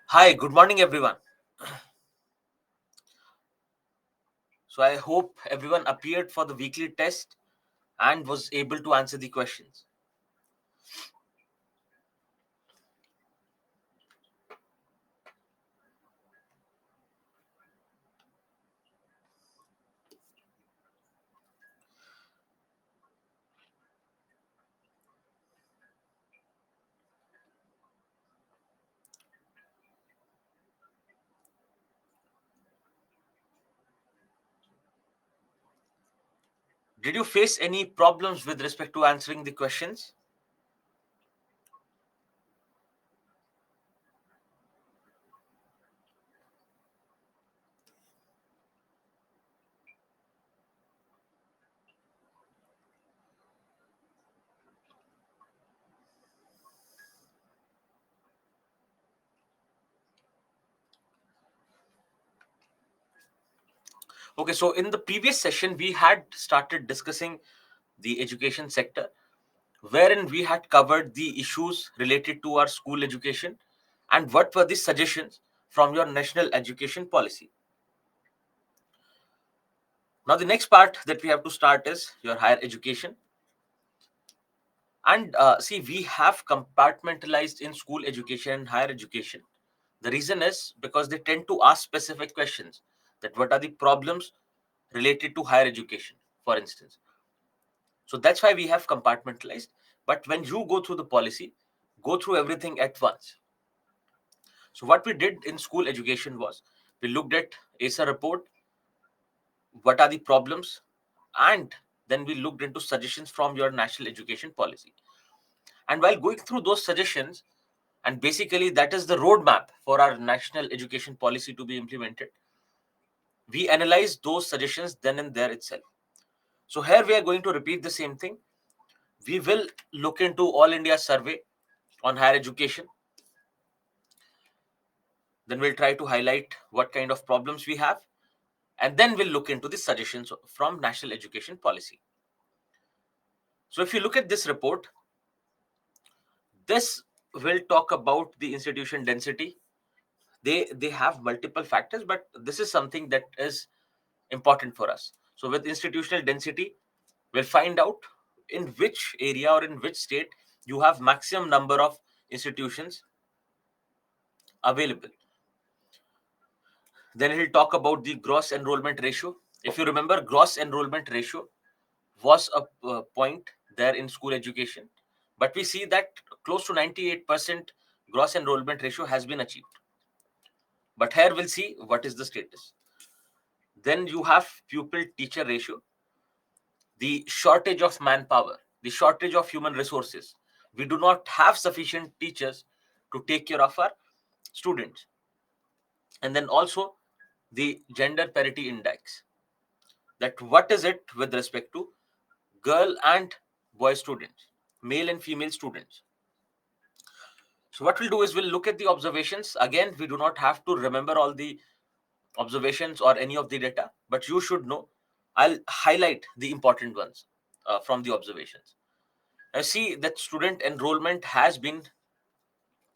Hi, good morning, everyone. So, I hope everyone appeared for the weekly test and was able to answer the questions. Did you face any problems with respect to answering the questions? Okay, so in the previous session, we had started discussing the education sector, wherein we had covered the issues related to our school education and what were the suggestions from your national education policy. Now, the next part that we have to start is your higher education. And see, we have compartmentalized in school education and higher education. The reason is because they tend to ask specific questions, that what are the problems related to higher education, for instance. So that's why we have compartmentalized. But when you go through the policy, go through everything at once. So what we did in school education was we looked at ASA report, what are the problems, and then we looked into suggestions from your national education policy. And while going through those suggestions, and basically that is the roadmap for our national education policy to be implemented, we analyze those suggestions then and there itself. So here we are going to repeat the same thing. We will look into all India survey on higher education. Then we'll try to highlight what kind of problems we have, and then we'll look into the suggestions from national education policy. So if you look at this report, this will talk about the institution density. They have multiple factors, but this is something that is important for us. So with institutional density, we'll find out in which area or in which state you have maximum number of institutions available. Then he'll talk about the gross enrollment ratio. If you remember, gross enrollment ratio was a point there in school education, but we see that close to 98% gross enrollment ratio has been achieved. But here we'll see what is the status. Then you have pupil teacher ratio, the shortage of manpower, the shortage of human resources. We do not have sufficient teachers to take care of our students. And then also the gender parity index, that what is it with respect to girl and boy students, male and female students. So what we'll do is we'll look at the observations. Again, we do not have to remember all the observations or any of the data, but you should know. I'll highlight the important ones from the observations. I see that student enrollment has been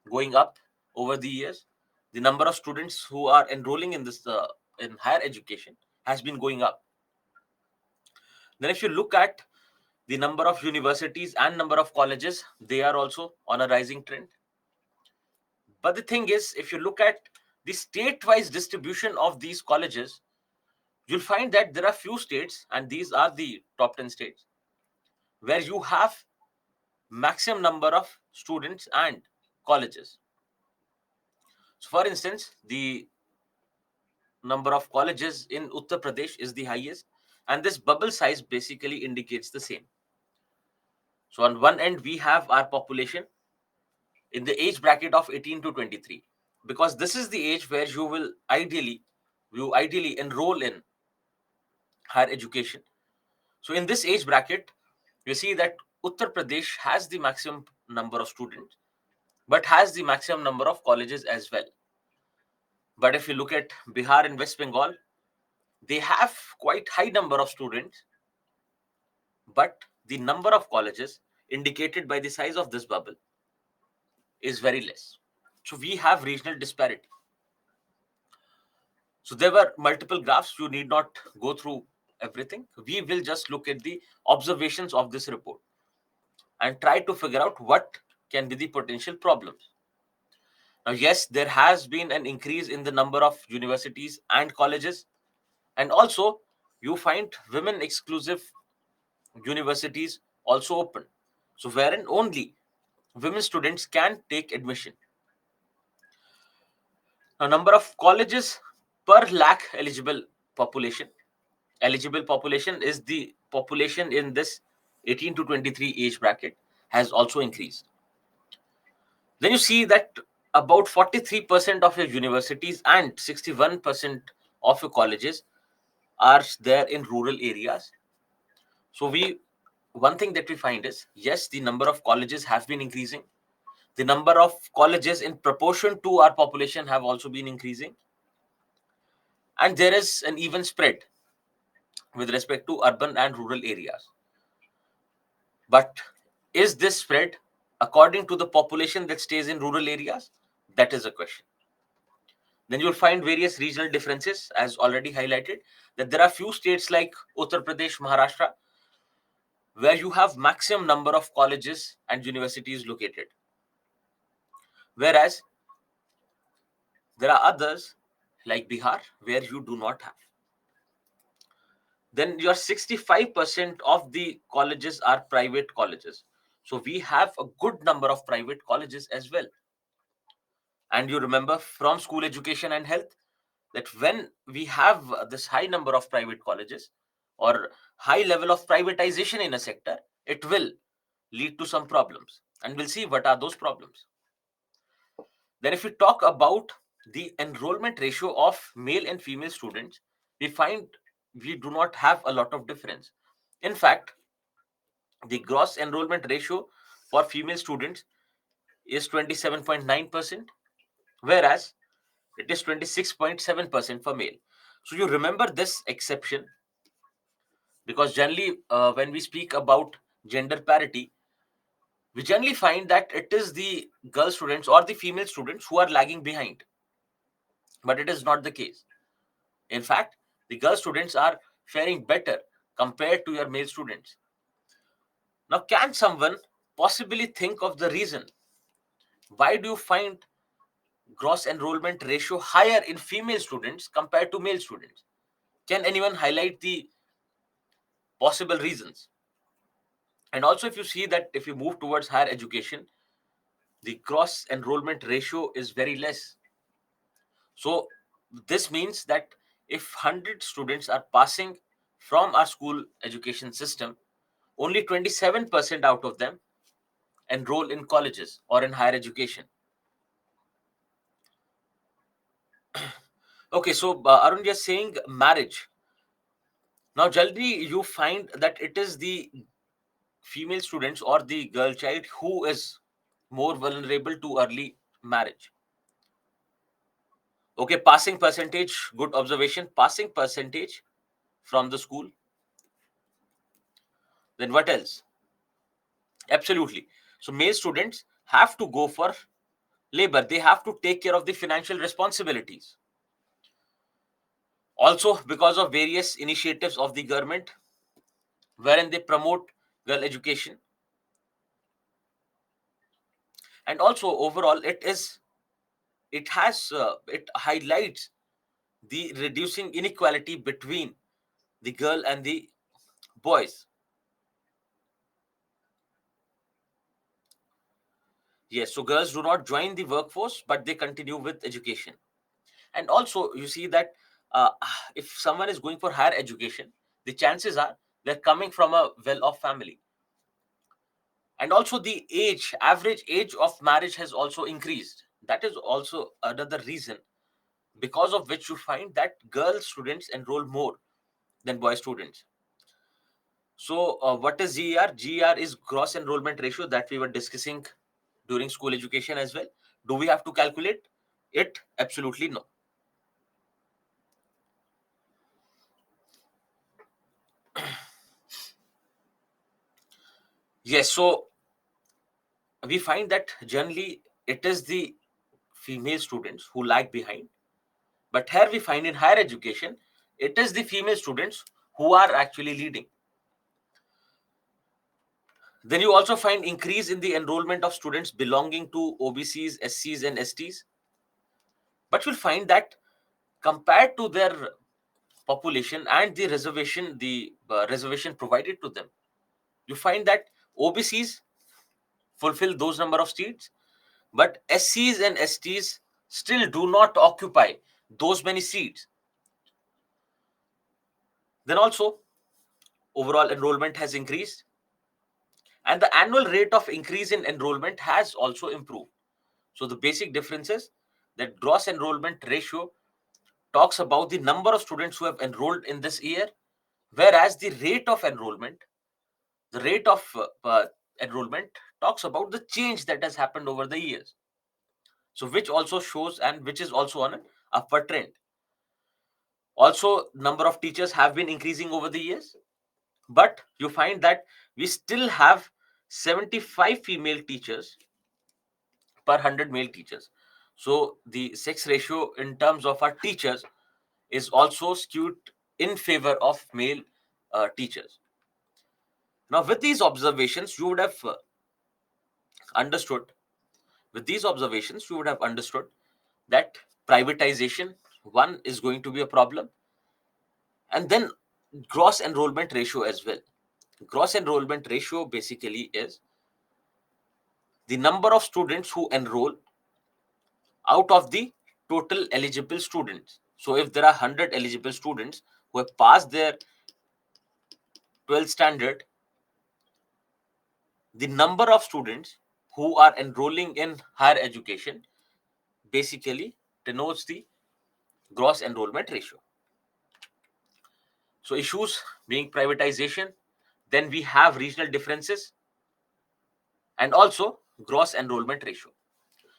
going up over the years. The number of students who are enrolling in this in higher education has been going up. Then, if you look at the number of universities and number of colleges, they are also on a rising trend. But the thing is, if you look at the state-wise distribution of these colleges, you'll find that there are few states, and these are the top 10 states, where you have maximum number of students and colleges. So, for instance, the number of colleges in Uttar Pradesh is the highest, and this bubble size basically indicates the same. So, on one end, we have our population in the age bracket of 18 to 23, because this is the age where you ideally enroll in higher education. So, in this age bracket, you see that Uttar Pradesh has the maximum number of students, but has the maximum number of colleges as well. But if you look at Bihar and West Bengal, they have quite high number of students, but the number of colleges indicated by the size of this bubble is very less. So we have regional disparity. So there were multiple graphs. You need not go through everything. We will just look at the observations of this report and try to figure out what can be the potential problems. Now, yes, there has been an increase in the number of universities and colleges, and also you find women exclusive universities also open. So, wherein only women students can take admission. Now, number of colleges per lakh population. Eligible population is the population in this 18 to 23 age bracket has also increased. Then you see that about 43% of your universities and 61% of your colleges are there in rural areas. So one thing that we find is, yes, the number of colleges have been increasing. The number of colleges in proportion to our population have also been increasing. And there is an even spread with respect to urban and rural areas. But is this spread according to the population that stays in rural areas? That is a question. Then you'll find various regional differences, as already highlighted, that there are few states like Uttar Pradesh, Maharashtra, where you have maximum number of colleges and universities located. Whereas there are others like Bihar, where you do not have. Then your 65% of the colleges are private colleges. So we have a good number of private colleges as well. And you remember from school education and health that when we have this high number of private colleges or high level of privatization in a sector, it will lead to some problems. And we'll see what are those problems. Then if we talk about the enrollment ratio of male and female students, we find we do not have a lot of difference. In fact, the gross enrollment ratio for female students is 27.9%, whereas it is 26.7% for male. So you remember this exception because generally, when we speak about gender parity, we generally find that it is the girl students or the female students who are lagging behind. But it is not the case. In fact, the girl students are faring better compared to your male students. Now, can someone possibly think of the reason? Why do you find gross enrollment ratio higher in female students compared to male students? Can anyone highlight the possible reasons? And also, if you see that if you move towards higher education, the gross enrollment ratio is very less. So, this means that if 100 students are passing from our school education system, only 27% out of them enroll in colleges or in higher education. Okay, so Arun, just saying marriage. Now, generally, you find that it is the female students or the girl child who is more vulnerable to early marriage. Okay, passing percentage, good observation. Passing percentage from the school. Then what else? Absolutely. So, male students have to go for labor, they have to take care of the financial responsibilities. Also, because of various initiatives of the government, wherein they promote girl education, and also overall, it highlights the reducing inequality between the girl and the boys. Yes, so girls do not join the workforce, but they continue with education. And also, you see that uh, if someone is going for higher education, the chances are they're coming from a well-off family. And also, the average age of marriage has also increased. That is also another reason because of which you find that girl students enroll more than boy students. So, what is GER? GER is gross enrollment ratio that we were discussing during school education as well. Do we have to calculate it? Absolutely no. Yes, so we find that generally it is the female students who lag behind. But here we find in higher education, it is the female students who are actually leading. Then you also find increase in the enrollment of students belonging to OBCs, SCs, and STs. But you'll find that compared to their population and the reservation provided to them, you find that OBCs fulfill those number of seats, but SCs and STs still do not occupy those many seats. Then also, overall enrollment has increased, and the annual rate of increase in enrollment has also improved. So the basic difference is that gross enrollment ratio talks about the number of students who have enrolled in this year, whereas the rate of enrollment talks about the change that has happened over the years. So which also shows, and which is also on an upward trend. Also, number of teachers have been increasing over the years, but you find that we still have 75 female teachers per 100 male teachers. So the sex ratio in terms of our teachers is also skewed in favor of male teachers. Now, with these observations, you would have understood. With these observations, you would have understood that privatization, one, is going to be a problem, and then gross enrollment ratio as well. Gross enrollment ratio basically is the number of students who enroll out of the total eligible students. So if there are 100 eligible students who have passed their 12th standard, the number of students who are enrolling in higher education basically denotes the gross enrollment ratio. So issues being privatization, then we have regional differences, and also gross enrollment ratio.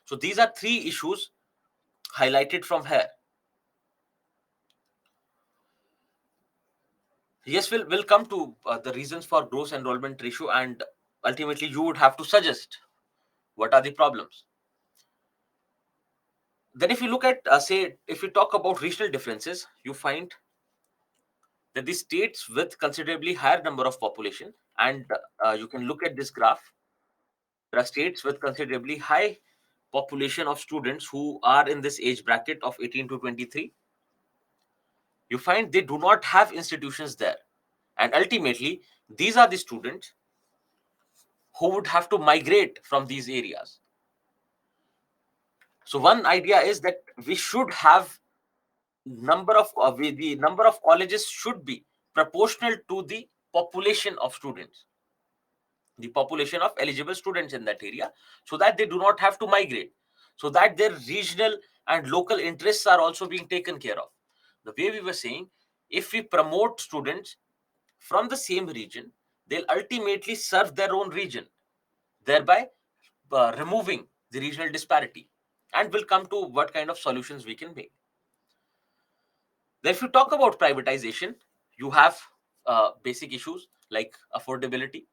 So these are three issues highlighted from here. Yes, we'll come to the reasons for gross enrollment ratio, and ultimately you would have to suggest what are the problems. Then if you look at, if you talk about regional differences, you find that the states with considerably higher number of population, and you can look at this graph, there are states with considerably high population of students who are in this age bracket of 18 to 23. You find they do not have institutions there, and ultimately these are the students who would have to migrate from these areas. So one idea is that we should have the number of colleges should be proportional to the population of students, the population of eligible students in that area, so that they do not have to migrate, so that their regional and local interests are also being taken care of. The way we were saying, if we promote students from the same region, they'll ultimately serve their own region, thereby removing the regional disparity. And we'll come to what kind of solutions we can make. Then if you talk about privatization, you have basic issues like affordability.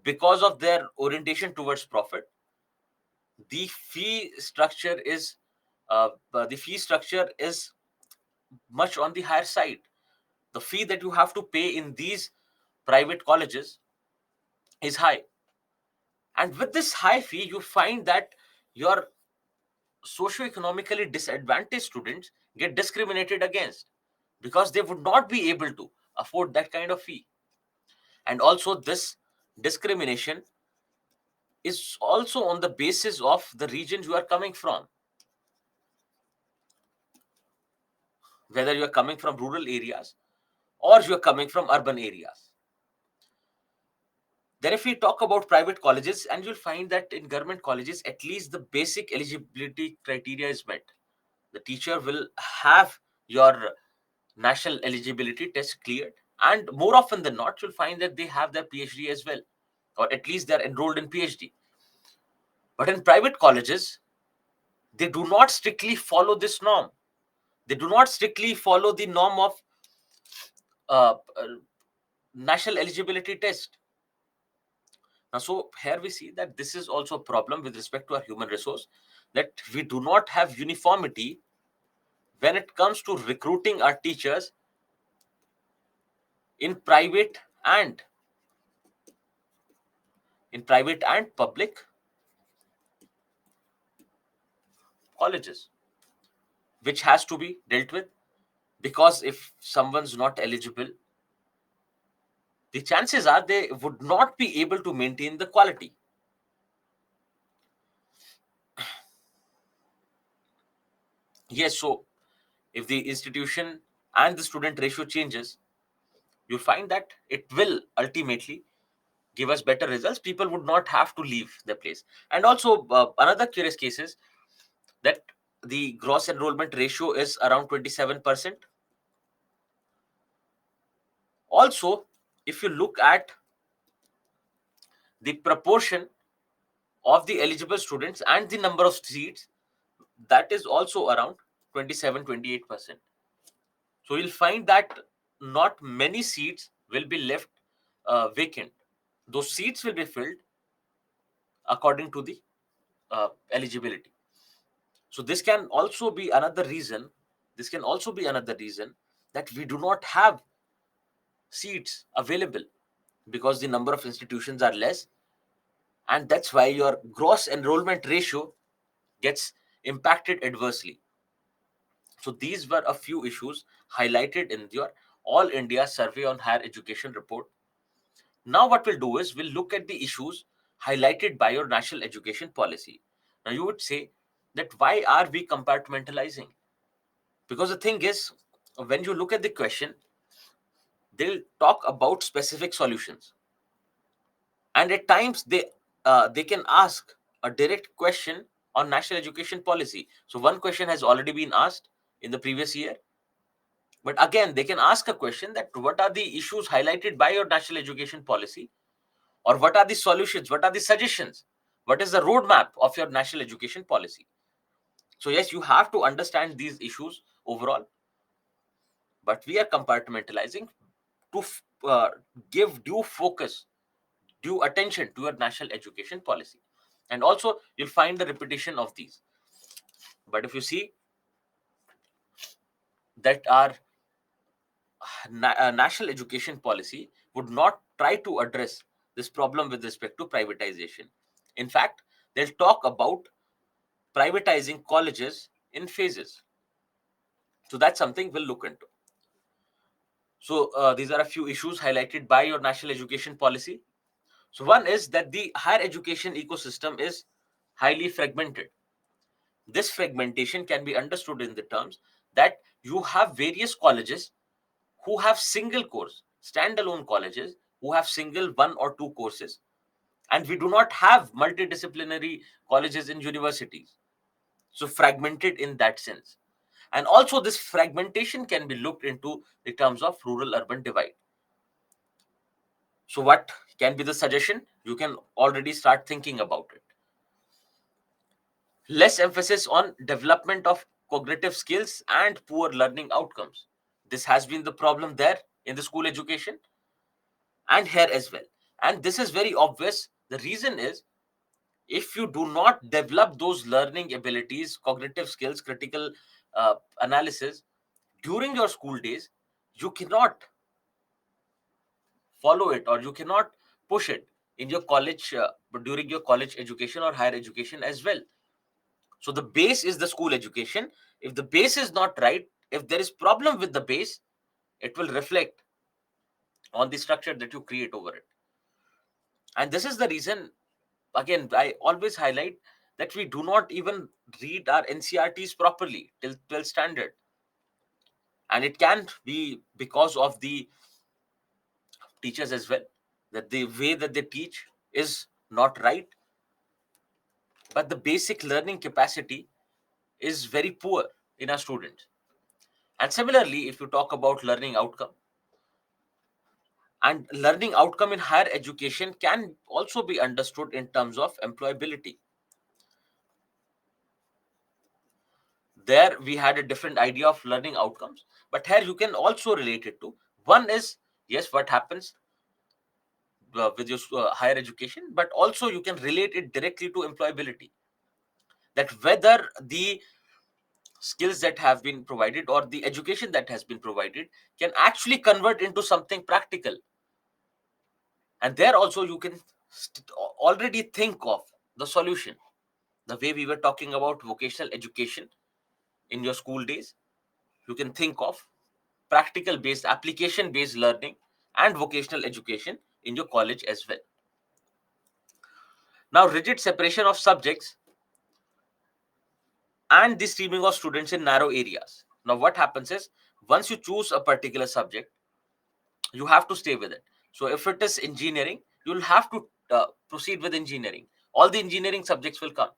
Because of their orientation towards profit, the fee structure is much on the higher side. The fee that you have to pay in these private colleges is high, and with this high fee, you find that your socioeconomically disadvantaged students get discriminated against because they would not be able to afford that kind of fee. And also, this discrimination is also on the basis of the regions you are coming from, whether you are coming from rural areas or you are coming from urban areas. Then if we talk about private colleges, and you'll find that in government colleges, at least the basic eligibility criteria is met. The teacher will have your national eligibility test cleared, and more often than not, you'll find that they have their PhD as well, or at least they're enrolled in PhD. But in private colleges, they do not strictly follow this norm. They do not strictly follow the norm of uh, uh, national eligibility test. Now, so here we see that this is also a problem with respect to our human resource. that we do not have uniformity when it comes to recruiting our teachers in private and public colleges, which has to be dealt with, because if someone's not eligible, the chances are they would not be able to maintain the quality. Yes, so if the institution and the student ratio changes, you'll find that it will ultimately give us better results. People would not have to leave the place. And also, another curious case is that the gross enrollment ratio is around 27%. Also, if you look at the proportion of the eligible students and the number of seats, that is also around 27-28%. So you'll find that not many seats will be left vacant. Those seats will be filled according to the eligibility. So this can also be another reason. This can also be another reason that we do not have seats available, because the number of institutions are less, and that's why your gross enrollment ratio gets impacted adversely. So these were a few issues highlighted in your All India Survey on Higher Education report. Now what we'll do is we'll look at the issues highlighted by your national education policy. Now you would say that why are we compartmentalizing? Because the thing is, when you look at the question, they'll talk about specific solutions, and at times they can ask a direct question on national education policy. So one question has already been asked in the previous year, but again they can ask a question that what are the issues highlighted by your national education policy, or what are the solutions, what are the suggestions, what is the roadmap of your national education policy. So yes, you have to understand these issues overall, but we are compartmentalizing to give due focus, due attention to your national education policy. And also you'll find the repetition of these. But if you see that our national education policy would not try to address this problem with respect to privatization. In fact, they'll talk about privatizing colleges in phases. So that's something we'll look into. So these are a few issues highlighted by your national education policy. So one is that the higher education ecosystem is highly fragmented. This fragmentation can be understood in the terms that you have various colleges who have single course, standalone colleges who have single one or two courses, and we do not have multidisciplinary colleges in universities. So fragmented in that sense. And also this fragmentation can be looked into the terms of rural urban divide. So what can be the suggestion? You can already start thinking about it. Less emphasis on development of cognitive skills and poor learning outcomes. This has been the problem there in the school education and here as well. And this is very obvious. The reason is, if you do not develop those learning abilities, cognitive skills, critical analysis during your school days, you cannot follow it, or you cannot push it in your college, during your college education or higher education as well. So the base is the school education. If the base is not right, if there is problem with the base, it will reflect on the structure that you create over it. And this is the reason, again, I always highlight that we do not even read our NCRTs properly till 12th standard. And it can be because of the teachers as well, that the way that they teach is not right, but the basic learning capacity is very poor in our students. And similarly, if you talk about learning outcome, and learning outcome in higher education can also be understood in terms of employability. There we had a different idea of learning outcomes, but here you can also relate it to. One is, yes, what happens with your higher education, but also you can relate it directly to employability. that whether the skills that have been provided or the education that has been provided can actually convert into something practical. And there also you can already think of the solution. The way we were talking about vocational education in your school days, you can think of practical based, application based learning and vocational education in your college as well. Now, rigid separation of subjects and the streaming of students in narrow areas. Now, what happens is, once you choose a particular subject, you have to stay with it. So if it is engineering, you'll have to proceed with engineering. All the engineering subjects will come.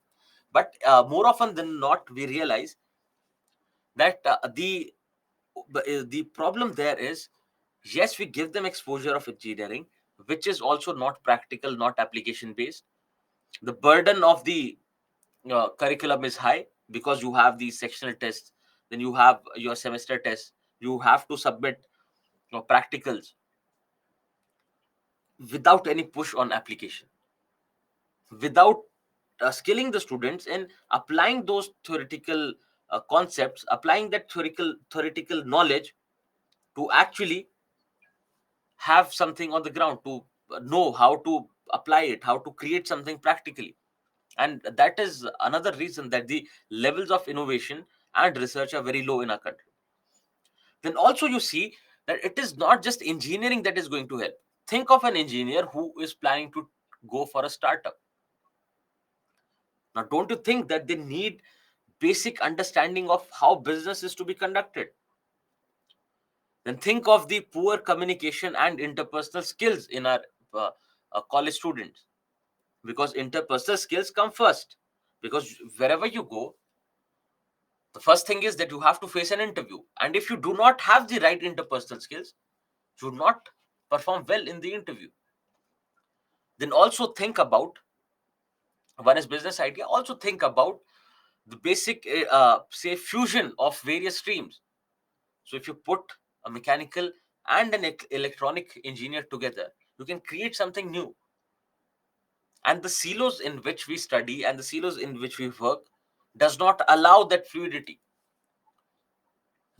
But more often than not, we realize that the problem there is, yes, we give them exposure of engineering, which is also not practical, not application based. The burden of the curriculum is high because you have these sectional tests, then you have your semester tests, you have to submit practicals without any push on application, without skilling the students in applying those theoretical concepts, applying that theoretical knowledge to actually have something on the ground, to know how to apply it, how to create something practically. And that is another reason that the levels of innovation and research are very low in our country. Then also you see that it is not just engineering that is going to help. Think of an engineer who is planning to go for a startup. Now, don't you think that they need basic understanding of how business is to be conducted? Then think of the poor communication and interpersonal skills in our college students, because interpersonal skills come first. Because wherever you go, the first thing is that you have to face an interview, and if you do not have the right interpersonal skills, you will not perform well in the interview. Then also think about, one is business idea, also think about the basic say fusion of various streams. So if you put a mechanical and an electronic engineer together, you can create something new. And the silos in which we study and the silos in which we work does not allow that fluidity,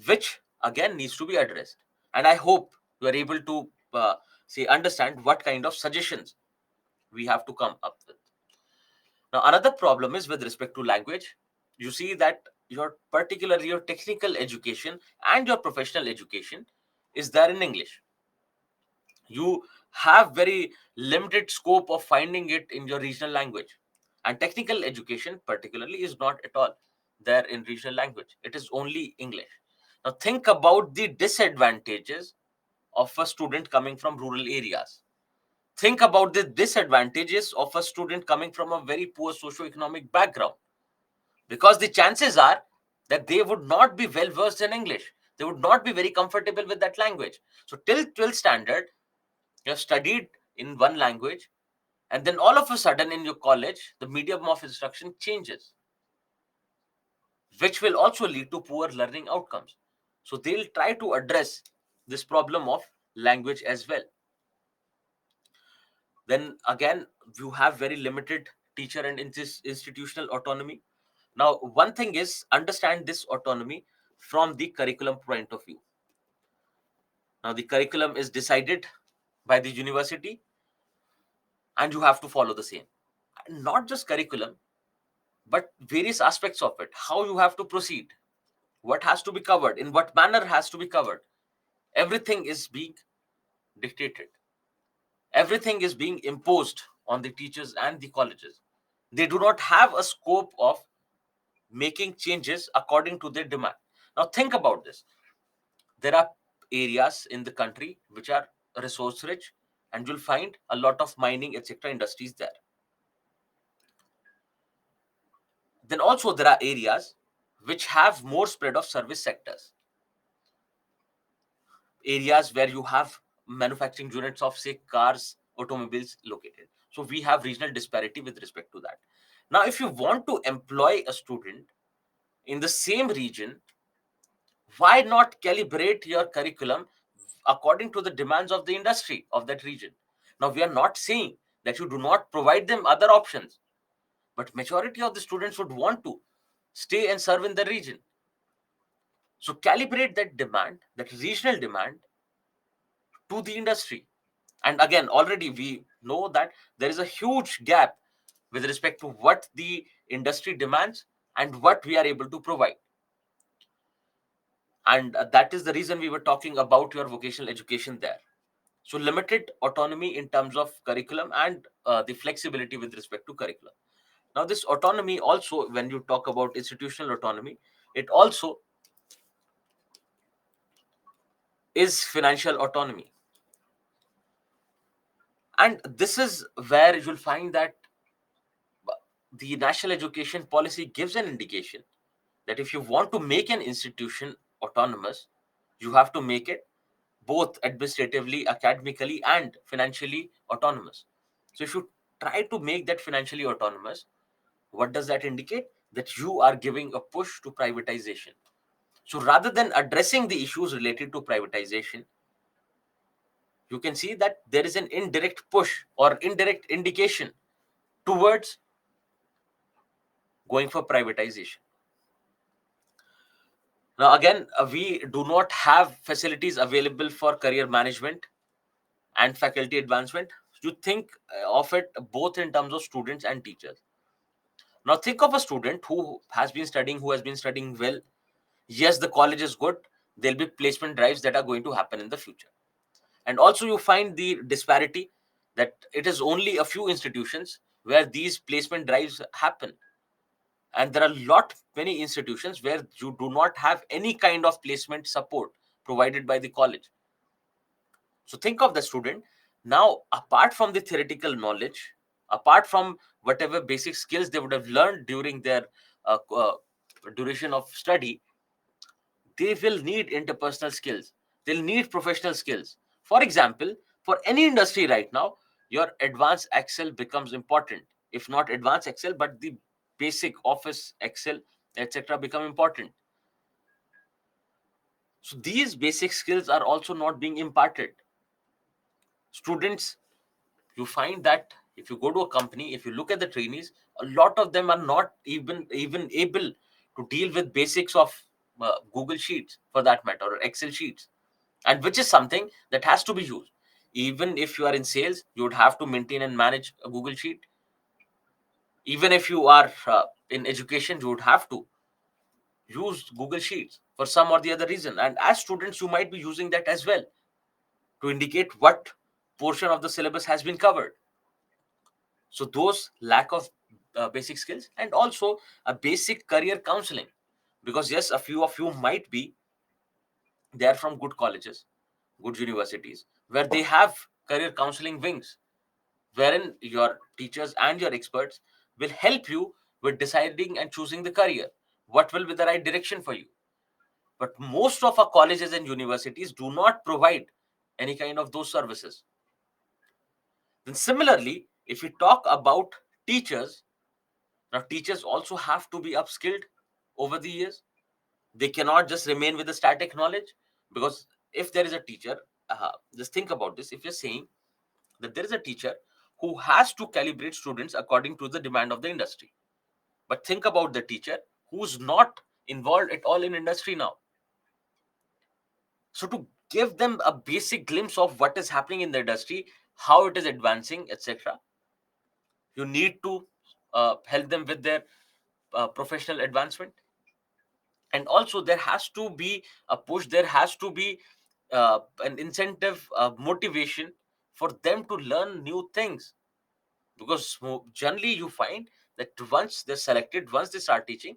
which again needs to be addressed. And I hope you are able to say understand what kind of suggestions we have to come up with. Now, another problem is with respect to language. You see that particularly your technical education and your professional education is there in English. You have very limited scope of finding it in your regional language. And technical education particularly is not at all there in regional language. It is only English. Now think about the disadvantages of a student coming from rural areas. Think about the disadvantages of a student coming from a very poor socioeconomic background, because the chances are that they would not be well versed in English. They would not be very comfortable with that language. So till 12th standard, you have studied in one language, and then all of a sudden in your college, the medium of instruction changes, which will also lead to poor learning outcomes. So they'll try to address this problem of language as well. Then again, you have very limited teacher and institutional autonomy. Now, one thing is understand this autonomy from the curriculum point of view. Now, the curriculum is decided by the university, and you have to follow the same. Not just curriculum, but various aspects of it. How you have to proceed, what has to be covered, in what manner has to be covered. Everything is being dictated. Everything is being imposed on the teachers and the colleges. They do not have a scope of making changes according to their demand. Now think about this. There are areas in the country which are resource rich, and you'll find a lot of mining, etc. industries there. Then also there are areas which have more spread of service sectors, areas where you have manufacturing units of, say, cars, automobiles located. So we have regional disparity with respect to that. Now, if you want to employ a student in the same region, why not calibrate your curriculum according to the demands of the industry of that region? Now, we are not saying that you do not provide them other options. but majority of the students would want to stay and serve in the region. So calibrate that demand, that regional demand, to the industry. And again, already we know that there is a huge gap with respect to what the industry demands and what we are able to provide. And that is the reason we were talking about your vocational education there. So limited autonomy in terms of curriculum and the flexibility with respect to curriculum. Now this autonomy also, when you talk about institutional autonomy, it also is financial autonomy. And this is where you'll find that the national education policy gives an indication that if you want to make an institution autonomous, you have to make it both administratively, academically, and financially autonomous. So if you try to make that financially autonomous, what does that indicate? That you are giving a push to privatization. So rather than addressing the issues related to privatization, you can see that there is an indirect push or indirect indication towards going for privatization. Now, again, we do not have facilities available for career management and faculty advancement. You think of it both in terms of students and teachers. Now, think of a student who has been studying well. Yes, the college is good. There'll be placement drives that are going to happen in the future. And also, you find the disparity that it is only a few institutions where these placement drives happen. And there are many institutions where you do not have any kind of placement support provided by the college. So think of the student now, apart from the theoretical knowledge, apart from whatever basic skills they would have learned during their duration of study, they will need interpersonal skills. They'll need professional skills. For example, for any industry right now, your advanced Excel becomes important. If not advanced Excel, but the basic Office Excel, etc., become important. So these basic skills are also not being imparted. Students, you find that if you go to a company, if you look at the trainees, a lot of them are not even able to deal with basics of Google Sheets, for that matter, or Excel sheets, and which is something that has to be used. Even if you are in sales, you would have to maintain and manage a Google Sheet. Even if you are in education, you would have to use Google Sheets for some or the other reason. And as students, you might be using that as well to indicate what portion of the syllabus has been covered. So those lack of basic skills, and also a basic career counseling, because yes, a few of you might be there from good colleges, good universities, where they have career counseling wings, wherein your teachers and your experts will help you with deciding and choosing the career, what will be the right direction for you. But most of our colleges and universities do not provide any kind of those services. Then similarly, if we talk about teachers, now teachers also have to be upskilled over the years. They cannot just remain with the static knowledge, because if there is a teacher, just think about this. If you're saying that there is a teacher who has to calibrate students according to the demand of the industry, but think about the teacher who's not involved at all in industry now. So to give them a basic glimpse of what is happening in the industry, how it is advancing, etc., you need to help them with their professional advancement. And also there has to be a push, there has to be an incentive, motivation for them to learn new things, because generally you find that once they're selected, once they start teaching,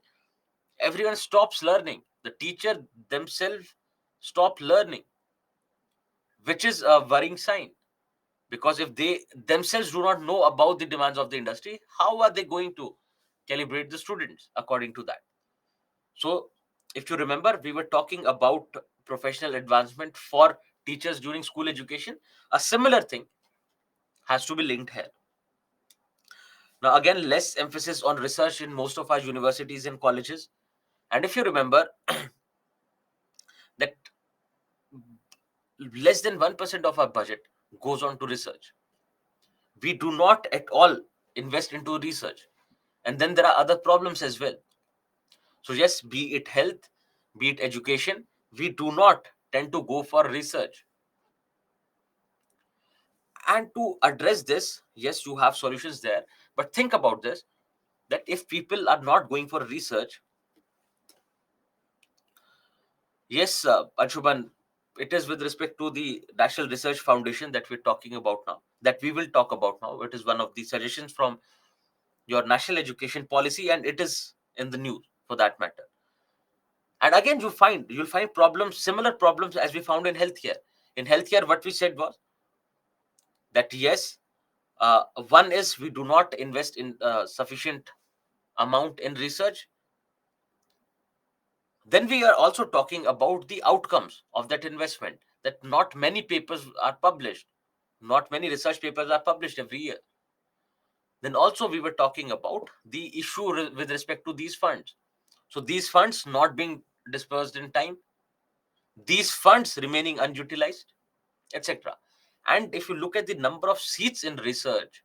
everyone stops learning. The teacher themselves stop learning, which is a worrying sign, because if they themselves do not know about the demands of the industry, how are they going to calibrate the students according to that? So if you remember, we were talking about professional advancement for teachers during school education. A similar thing has to be linked here. Now, again, less emphasis on research in most of our universities and colleges. And if you remember that less than 1% of our budget goes on to research. We do not at all invest into research. And then there are other problems as well. So yes, be it health, be it education, we do not tend to go for research. And to address this, yes, you have solutions there. But think about this, that if people are not going for research, yes, Anshuman, it is with respect to the National Research Foundation that we're talking about now, that we will talk about now. It is one of the suggestions from your national education policy, and it is in the news for that matter. And again, you'll find problems, similar problems as we found in healthcare. In healthcare, what we said was that yes, one is we do not invest in sufficient amount in research. Then we are also talking about the outcomes of that investment, that not many papers are published, not many research papers are published every year. Then also we were talking about the issue with respect to these funds. So these funds not being dispersed in time, these funds remaining unutilized, etc. And if you look at the number of seats in research,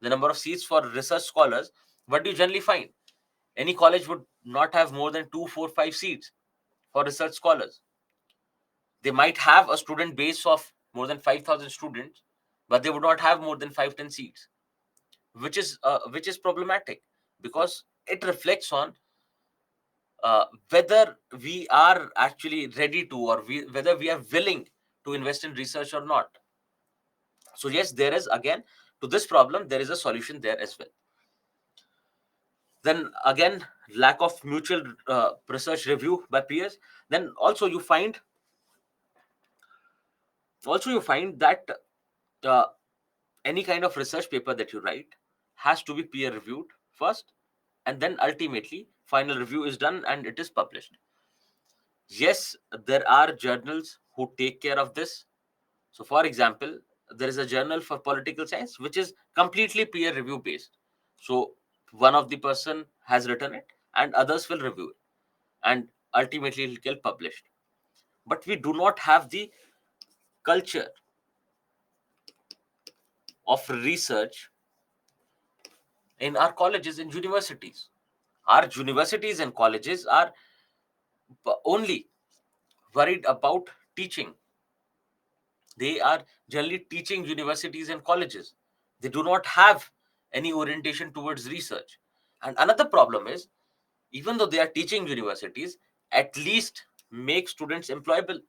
the number of seats for research scholars, what do you generally find? Any college would not have more than 2, 4, 5 seats for research scholars. They might have a student base of more than 5,000 students, but they would not have more than 5, 10 seats, which is problematic, because it reflects on whether we are actually ready to, or whether we are willing to invest in research or not. So yes, there is, again, to this problem there is a solution there as well. Then again, lack of mutual research review by peers. Then also you find that uh, any kind of research paper that you write has to be peer reviewed first, and then ultimately final review is done and it is published. Yes, there are journals who take care of this. So for example, there is a journal for political science which is completely peer review based. So one of the person has written it and others will review it, and ultimately it will get published. But we do not have the culture of research in our colleges and universities. Our universities and colleges are only worried about teaching. They are generally teaching universities and colleges. They do not have any orientation towards research. And another problem is, even though they are teaching universities, at least make students employable.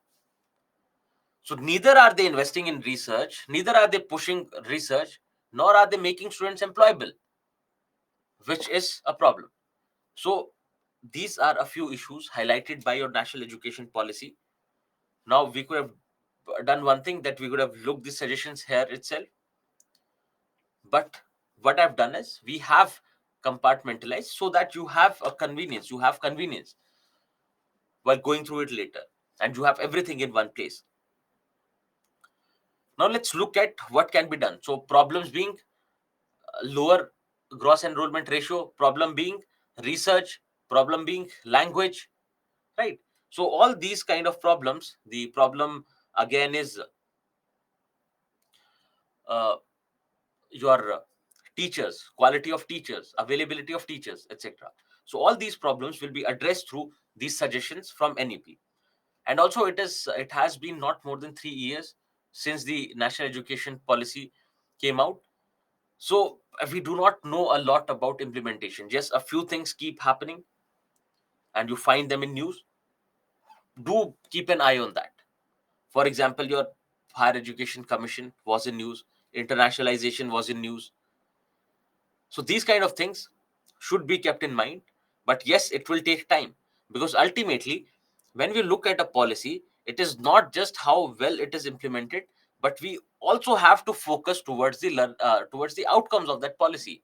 So neither are they investing in research, neither are they pushing research, nor are they making students employable, which is a problem. So these are a few issues highlighted by your national education policy. Now we could have done one thing, that we could have looked the suggestions here itself. But what I've done is we have compartmentalized so that you have convenience while going through it later, and you have everything in one place. Now let's look at what can be done. So problems being lower gross enrollment ratio, problem being research, problem being language, right? So all these kind of problems, the problem again is uh, your teachers, quality of teachers, availability of teachers, etc. So all these problems will be addressed through these suggestions from NEP. And also it has been not more than 3 years since the national education policy came out. So we do not know a lot about implementation. Just a few things keep happening and you find them in news. Do keep an eye on that. For example, your higher education commission was in news, internationalization was in news. So these kind of things should be kept in mind. But yes, it will take time, because ultimately, when we look at a policy, it is not just how well it is implemented, but we also have to focus towards the outcomes of that policy.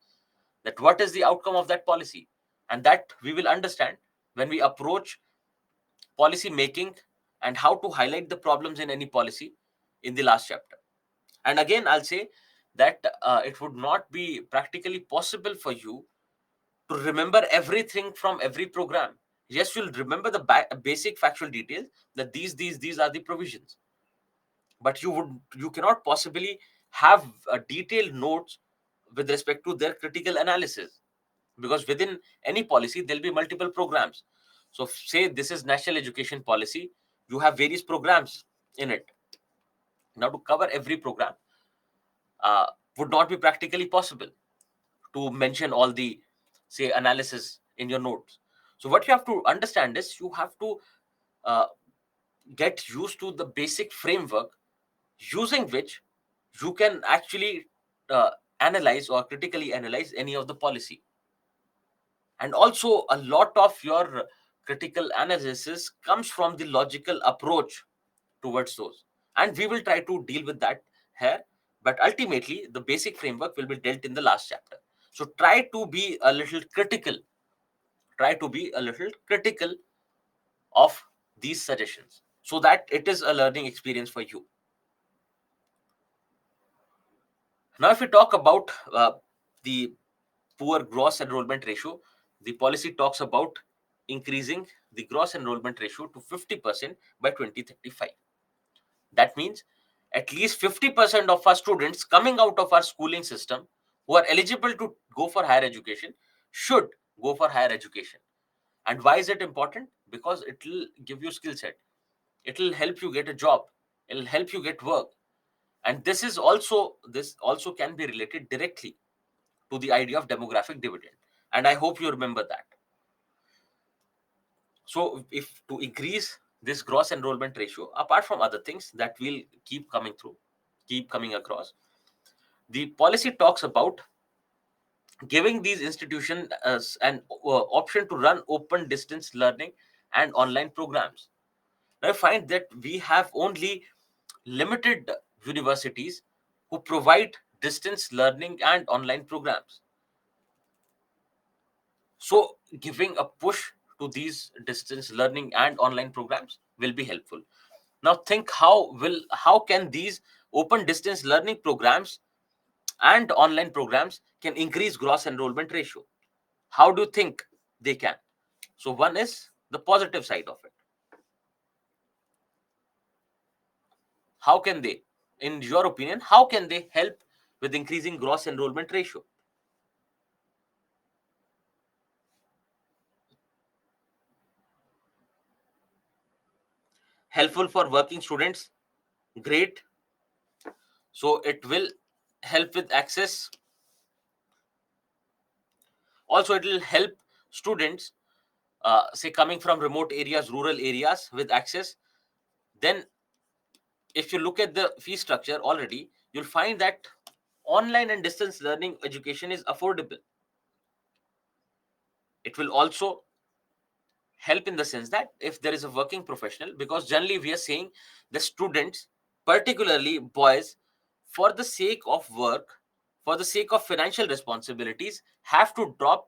That what is the outcome of that policy, and that we will understand when we approach policy making and how to highlight the problems in any policy in the last chapter. And again, I'll say that it would not be practically possible for you to remember everything from every program. Yes, you'll remember the basic factual details, that these are the provisions, but you cannot possibly have detailed notes with respect to their critical analysis. because within any policy there'll be multiple programs. So say this is national education policy, you have various programs in it. Now to cover every program uh, would not be practically possible, to mention all the, say, analysis in your notes. So what you have to understand is you have to uh, get used to the basic framework using which you can actually uh, analyze or critically analyze any of the policy. And also a lot of your critical analysis comes from the logical approach towards those, and we will try to deal with that here. But ultimately the basic framework will be dealt in the last chapter. So try to be a little critical of these suggestions so that it is a learning experience for you. Now if we talk about the poor gross enrollment ratio, the policy talks about increasing the gross enrollment ratio to 50% by 2035. That means at least 50% of our students coming out of our schooling system who are eligible to go for higher education should go for higher education. And why is it important? Because it will give you skill set, it will help you get a job, it will help you get work. And this also can be related directly to the idea of demographic dividend, and I hope you remember that. So if to increase this gross enrollment ratio, apart from other things that will keep coming across, the policy talks about giving these institutions as an option to run open distance learning and online programs. Now I find that we have only limited universities who provide distance learning and online programs. So giving a push to these distance learning and online programs will be helpful. Now think, how can these open distance learning programs and online programs can increase gross enrollment ratio? How do you think they can? So one is the positive side of it. How can they, in your opinion, how can they help with increasing gross enrollment ratio? Helpful for working students, great. So it will help with access. Also it will help students, say coming from remote areas, rural areas, with access. Then if you look at the fee structure already, you'll find that online and distance learning education is affordable. It will also help in the sense that if there is a working professional, because generally we are saying the students, particularly boys, for the sake of work, for the sake of financial responsibilities, have to drop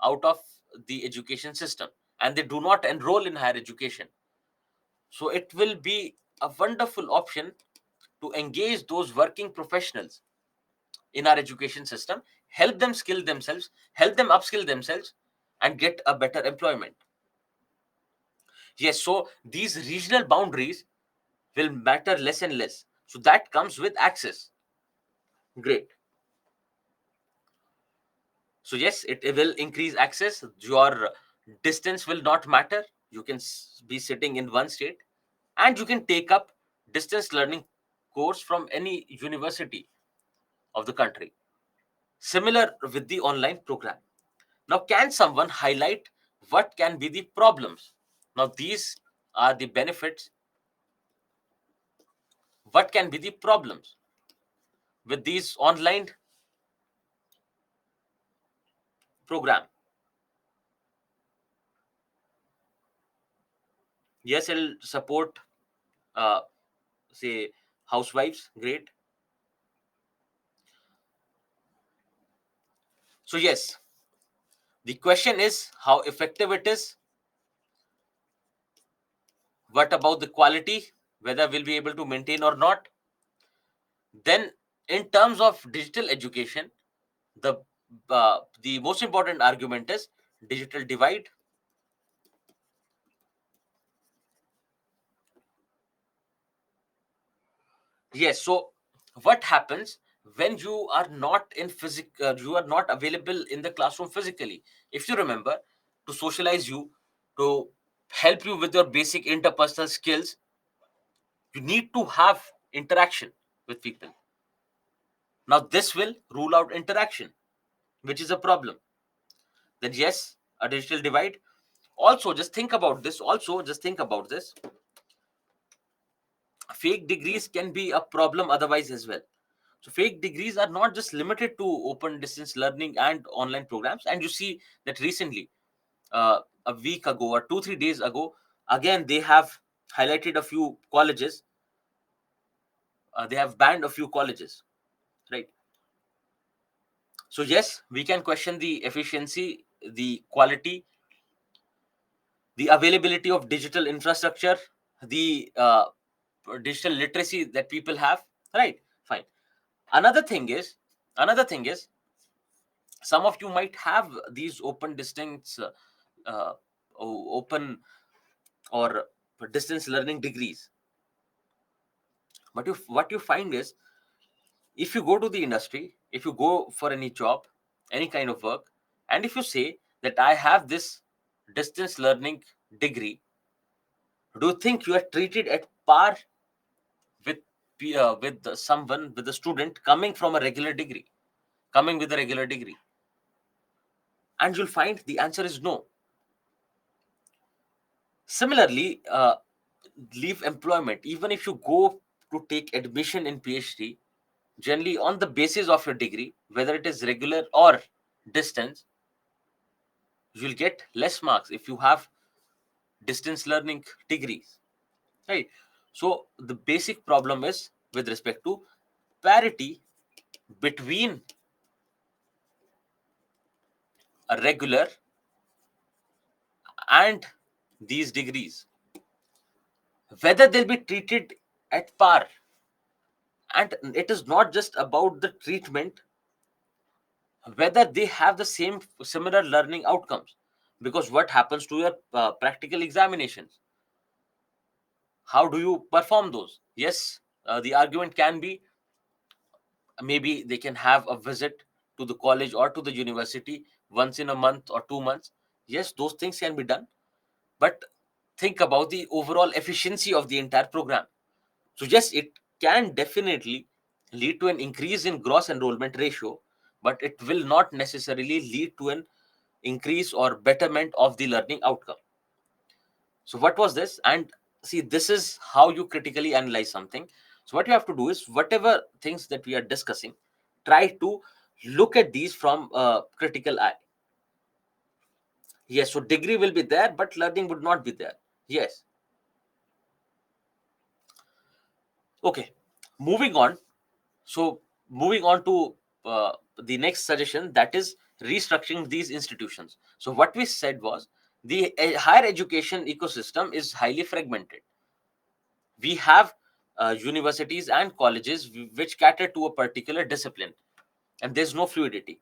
out of the education system and they do not enroll in higher education. So it will be a wonderful option to engage those working professionals in our education system, help them skill themselves, help them upskill themselves, and get a better employment. Yes, so these regional boundaries will matter less and less. So that comes with access. Great. So yes, it will increase access. Your distance will not matter. You can be sitting in one state and you can take up distance learning course from any university of the country. Similar with the online program. Now, can someone highlight what can be the problems? Now, these are the benefits. What can be the problems with these online program? Yes, it'll support, uh, say, housewives. Great. So yes, the question is how effective it is. What about the quality? Whether we'll be able to maintain or not. Then, in terms of digital education, the most important argument is digital divide. Yes. So what happens when you are not in you are not available in the classroom physically. If you remember, to socialize you, to help you with your basic interpersonal skills, you need to have interaction with people. Now this will rule out interaction, which is a problem. Then yes, a digital divide. Also just think about this, fake degrees can be a problem otherwise as well. So fake degrees are not just limited to open distance learning and online programs. And you see that recently, a week ago or 2-3 days ago, again they have highlighted a few colleges. They have banned a few colleges, right? So yes, we can question the efficiency, the quality, the availability of digital infrastructure, the digital literacy that people have, right? Fine. Another thing is some of you might have these open distance uh, open or distance learning degrees, but what you find is, if you go to the industry, if you go for any job, any kind of work, and if you say that I have this distance learning degree, do you think you are treated at par with someone, with a student coming from a regular degree, coming with a regular degree? And you'll find the answer is no. Similarly, leave employment, even if you go to take admission in PhD, generally on the basis of your degree, whether it is regular or distance, you'll get less marks if you have distance learning degrees, right? So the basic problem is with respect to parity between a regular and these degrees, whether they'll be treated at par. And it is not just about the treatment, whether they have the similar learning outcomes. Because what happens to your practical examinations? How do you perform those? Yes, the argument can be, maybe they can have a visit to the college or to the university once in a month or 2 months. Yes, those things can be done, but think about the overall efficiency of the entire program. So yes, it can definitely lead to an increase in gross enrollment ratio, but it will not necessarily lead to an increase or betterment of the learning outcome. So what was this? And see, this is how you critically analyze something. So what you have to do is, whatever things that we are discussing, try to look at these from a critical eye. Yes, so degree will be there, but learning would not be there. Yes. Okay. Moving on. So moving on to the next suggestion, that is restructuring these institutions. So what we said was, the higher education ecosystem is highly fragmented. We have universities and colleges which cater to a particular discipline, and there's no fluidity.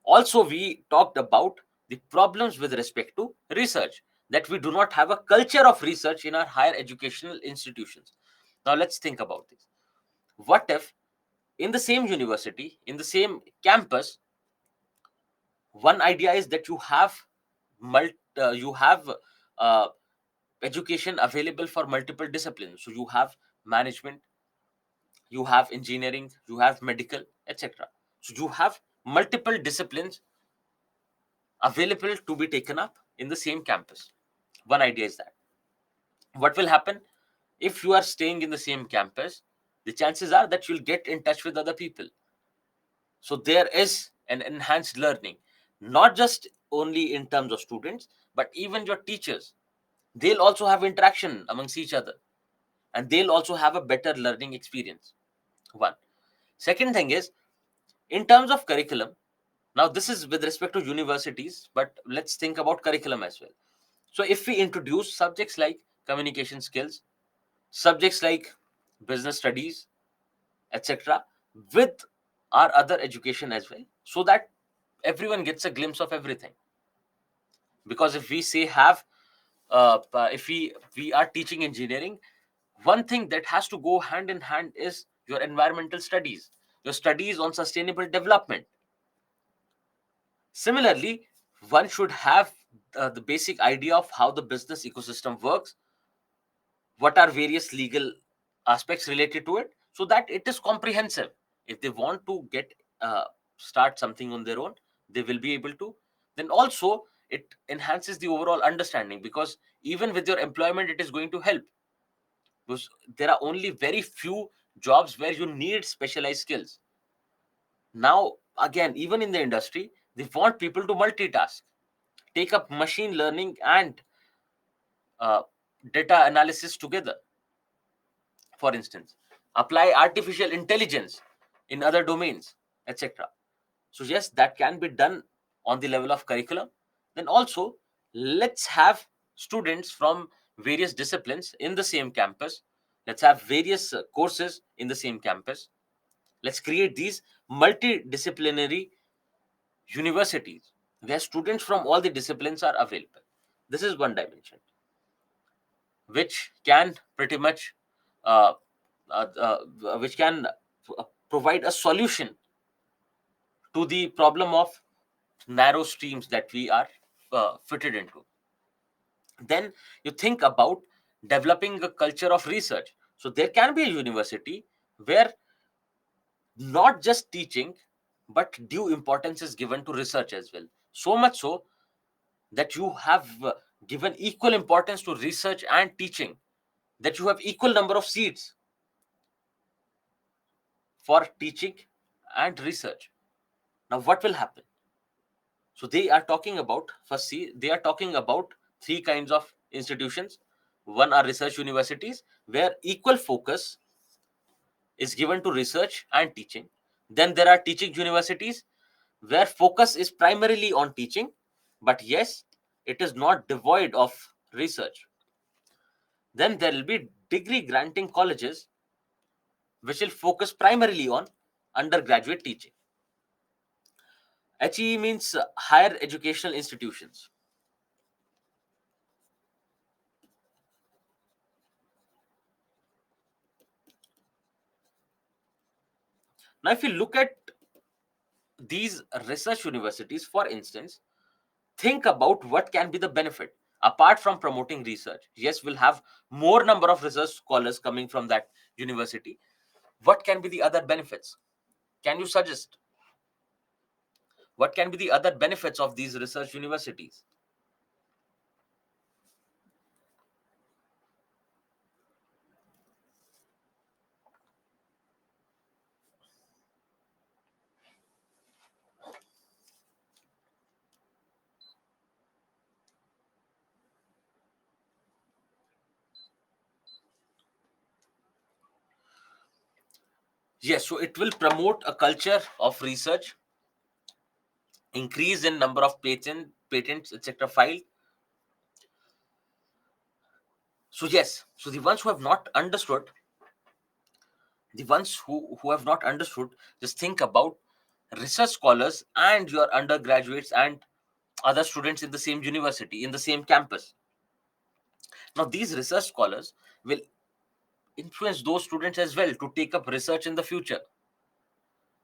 Also, we talked about the problems with respect to research, that we do not have a culture of research in our higher educational institutions. Now let's think about this. What if in the same university, in the same campus, one idea is that you have uh, education available for multiple disciplines. So you have management, you have engineering, you have medical, etc. So you have multiple disciplines available to be taken up in the same campus. One idea is that. What will happen if you are staying in the same campus? The chances are that you'll get in touch with other people. So there is an enhanced learning, not just only in terms of students, but even your teachers. They'll also have interaction amongst each other, and they'll also have a better learning experience. One. Second thing is, in terms of curriculum, now this is with respect to universities, but let's think about curriculum as well. So if we introduce subjects like communication skills, subjects like business studies, etc., with our other education as well, so that everyone gets a glimpse of everything. Because if we say have if we are teaching engineering, one thing that has to go hand in hand is your environmental studies, your studies on sustainable development. Similarly, one should have the basic idea of how the business ecosystem works, what are various legal aspects related to it, so that it is comprehensive. If they want to get start something on their own, they will be able to. Then also it enhances the overall understanding, because even with your employment it is going to help, because there are only very few jobs where you need specialized skills. Now again, even in the industry, they want people to multitask, take up machine learning and uh, data analysis together, for instance, apply artificial intelligence in other domains, etc. So yes, that can be done on the level of curriculum. Then also, let's have students from various disciplines in the same campus. Let's have various courses in the same campus. Let's create these multidisciplinary universities where students from all the disciplines are available. This is one dimension which can pretty much uh, which can provide a solution to the problem of narrow streams that we are fitted into. Then you think about developing a culture of research. So there can be a university where not just teaching, but due importance is given to research as well. So much so that you have given equal importance to research and teaching, that you have equal number of seats for teaching and research. Now, what will happen? So they are talking about, first see, they are talking about three kinds of institutions. One are research universities, where equal focus is given to research and teaching. Then there are teaching universities, where focus is primarily on teaching, but yes, it is not devoid of research. Then there will be degree granting colleges, which will focus primarily on undergraduate teaching. HE means higher educational institutions. Now, if you look at these research universities, for instance, think about what can be the benefit apart from promoting research. Yes, we'll have more number of research scholars coming from that university. What can be the other benefits? Can you suggest what can be the other benefits of these research universities? Yes, so it will promote a culture of research, increase in number of patents, etc. filed. So yes, so the ones who have not understood, the ones who have not understood, just think about research scholars and your undergraduates and other students in the same university, in the same campus. Now, these research scholars will influence those students as well to take up research in the future.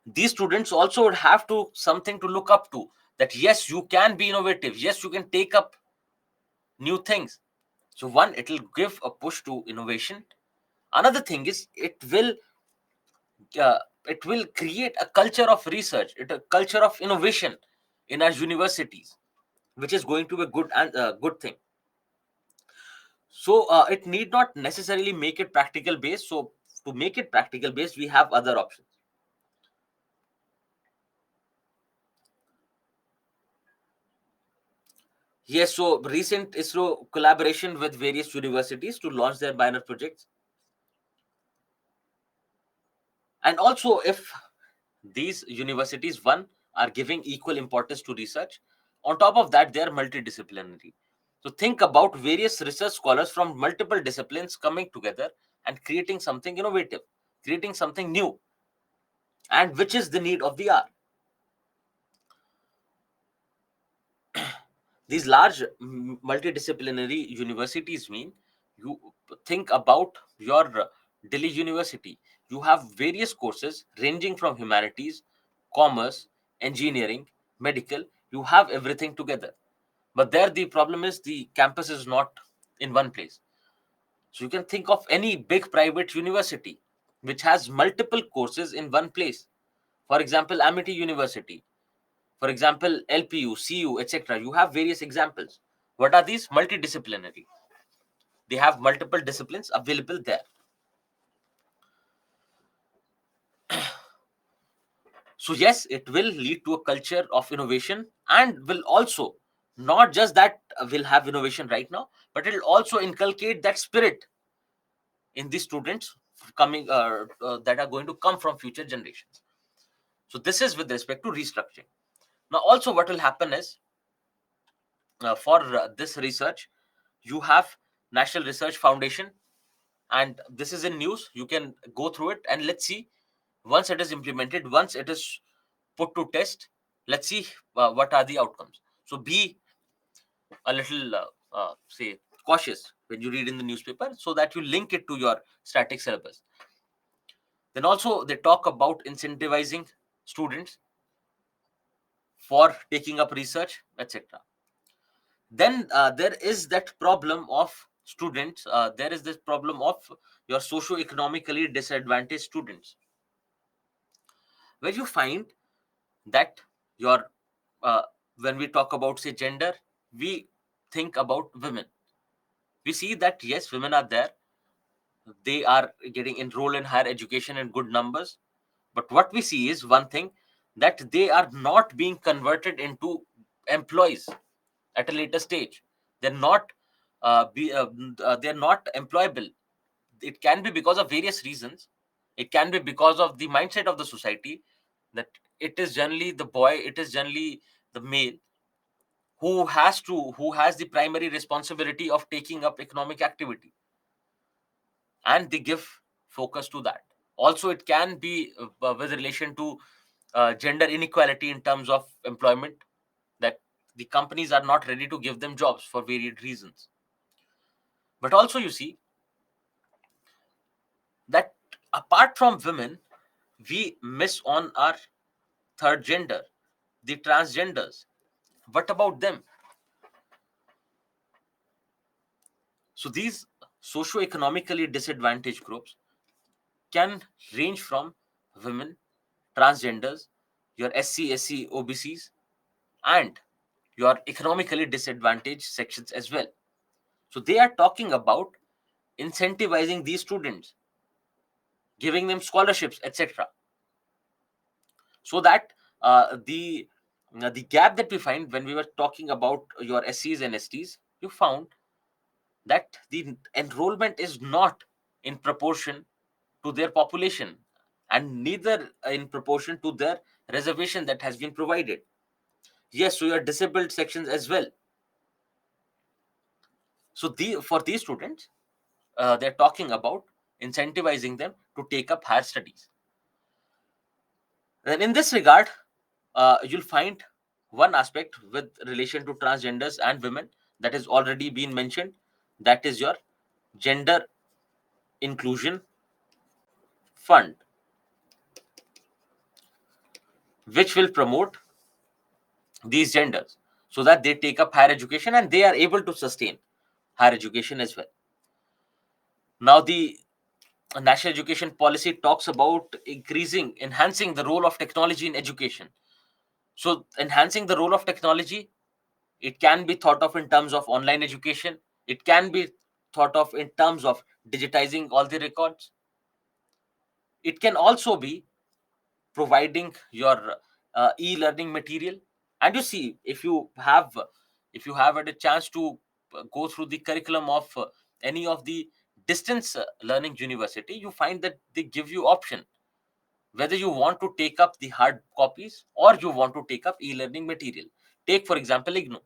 These students also would have to something to look up to, that yes, you can be innovative, yes, you can take up new things. So one, it will give a push to innovation. Another thing is uh, it will create a culture of research, a culture of innovation in our universities, which is going to be a good thing. So it need not necessarily make it practical based. So to make it practical based, we have other options. Yes, so recent ISRO collaboration with various universities to launch their minor projects. And also, if these universities, one, are giving equal importance to research, on top of that, they are multidisciplinary. So think about various research scholars from multiple disciplines coming together and creating something innovative, creating something new, and which is the need of the hour. These large multidisciplinary universities mean, you think about your Delhi University, you have various courses ranging from humanities, commerce, engineering, medical. You have everything together. But there the problem is the campus is not in one place. So you can think of any big private university which has multiple courses in one place. For example, Amity University. For example, LPU, CU, etc. You have various examples. What are these? Multidisciplinary. They have multiple disciplines available there. So yes, it will lead to a culture of innovation, and will also, not just that will have innovation right now, but it will also inculcate that spirit in the students coming that are going to come from future generations. So this is with respect to restructuring. Now also what will happen is, for this research, you have National Research Foundation, and this is in news. You can go through it and let's see, once it is implemented, once it is put to test, let's see what are the outcomes. So be a little say cautious when you read in the newspaper, so that you link it to your static syllabus. Then also they talk about incentivizing students for taking up research, etc. Then there is that problem of students, there is this problem of your socio-economically disadvantaged students, where you find that your uh, when we talk about, say, gender, we think about women. We see that yes, women are there, they are getting enrolled in higher education in good numbers, but what we see is one thing, that they are not being converted into employees at a later stage. They're not they're not employable. It can be because of various reasons. It can be because of the mindset of the society, that it is generally the boy, it is generally the male who has the primary responsibility of taking up economic activity, and they give focus to that. Also it can be with relation to gender inequality in terms of employment, that the companies are not ready to give them jobs for varied reasons. But also you see that apart from women, we miss on our third gender, the transgenders. What about them? So these socio-economically disadvantaged groups can range from women, transgenders, your SC, SC, OBCs, and your economically disadvantaged sections as well. So they are talking about incentivizing these students, giving them scholarships, etc., so that the gap that we find when we were talking about your SCs and STs, you found that the enrollment is not in proportion to their population, and neither in proportion to their reservation that has been provided. Yes, so your disabled sections as well. So for these students, they're talking about incentivizing them to take up higher studies. And in this regard, you'll find one aspect with relation to transgenders and women that has already been mentioned, that is your gender inclusion fund, which will promote these genders so that they take up higher education and they are able to sustain higher education as well. Now the national education policy talks about enhancing the role of technology in education. So enhancing the role of technology, it can be thought of in terms of online education, it can be thought of in terms of digitizing all the records, it can also be providing your e-learning material. And you see, if you have had a chance to go through the curriculum of any of the distance learning university, you find that they give you option whether you want to take up the hard copies or you want to take up e-learning material. Take for example IGNO.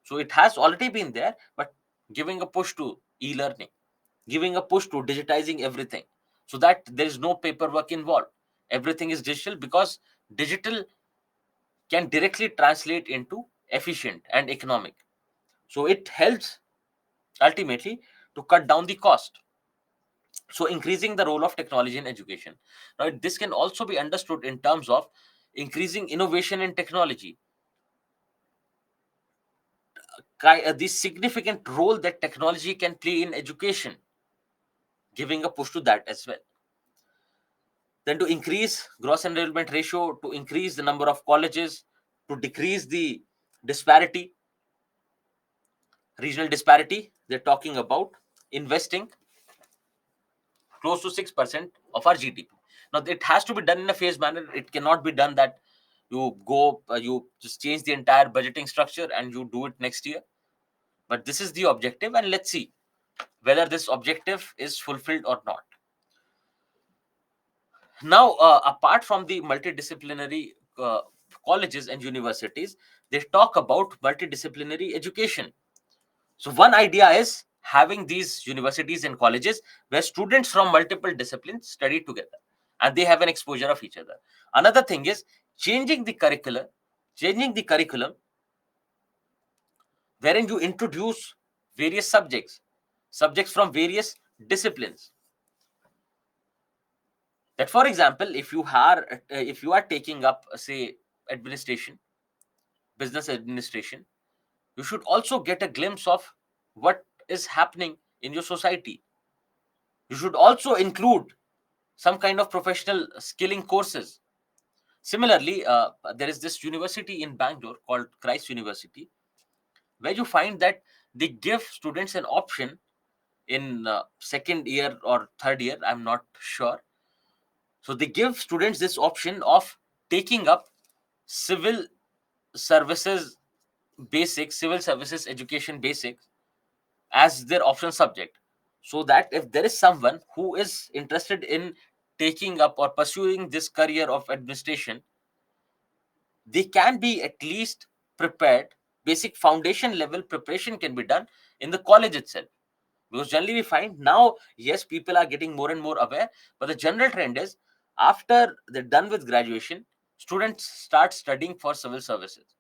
So it has already been there, but giving a push to e-learning, giving a push to digitizing everything, so that there is no paperwork involved. Everything is digital, because digital can directly translate into efficient and economic. So it helps ultimately to cut down the cost. So increasing the role of technology in education. Now, this can also be understood in terms of increasing innovation in technology, the significant role that technology can play in education, giving a push to that as well. Then to increase gross enrollment ratio, to increase the number of colleges, to decrease the disparity, regional disparity, they're talking about investing close to 6% of our GDP. Now, it has to be done in a phased manner. It cannot be done that you go, you just change the entire budgeting structure and you do it next year. But this is the objective, and let's see whether this objective is fulfilled or not. Now, apart from the multidisciplinary colleges and universities, they talk about multidisciplinary education. So one idea is having these universities and colleges where students from multiple disciplines study together and they have an exposure of each other. Another thing is changing the curriculum wherein you introduce various subjects from various disciplines. That, for example, if you are taking up, say, administration, business administration, you should also get a glimpse of what is happening in your society. You should also include some kind of professional skilling courses. Similarly, there is this university in Bangalore called Christ University, where you find that they give students an option in second year or third year, I'm not sure. So they give students this option of taking up civil services civil services education basics as their option subject, so that if there is someone who is interested in taking up or pursuing this career of administration, they can be at least prepared. Basic foundation level preparation can be done in the college itself, because generally we find now, yes, people are getting more and more aware, but the general trend is after they're done with graduation, students start studying for civil services.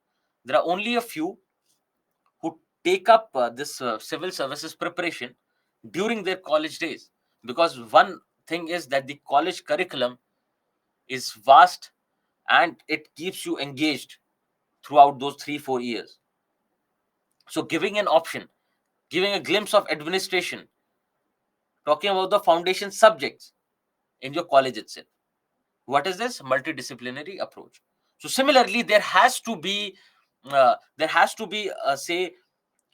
There are only a few who take up this civil services preparation during their college days, because one thing is that the college curriculum is vast and it keeps you engaged throughout those 3-4 years. So giving an option, giving a glimpse of administration, talking about the foundation subjects in your college itself. What is this multidisciplinary approach? So similarly, there has to be say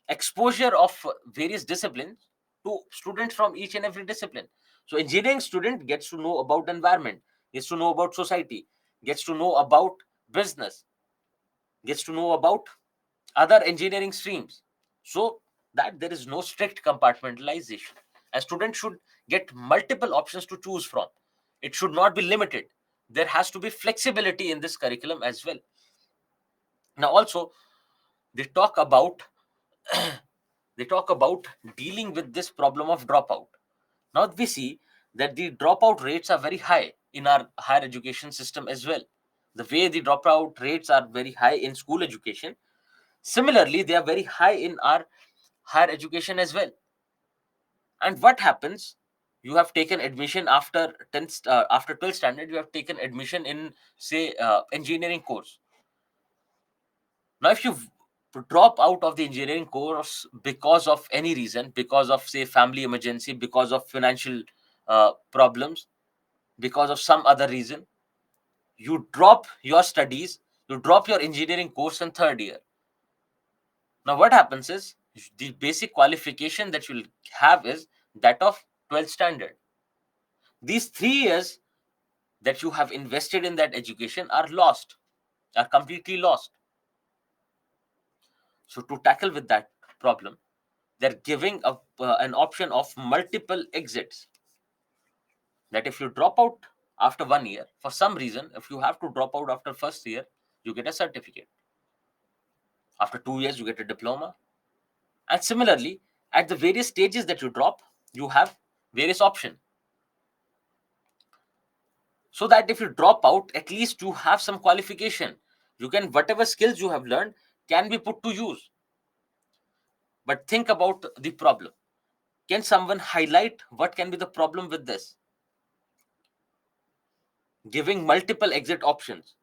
exposure of various disciplines to students from each and every discipline. So engineering student gets to know about environment, gets to know about society, gets to know about business, gets to know about other engineering streams, so that there is no strict compartmentalization. A student should get multiple options to choose from. It should not be limited. There has to be flexibility in this curriculum as well. Now also, they talk about they talk about dealing with this problem of dropout. Now we see that the dropout rates are very high in our higher education system as well. The way the dropout rates are very high in school education, similarly they are very high in our higher education as well. And what happens, you have taken admission after 10th after 12th standard, you have taken admission in, say, engineering course. Now if you drop out of the engineering course because of any reason, because of, say, family emergency, because of financial problems, because of some other reason, you drop your studies, you drop your engineering course in third year. Now what happens is the basic qualification that you'll have is that of 12th standard. These 3 years that you have invested in that education are lost, are completely lost. So to tackle with that problem, they're giving an option of multiple exits, that if you drop out after 1 year for some reason, if you have to drop out after first year, you get a certificate. After 2 years, you get a diploma. And similarly, at the various stages that you drop, you have various options, so that if you drop out, at least you have some qualification. You can, whatever skills you have learned can be put to use. But think about the problem. Can someone highlight what can be the problem with this? Giving multiple exit options.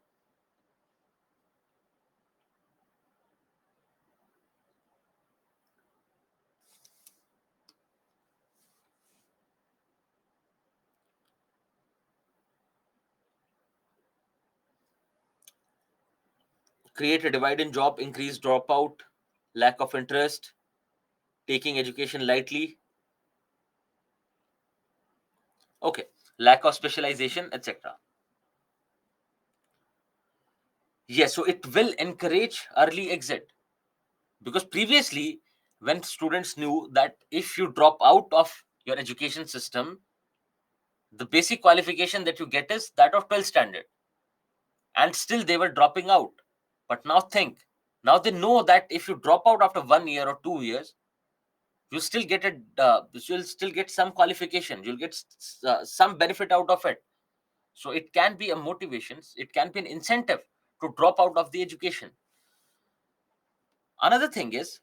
Create a divide in job, increase dropout, lack of interest, taking education lightly, okay, lack of specialization, etc. Yes, so it will encourage early exit, because previously, when students knew that if you drop out of your education system, the basic qualification that you get is that of 12th standard, and still they were dropping out. But now think, now they know that if you drop out after 1 year or 2 years, you still get a you'll still get some qualification, you'll get some benefit out of it. So it can be a motivation, it can be an incentive to drop out of the education. Another thing is,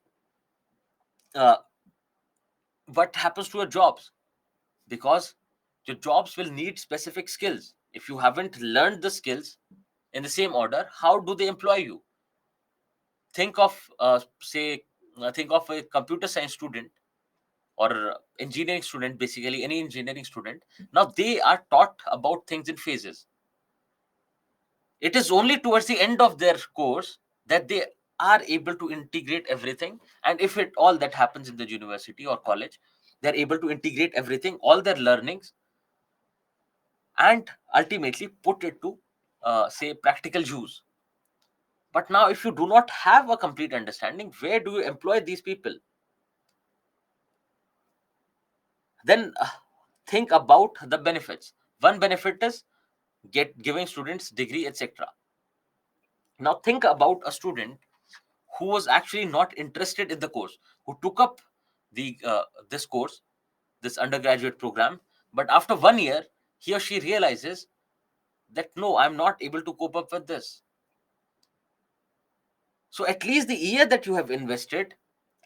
uh, what happens to your jobs, because your jobs will need specific skills. If you haven't learned the skills in the same order, how do they employ you? Think of think of a computer science student or engineering student, basically any engineering student. Now they are taught about things in phases. It is only towards the end of their course that they are able to integrate everything, and if it all that happens in the university or college, they're able to integrate everything, all their learnings, and ultimately put it to say practical use. But now if you do not have a complete understanding, where do you employ these people? Then think about the benefits. One benefit is giving students degree, etc. Now think about a student who was actually not interested in the course, who took up the this course, this undergraduate program, but after 1 year he or she realizes that no, I'm not able to cope up with this. So at least the year that you have invested,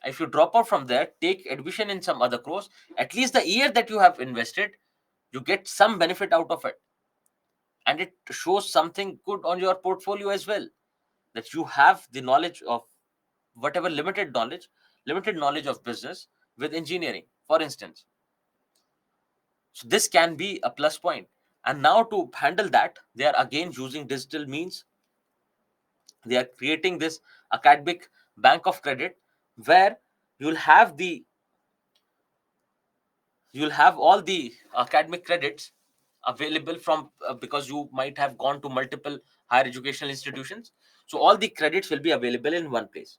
if you drop out from there, take admission in some other course, at least the year that you have invested, you get some benefit out of it. And it shows something good on your portfolio as well, that you have the knowledge of whatever limited knowledge of business with engineering, for instance. So this can be a plus point. And now to handle that, they are again using digital means. They are creating this academic bank of credit, where you'll have the you'll have all the academic credits available from because you might have gone to multiple higher educational institutions. So all the credits will be available in one place.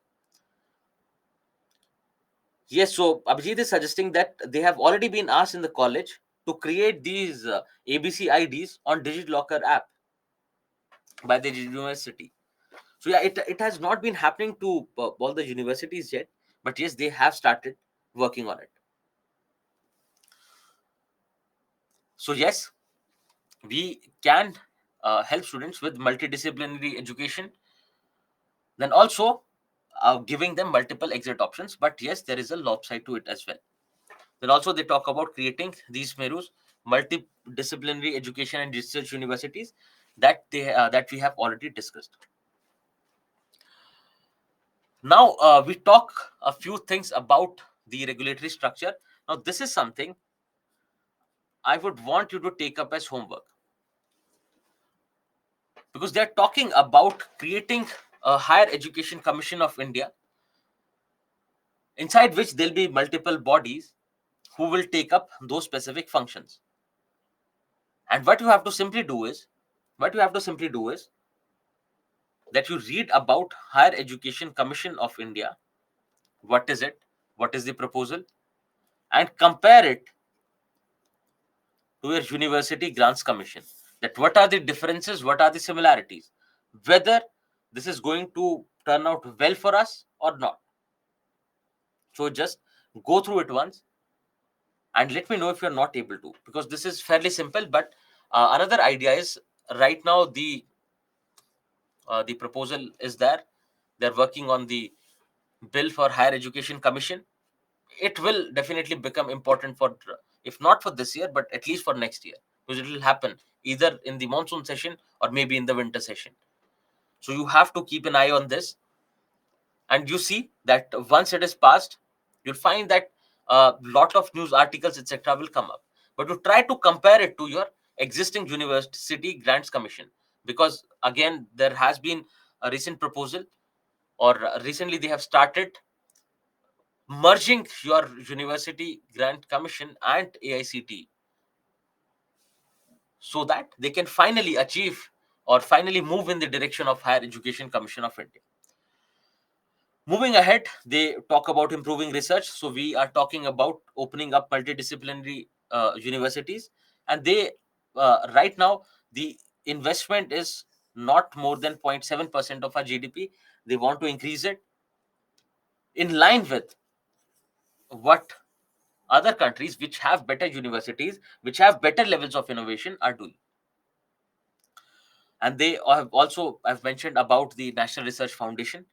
Yes, so Abhijit is suggesting that they have already been asked in the college to create these ABC IDs on DigiLocker app by the university. So yeah, it has not been happening to all the universities yet, but yes, they have started working on it. So yes, we can help students with multidisciplinary education, then also giving them multiple exit options. But yes, there is a lopside to it as well. Then also they talk about creating these merus, multidisciplinary education and research universities, that we have already discussed. Now we talk a few things about the regulatory structure. Now this is something I would want you to take up as homework, because they're talking about creating a higher education commission of India, inside which there'll be multiple bodies who will take up those specific functions. And what you have to simply do is that you read about Higher Education Commission of India. What is it? What is the proposal? And compare it to your University Grants Commission. That what are the differences? What are the similarities? Whether this is going to turn out well for us or not. So just go through it once and let me know if you're not able to, because this is fairly simple. But another idea is, right now the proposal is there. They're working on the bill for Higher Education Commission. it will definitely become important for, if not for this year, but at least for next year, because it will happen either in the monsoon session or maybe in the winter session. So you have to keep an eye on this. And you see that once it is passed, you'll find that a lot of news articles, etc., will come up. But you try to compare it to your existing university grants commission, because again, there has been a recent proposal, or recently they have started merging your university grant commission and AICT, so that they can finally achieve or finally move in the direction of Higher Education Commission of India. Moving ahead, they talk about improving research. So we are talking about opening up multidisciplinary universities, and they right now the investment is not more than 0.7% of our GDP. They want to increase it in line with what other countries which have better universities, which have better levels of innovation, are doing. And they have also, I've mentioned about the National Research Foundation.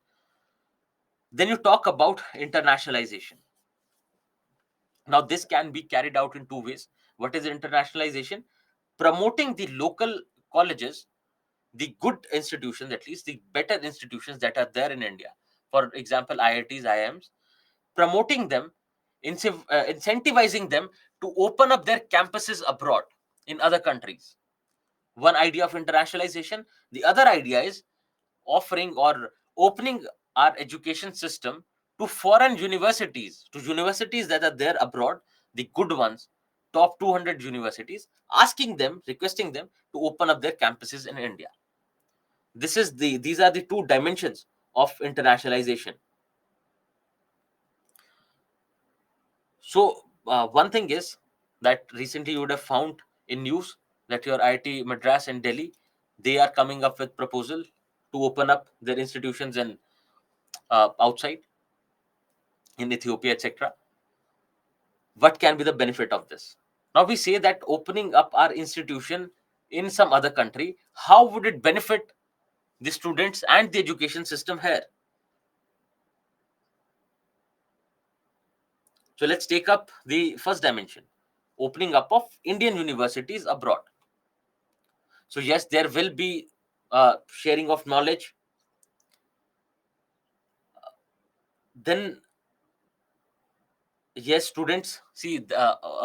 Then you talk about internationalization. Now, this can be carried out in two ways. What is internationalization? Promoting the local colleges, the good institutions, at least the better institutions that are there in India. For example, IITs, IIMs, promoting them, incentivizing them to open up their campuses abroad in other countries. One idea of internationalization. The other idea is offering or opening our education system to foreign universities, to universities that are there abroad, the good ones, top 200 universities, asking them, requesting them to open up their campuses in India. These are the two dimensions of internationalization. So one thing is that recently you would have found in news that your IIT Madras and Delhi, they are coming up with proposal to open up their institutions in outside, in Ethiopia, etc. What can be the benefit of this? Now we say that opening up our institution in some other country, how would it benefit the students and the education system here? So let's take up the first dimension, opening up of Indian universities abroad. So yes, there will be sharing of knowledge. Then yes, students see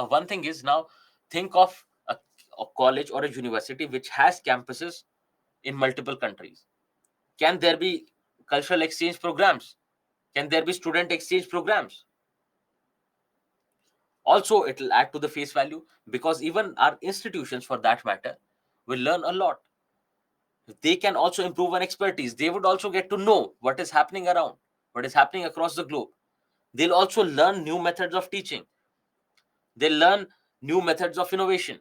one thing is, now think of a college or a university which has campuses in multiple countries. Can there be cultural exchange programs? Can there be student exchange programs? Also, it will add to the face value, because even our institutions, for that matter, will learn a lot. They can also improve on expertise. They would also get to know what is happening around, what is happening across the globe. They'll also learn new methods of teaching. They'll learn new methods of innovation.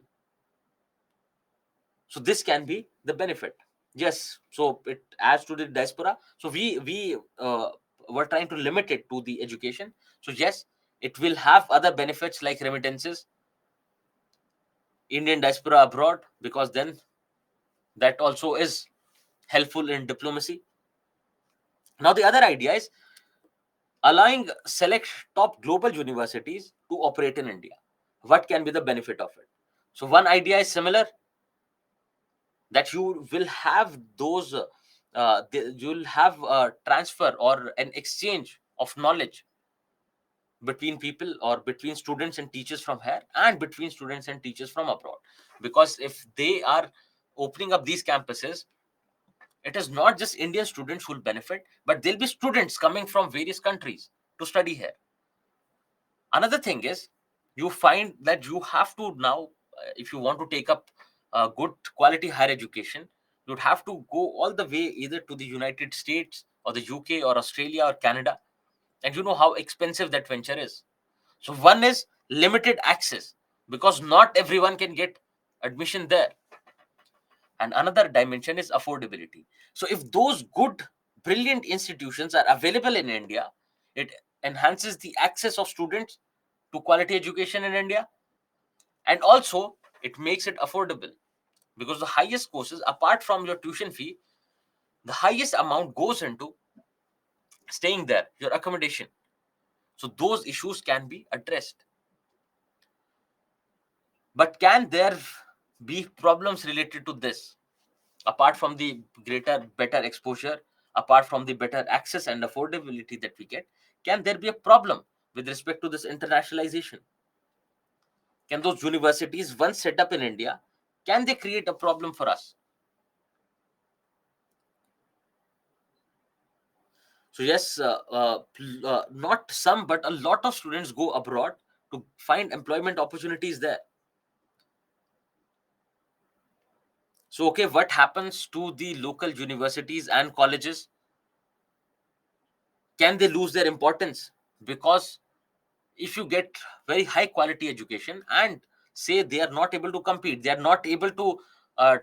So this can be the benefit. Yes, so it adds to the diaspora. So we were trying to limit it to the education. So yes, it will have other benefits like remittances, Indian diaspora abroad, because then that also is helpful in diplomacy. Now the other idea is allowing select top global universities to operate in India. What can be the benefit of it? So one idea is similar, that you will have those you'll have a transfer or an exchange of knowledge between people, or between students and teachers from here, and between students and teachers from abroad. Because if they are opening up these campuses, it is not just Indian students who will benefit, but there'll be students coming from various countries to study here. Another thing is, you find that you have to now, if you want to take up good quality higher education, you'd have to go all the way either to the United States or the UK or Australia or Canada, and you know how expensive that venture is. So one is limited access, because not everyone can get admission there. And another dimension is affordability. So if those good, brilliant institutions are available in India, it enhances the access of students to quality education in India, and also it makes it affordable, because the highest courses, apart from your tuition fee, the highest amount goes into staying there, your accommodation. So those issues can be addressed. But can there be problems related to this? Apart from the better exposure, apart from the better access and affordability that we get, can there be a problem with respect to this internationalization? Can those universities once set up in India, can they create a problem for us? So yes, not some, but a lot of students go abroad to find employment opportunities there. So okay, what happens to the local universities and colleges? Can they lose their importance? Because if you get very high quality education and say they are not able to compete, they are not able to uh,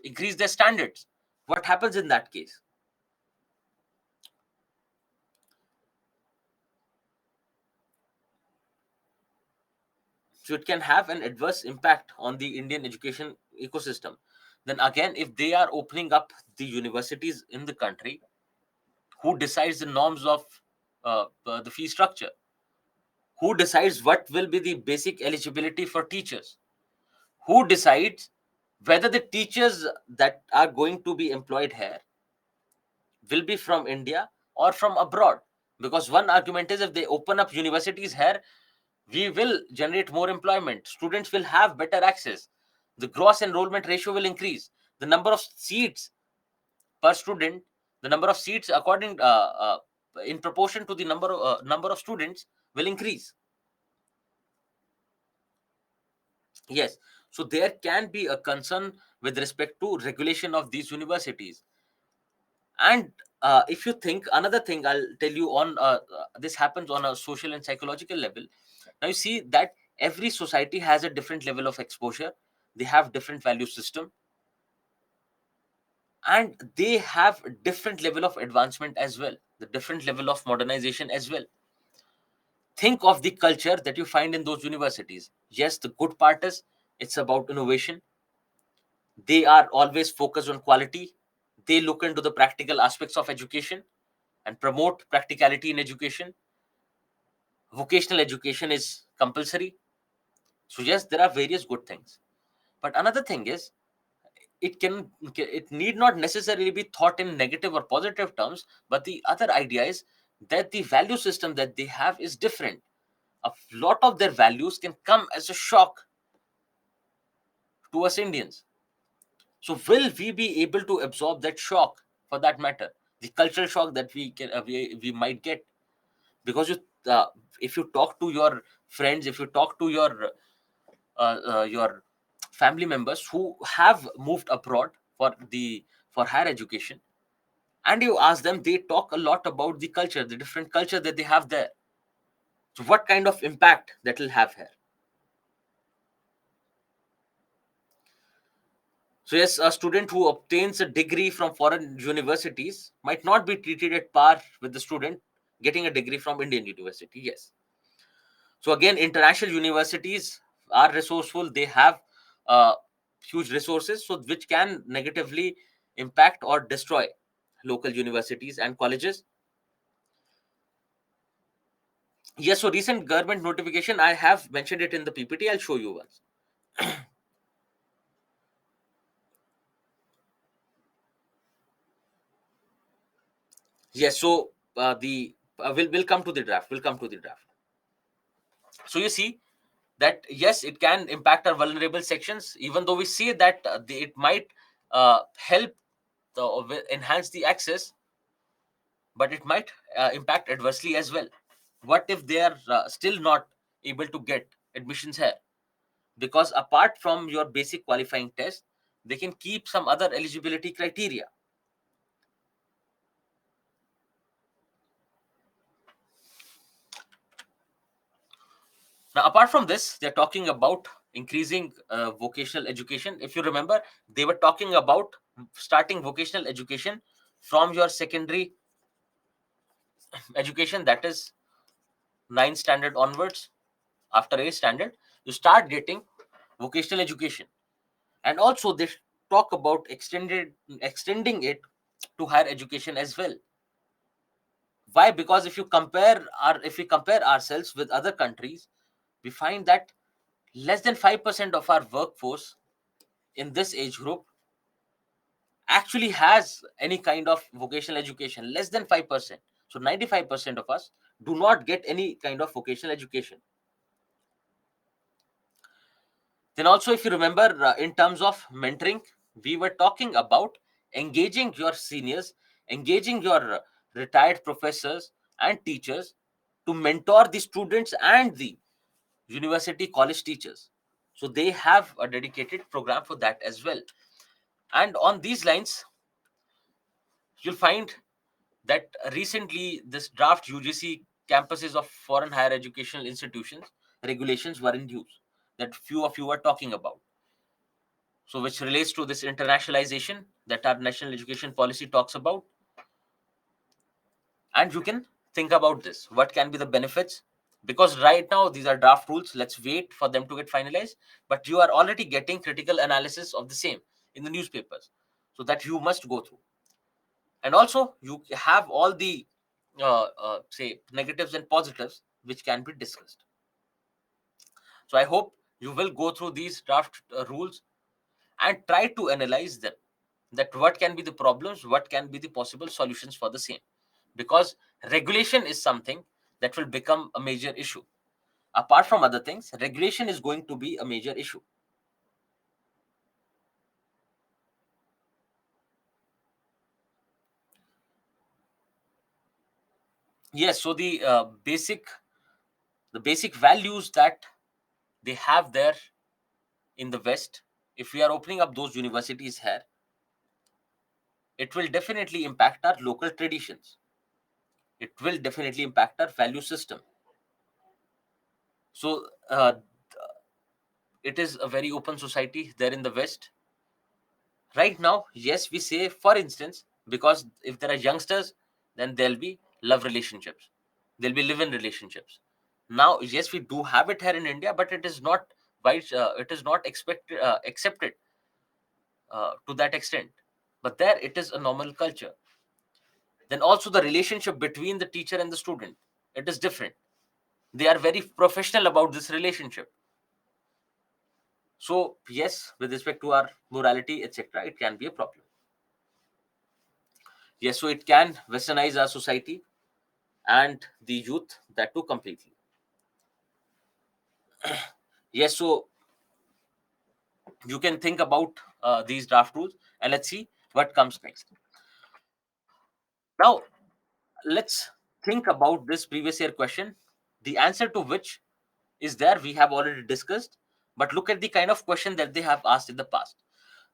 increase their standards, what happens in that case? So it can have an adverse impact on the Indian education ecosystem. Then again, if they are opening up the universities in the country, who decides the norms of the fee structure? Who decides what will be the basic eligibility for teachers? Who decides whether the teachers that are going to be employed here will be from India or from abroad? Because one argument is, if they open up universities here, we will generate more employment. Students will have better access. The gross enrollment ratio will increase. The number of seats per student, the number of seats according in proportion to the number of students will increase. Yes. So there can be a concern with respect to regulation of these universities. And if you think, another thing I'll tell you on this happens on a social and psychological level. Now you see that every society has a different level of exposure, they have different value system, and they have a different level of advancement as well, the different level of modernization as well. Think of the culture that you find in those universities. Yes, the good part is it's about innovation. They are always focused on quality. They look into the practical aspects of education and promote practicality in education. Vocational education is compulsory. So yes, there are various good things. But another thing is, it need not necessarily be thought in negative or positive terms, but the other idea is that the value system that they have is different. A lot of their values can come as a shock to us Indians. So will we be able to absorb that shock, for that matter, the cultural shock that we might get? Because uh, if you talk to your friends, if you talk to your family members who have moved abroad for higher education, and you ask them, they talk a lot about the culture, the different culture that they have there. So what kind of impact that will have here? So yes, a student who obtains a degree from foreign universities might not be treated at par with the student getting a degree from Indian university. Yes. So again, international universities are resourceful. They have uh, huge resources, so which can negatively impact or destroy local universities and colleges. Yes, so recent government notification, I have mentioned it in the PPT. I'll show you once. Yes, so the we'll come to the draft. We'll come to the draft. So you see that yes, it can impact our vulnerable sections, even though we see that it might help enhance the access, but it might impact adversely as well. What if they are still not able to get admissions here? Because apart from your basic qualifying test, they can keep some other eligibility criteria. Now, apart from this, they're talking about increasing vocational education. If you remember, they were talking about starting vocational education from your secondary education, that is 9th standard onwards. After 8th standard, you start getting vocational education. And also, they talk about extending it to higher education as well. Why? Because if we compare ourselves with other countries, we find that less than 5% of our workforce in this age group actually has any kind of vocational education. Less than 5%. So 95% of us do not get any kind of vocational education. Then also, if you remember, in terms of mentoring, we were talking about engaging your seniors, engaging your retired professors and teachers to mentor the students and the university college teachers. So they have a dedicated program for that as well. And on these lines, you'll find that recently this draft UGC campuses of foreign higher educational institutions regulations were in use, that few of you are talking about. So which relates to this internationalization that our national education policy talks about. And you can think about this, what can be the benefits, because right now these are draft rules, let's wait for them to get finalized, but you are already getting critical analysis of the same in the newspapers, so that you must go through. And also you have all the say negatives and positives which can be discussed. So I hope you will go through these draft rules and try to analyze them, that what can be the problems, what can be the possible solutions for the same, because regulation is something that will become a major issue. Apart from other things, regulation is going to be a major issue. Yes, so the basic values that they have there in the West, if we are opening up those universities here, it will definitely impact our local traditions. It will definitely impact our value system. So it is a very open society there in the West. Right now, yes, we say, for instance, because if there are youngsters, then there'll be love relationships, there'll be live-in relationships. Now, yes, we do have it here in India, but it is not it is not accepted to that extent. But there, it is a normal culture. Then also the relationship between the teacher and the student, it is different. They are very professional about this relationship. So yes, with respect to our morality, etc., it can be a problem. Yes, so it can westernize our society and the youth, that too completely. Yes, so you can think about these draft rules, and let's see what comes next. Now, let's think about this previous year question, the answer to which is there, we have already discussed, but look at the kind of question that they have asked in the past.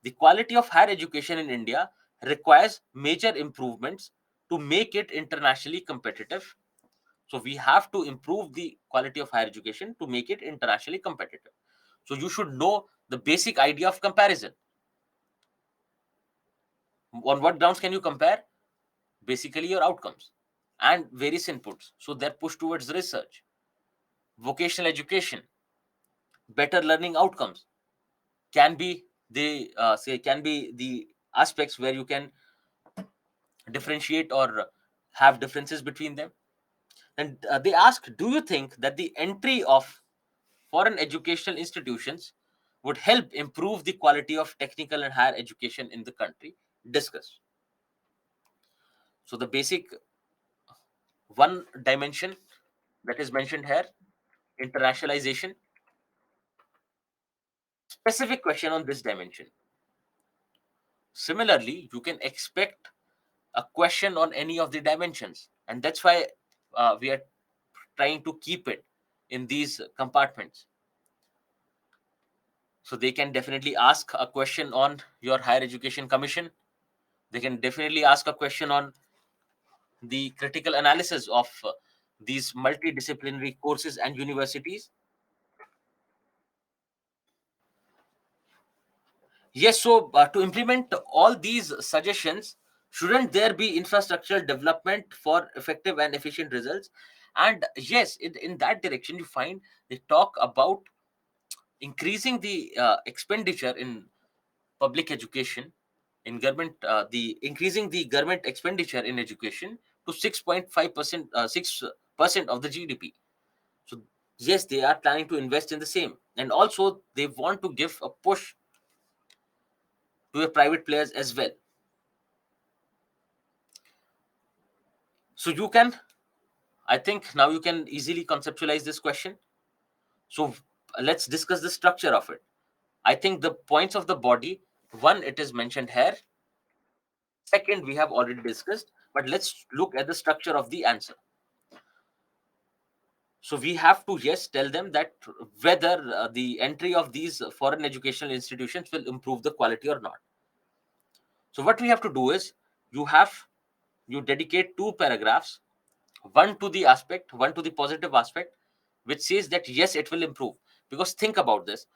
The quality of higher education in India requires major improvements to make it internationally competitive. So we have to improve the quality of higher education to make it internationally competitive. So you should know the basic idea of comparison. On what grounds can you compare? Basically your outcomes and various inputs. So they're pushed towards research, vocational education, better learning outcomes can be the can be the aspects where you can differentiate or have differences between them. And they ask, do you think that the entry of foreign educational institutions would help improve the quality of technical and higher education in the country? Discuss. So the basic one dimension that is mentioned here, internationalization. Specific question on this dimension. Similarly, you can expect a question on any of the dimensions, and that's why we are trying to keep it in these compartments. So they can definitely ask a question on your higher education commission. They can definitely ask a question on the critical analysis of these multidisciplinary courses and universities. Yes, so to implement all these suggestions, shouldn't there be infrastructural development for effective and efficient results? And yes, in that direction, you find they talk about increasing the expenditure in public education, in government, the increasing the government expenditure in education to 6.5%, 6% of the GDP. So yes, they are planning to invest in the same, and also they want to give a push to the private players as well. So you can, I think now you can easily conceptualize this question. So let's discuss the structure of it. I think the points of the body, one, it is mentioned here. Second, we have already discussed, but let's look at the structure of the answer. So we have to, yes, tell them that whether the entry of these foreign educational institutions will improve the quality or not. So what we have to do is, you dedicate two paragraphs, one to the aspect, one to the positive aspect, which says that yes, it will improve. Because think about this,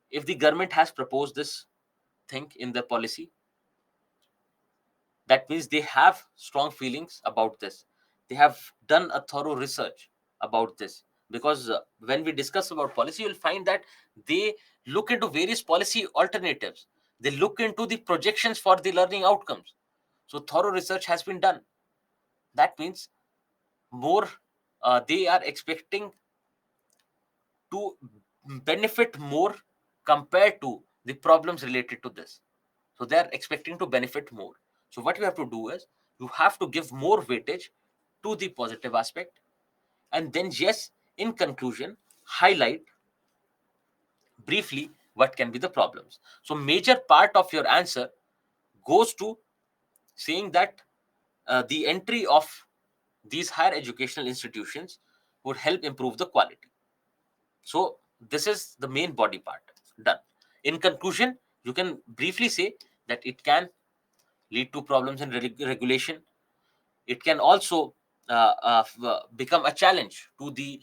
if the government has proposed this thing in the policy, that means they have strong feelings about this. They have done a thorough research about this. Because when we discuss about policy, you'll find that they look into various policy alternatives. They look into the projections for the learning outcomes. So thorough research has been done. That means more, they are expecting to benefit more compared to the problems related to this. So they are expecting to benefit more. So what you have to do is, you have to give more weightage to the positive aspect, and then yes, in conclusion, highlight briefly what can be the problems. So major part of your answer goes to saying that the entry of these higher educational institutions would help improve the quality. So this is the main body part done. In conclusion, you can briefly say that it can lead to problems in regulation. It can also become a challenge to the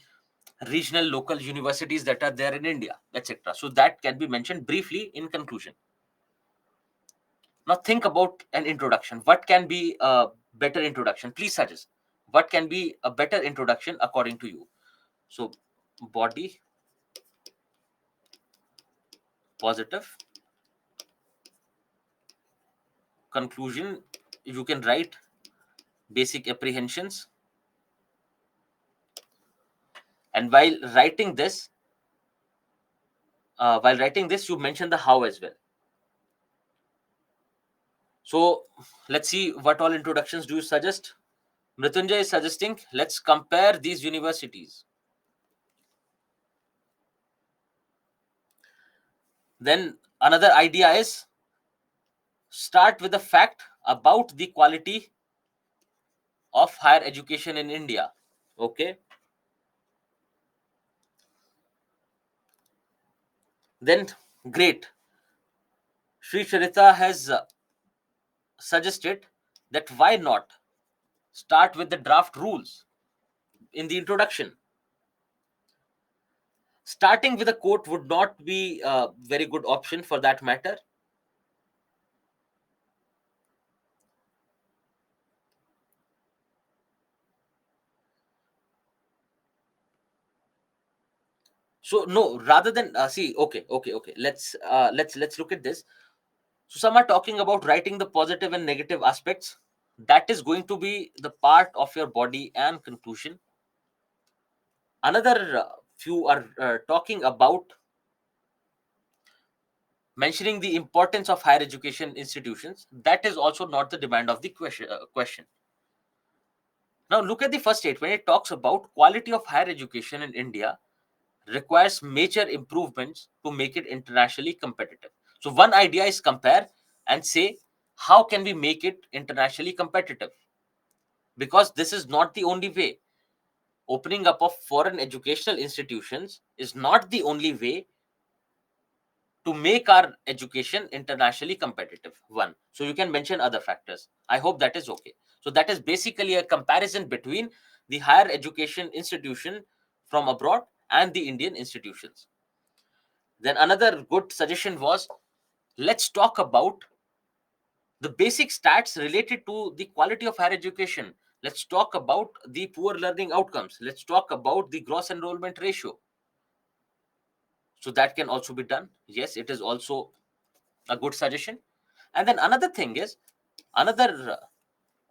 regional local universities that are there in India, etc. So that can be mentioned briefly in conclusion. Now think about an introduction. What can be a better introduction? Please suggest what can be a better introduction according to you. So body, positive, conclusion, you can write basic apprehensions, and while writing this, you mention the how as well. So let's see what all introductions do you suggest. Mrityunjay is suggesting let's compare these universities. Then another idea is start with the fact about the quality of higher education in India. Okay. Then great. Sri Charita has suggested that why not start with the draft rules in the introduction. Starting with a quote would not be a very good option for that matter. So no, rather than see, okay. Let's look at this. So some are talking about writing the positive and negative aspects. That is going to be the part of your body and conclusion. Another few are talking about mentioning the importance of higher education institutions. That is also not the demand of the question. Now look at the first statement. It talks about quality of higher education in India requires major improvements to make it internationally competitive. So one idea is compare and say, how can we make it internationally competitive? Because this is not the only way. Opening up of foreign educational institutions is not the only way to make our education internationally competitive. One. So you can mention other factors. I hope that is okay. So that is basically a comparison between the higher education institution from abroad and the Indian institutions. Then another good suggestion was, let's talk about the basic stats related to the quality of higher education. Let's talk about the poor learning outcomes. Let's talk about the gross enrollment ratio. So that can also be done. Yes, it is also a good suggestion. And then another thing is, another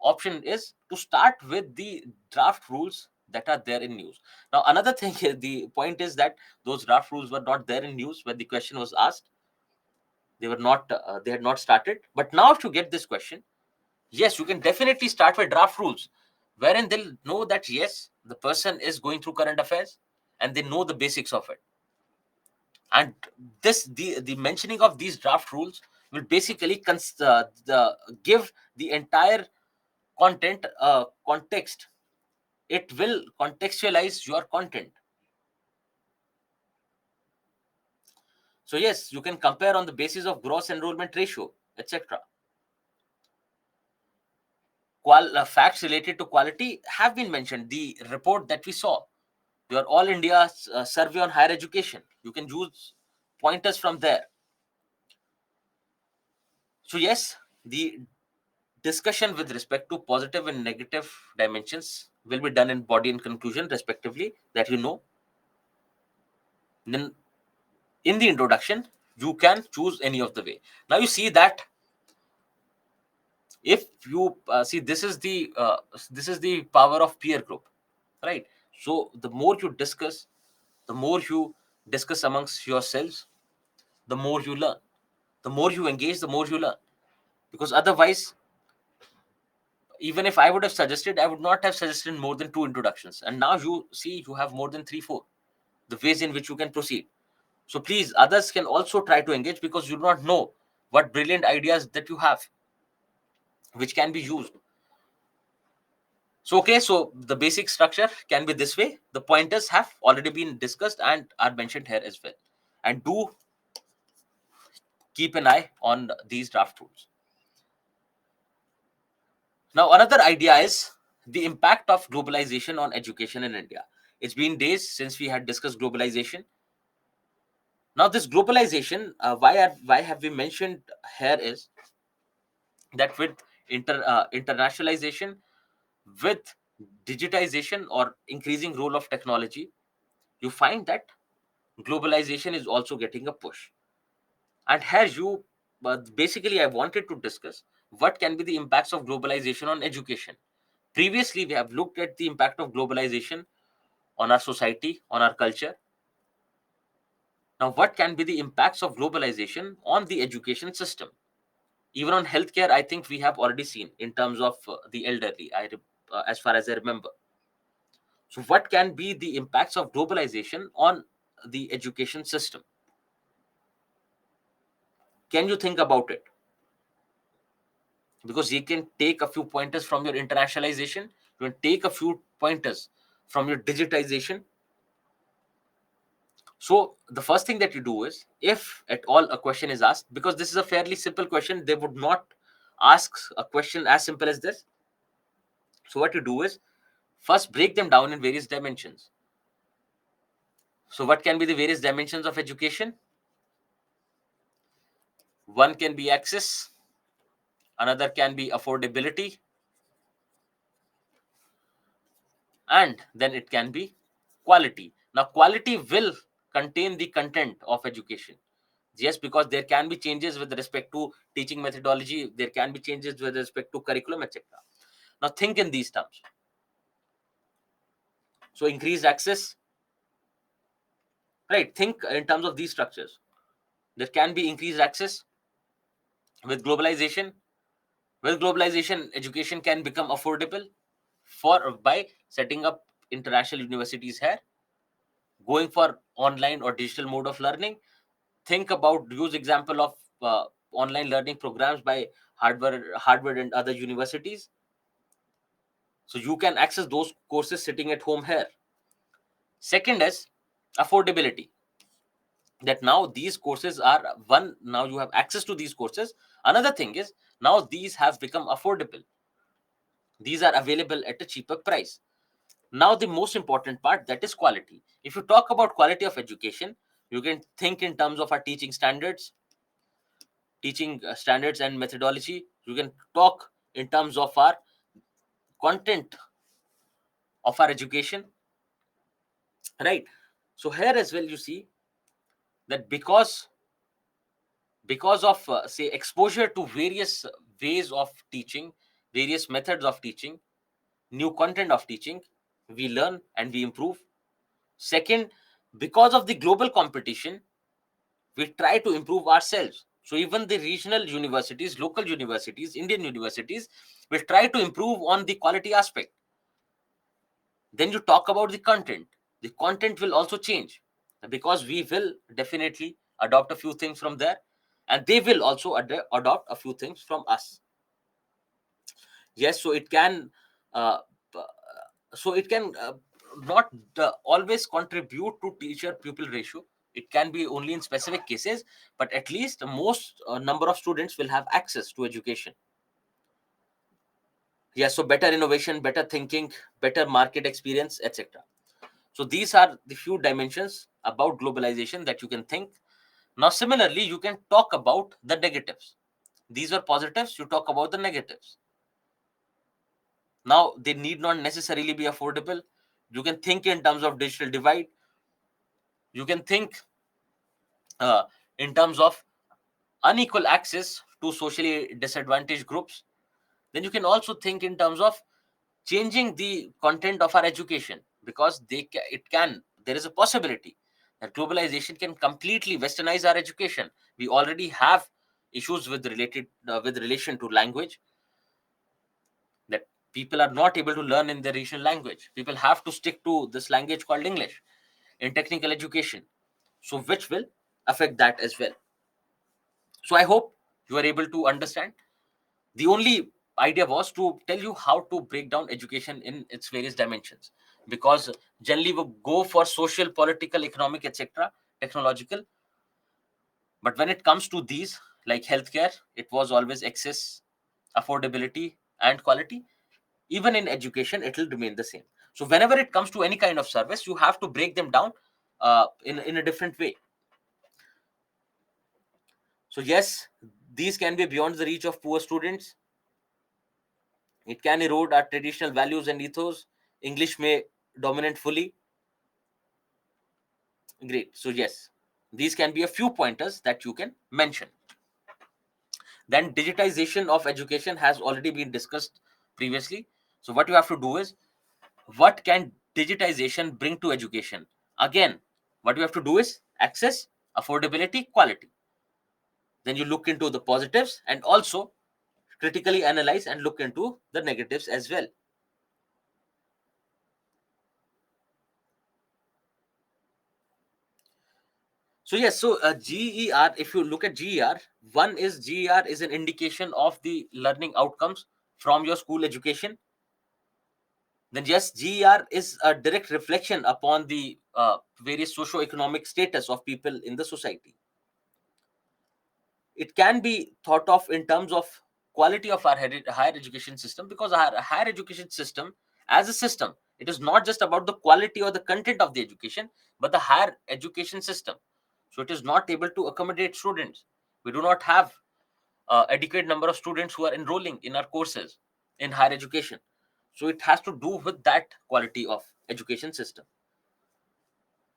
option is to start with the draft rules that are there in news. Now, another thing is, the point is that those draft rules were not there in news when the question was asked. They were not, they had not started. But now, if you get this question, yes, you can definitely start with draft rules, wherein they'll know that yes, the person is going through current affairs and they know the basics of it. And this, the mentioning of these draft rules will basically give the entire content context. It will contextualize your content. So yes, you can compare on the basis of gross enrollment ratio, etc. Facts related to quality have been mentioned. The report that we saw, your All India survey on higher education, you can use pointers from there. So yes, the discussion with respect to positive and negative dimensions will be done in body and conclusion respectively, that you know. Then in the introduction, you can choose any of the way. Now you see that if you see, this is the power of peer group, right? So the more you discuss, the more you discuss amongst yourselves, the more you learn. The more you engage, the more you learn. Because otherwise, even if I would have suggested, I would not have suggested more than 2 introductions. And now you see, you have more than 3, 4, the ways in which you can proceed. So please, others can also try to engage, because you do not know what brilliant ideas that you have, which can be used. So, okay, so the basic structure can be this way. The pointers have already been discussed and are mentioned here as well. And do keep an eye on these draft rules. Now, another idea is the impact of globalization on education in India. It's been days since we had discussed globalization. Now, this globalization, why have we mentioned here is that with internationalization, with digitization or increasing role of technology, you find that globalization is also getting a push. And here you, basically, I wanted to discuss what can be the impacts of globalization on education. Previously, we have looked at the impact of globalization on our society, on our culture. Now, what can be the impacts of globalization on the education system? Even on healthcare, I think we have already seen in terms of the elderly, as far as I remember. So, what can be the impacts of globalization on the education system? Can you think about it? Because you can take a few pointers from your internationalization, you can take a few pointers from your digitization. So the first thing that you do is, if at all a question is asked, because this is a fairly simple question, they would not ask a question as simple as this. So what you do is, first break them down in various dimensions. So what can be the various dimensions of education? One can be access, another can be affordability, and then it can be quality. Now, quality will contain the content of education. Yes, because there can be changes with respect to teaching methodology, there can be changes with respect to curriculum, etc. Now, think in these terms. So, increased access, right? Think in terms of these structures. There can be increased access with globalization. With globalization, education can become affordable for by setting up international universities here, going for online or digital mode of learning. Think about, use example of online learning programs by Harvard and other universities. So you can access those courses sitting at home here. Second is affordability. That now these courses are one, now you have access to these courses. Another thing is, now these have become affordable. These are available at a cheaper price. Now the most important part, that is quality. If you talk about quality of education, you can think in terms of our teaching standards and methodology. You can talk in terms of our content of our education, right? So here as well, you see that because of say exposure to various ways of teaching, various methods of teaching, new content of teaching, we learn and we improve. Second, because of the global competition, we try to improve ourselves. So even the regional universities, local universities, Indian universities will try to improve on the quality aspect. Then you talk about the content. The content will also change because we will definitely adopt a few things from there, and they will also adopt a few things from us. Yes, so it can uh, uh, not always contribute to teacher pupil ratio. It can be only in specific cases, but at least most number of students will have access to education. Yes, so better innovation, better thinking, better market experience, etc. So these are the few dimensions about globalization that you can think. Now similarly, you can talk about the negatives. These are positives, you talk about the negatives. Now, they need not necessarily be affordable. You can think in terms of digital divide. You can think uh, in terms of unequal access to socially disadvantaged groups. Then you can also think in terms of changing the content of our education, because there is a possibility that globalization can completely westernize our education. We already have issues with relation to language, that people are not able to learn in their regional language. People have to stick to this language called English in technical education, so which will affect that as well. So I hope you are able to understand. The only idea was to tell you how to break down education in its various dimensions, because generally we go for social, political, economic, etc., technological, but when it comes to these, like healthcare, it was always access, affordability, and quality. Even in education, it will remain the same. So whenever it comes to any kind of service, you have to break them down in a different way. So yes, these can be beyond the reach of poor students. It can erode our traditional values and ethos. English may dominate fully. Great. So yes, these can be a few pointers that you can mention. Then digitization of education has already been discussed previously. So what you have to do is, what can digitization bring to education? Again, what you have to do is access, affordability, quality. Then you look into the positives and also critically analyze and look into the negatives as well. So yes, so GER, if you look at GER, one is GER is an indication of the learning outcomes from your school education. Then yes, GER is a direct reflection upon the various socio-economic status of people in the society. It can be thought of in terms of quality of our higher education system, because our higher education system as a system, it is not just about the quality or the content of the education, but the higher education system. So it is not able to accommodate students. We do not have adequate number of students who are enrolling in our courses in higher education. So it has to do with that quality of education system.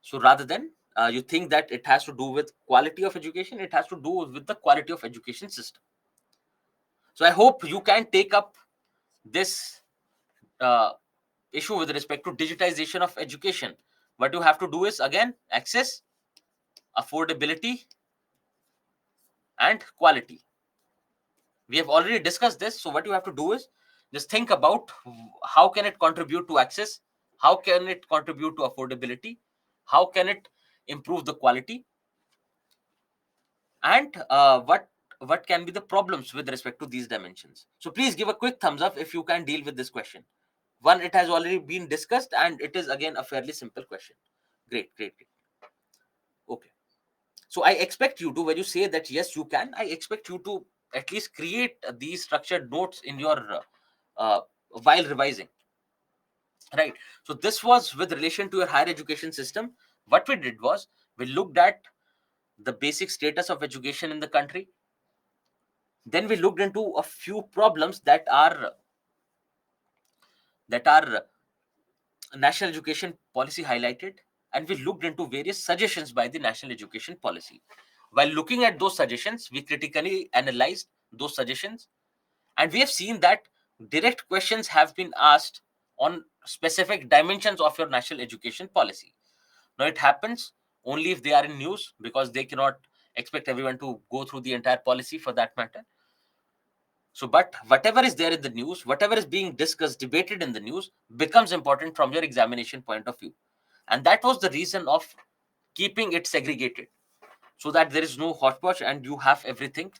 So rather than you think that it has to do with quality of education, it has to do with the quality of education system. So I hope you can take up this uh, issue with respect to digitization of education. What you have to do is, again, access, affordability, and quality. We have already discussed this. So what you have to do is just think about how can it contribute to access, how can it contribute to affordability, how can it improve the quality, and what can be the problems with respect to these dimensions. So please give a quick thumbs up if you can deal with this question. One, it has already been discussed, and it is again a fairly simple question. Great, great, great. Okay. So I expect you to, when you say that yes, you can, I expect you to at least create these structured notes in your uh, while revising. Right. So this was with relation to your higher education system. What we did was we looked at the basic status of education in the country. Then we looked into a few problems that are national education policy highlighted, and we looked into various suggestions by the national education policy. While looking at those suggestions, we critically analyzed those suggestions, and we have seen that direct questions have been asked on specific dimensions of your national education policy. Now, it happens only if they are in news, because they cannot expect everyone to go through the entire policy for that matter. So, but whatever is there in the news, whatever is being discussed, debated in the news, becomes important from your examination point of view. And that was the reason of keeping it segregated, so that there is no hotspot and you have everything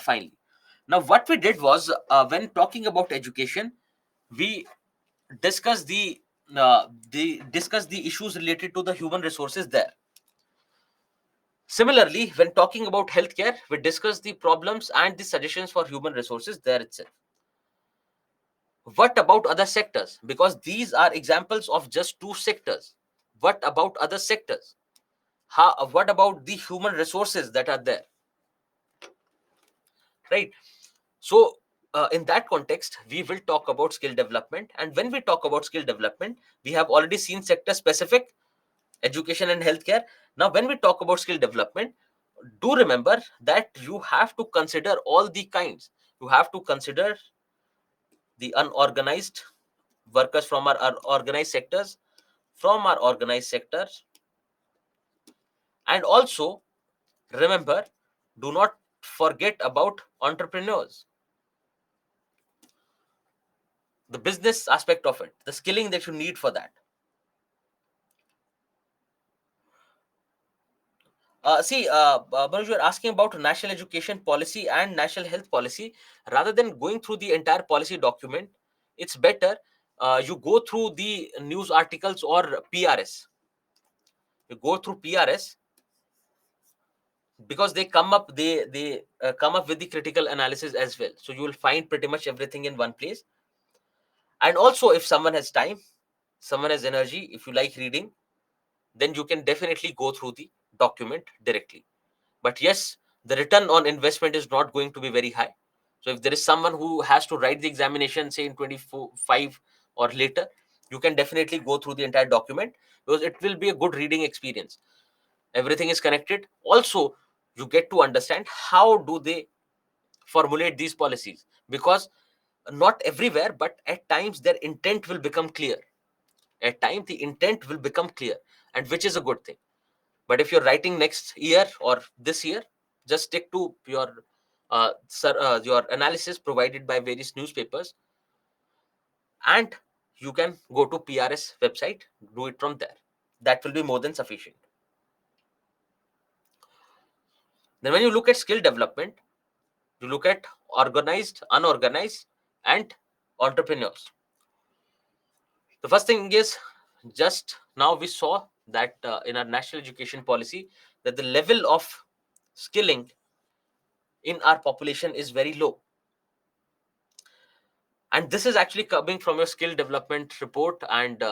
finally. Now, what we did was, when talking about education, we discussed the issues related to the human resources there. Similarly, when talking about healthcare, we discuss the problems and the suggestions for human resources there itself. What about other sectors? Because these are examples of just two sectors. What about other sectors? What about the human resources that are there? Right? So, in that context, we will talk about skill development. And when we talk about skill development, we have already seen sector specific, education and healthcare. Now, when we talk about skill development, do remember that you have to consider all the kinds. You have to consider the unorganized workers from our organized sectors, from our organized sectors, and also remember, do not forget about entrepreneurs, the business aspect of it, the skilling that you need for that. Manoj, you are asking about national education policy and national health policy. Rather than going through the entire policy document, it's better you go through the news articles or PRS. You go through PRS, because they come up with the critical analysis as well. So you will find pretty much everything in one place. And also, if someone has time, someone has energy, if you like reading, then you can definitely go through the document directly. But yes, the return on investment is not going to be very high. So if there is someone who has to write the examination, say in 25 or later, you can definitely go through the entire document, because it will be a good reading experience. Everything is connected. Also, you get to understand how do they formulate these policies, because not everywhere, but at times their intent will become clear. At times the intent will become clear, and which is a good thing. But if you're writing next year or this year, just stick to your analysis provided by various newspapers, and you can go to PRS website, do it from there. That will be more than sufficient. Then when you look at skill development, you look at organized, unorganized, and entrepreneurs. The first thing is, just now we saw that in our national education policy, that the level of skilling in our population is very low. And this is actually coming from your skill development report. And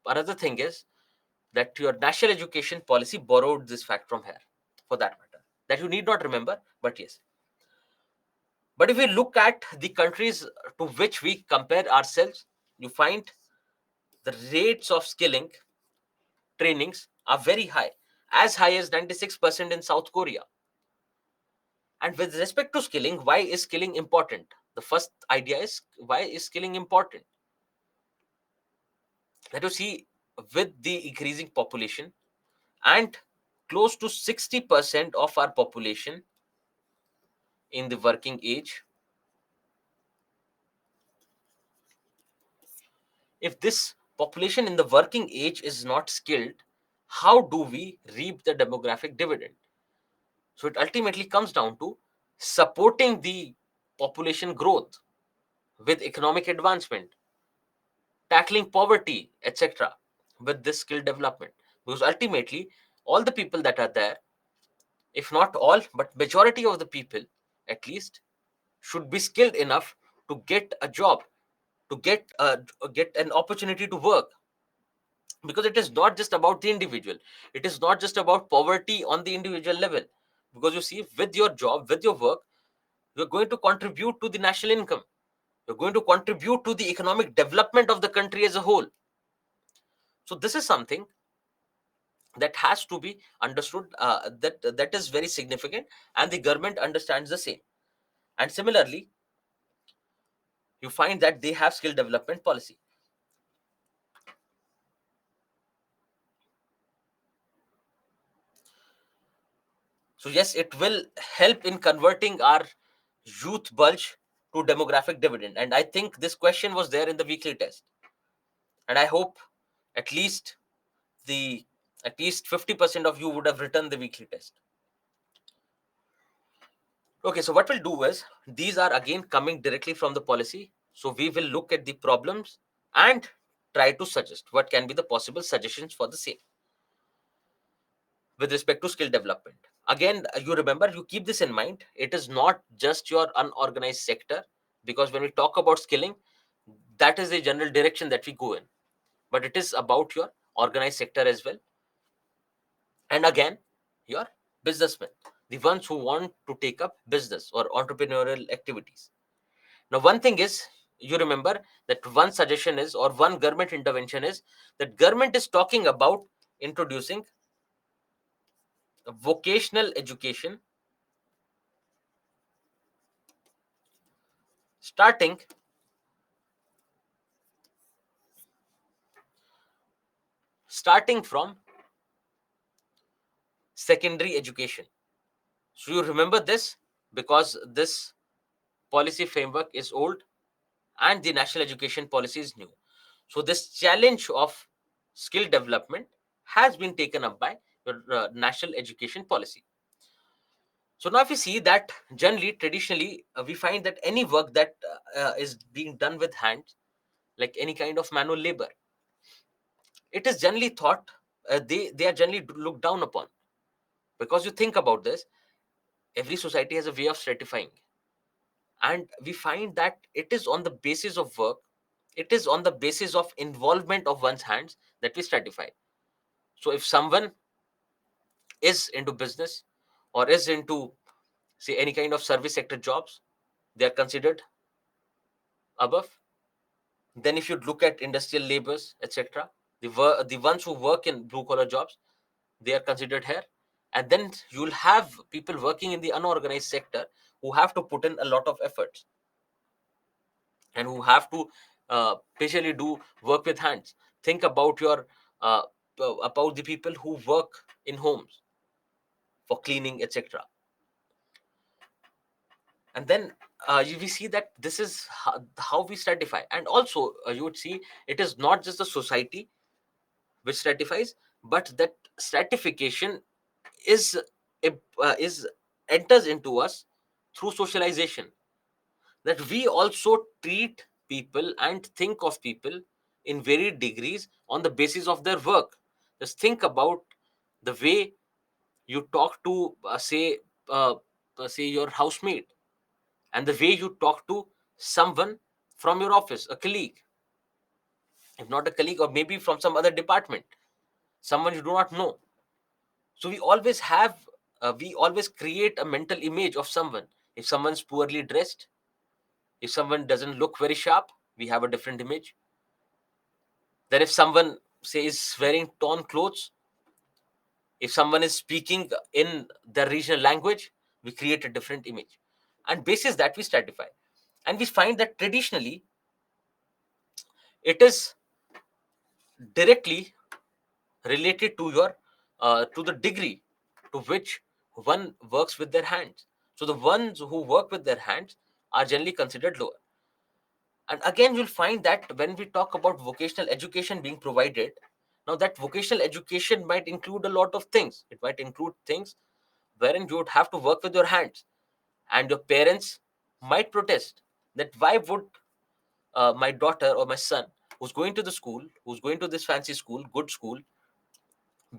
another thing is that your national education policy borrowed this fact from here, for that matter, that you need not remember, but yes. But if we look at the countries to which we compare ourselves, you find the rates of skilling trainings are very high, as high as 96% in South Korea. And with respect to skilling, why is skilling important? The first idea is, why is skilling important? That you see, with the increasing population, and close to 60% of our population in the working age, if this population in the working age is not skilled, how do we reap the demographic dividend? So it ultimately comes down to supporting the population growth with economic advancement, tackling poverty, etc., with this skill development. Because ultimately, all the people that are there, if not all, but majority of the people at least, should be skilled enough to get a job, to get an opportunity to work. Because it is not just about the individual, it is not just about poverty on the individual level. Because you see, with your job, with your work, you're going to contribute to the national income, you're going to contribute to the economic development of the country as a whole. So this is something that has to be understood, that is very significant, and the government understands the same. And similarly, you find that they have skill development policy. So yes, it will help in converting our youth bulge to demographic dividend. And I think this question was there in the weekly test. And I hope at least the at least 50% of you would have written the weekly test. Okay, so what we'll do is, these are again coming directly from the policy. So we will look at the problems and try to suggest what can be the possible suggestions for the same with respect to skill development. Again, you remember, you keep this in mind. It is not just your unorganized sector, because when we talk about skilling, that is the general direction that we go in. But it is about your organized sector as well. And again, your businessmen, the ones who want to take up business or entrepreneurial activities. Now, one thing is, you remember that one suggestion is, or one government intervention is, that government is talking about introducing vocational education starting from secondary education. So you remember this, because this policy framework is old and the national education policy is new. So this challenge of skill development has been taken up by your national education policy. So now if you see that, generally, traditionally, we find that any work that is being done with hands, like any kind of manual labor, it is generally thought, they are generally looked down upon. Because you think about this, every society has a way of stratifying, and we find that it is on the basis of work, it is on the basis of involvement of one's hands that we stratify. So if someone is into business or is into, say, any kind of service sector jobs, they are considered above. Then if you look at industrial labors, etc., the ones who work in blue collar jobs, they are considered here. And then you'll have people working in the unorganized sector who have to put in a lot of efforts and who have to basically do work with hands. Think about your about the people who work in homes for cleaning, etc. And then we see that this is how we stratify. And also, you would see, it is not just the society which stratifies, but that stratification is is enters into us through socialization, that we also treat people and think of people in varied degrees on the basis of their work. Just think about the way you talk to uh, say your housemate, and the way you talk to someone from your office, a colleague, if not a colleague, or maybe from some other department, someone you do not know. So we always create a mental image of someone. If someone's poorly dressed, if someone doesn't look very sharp, we have a different image. Then if someone, say, is wearing torn clothes, if someone is speaking in the regional language, we create a different image. And basis that we stratify. And we find that traditionally it is directly related to your to the degree to which one works with their hands. So the ones who work with their hands are generally considered lower. And again, you'll find that when we talk about vocational education being provided, now that vocational education might include a lot of things. It might include things wherein you would have to work with your hands, and your parents might protest that why would my daughter or my son, who's going to the school, who's going to this fancy school, good school,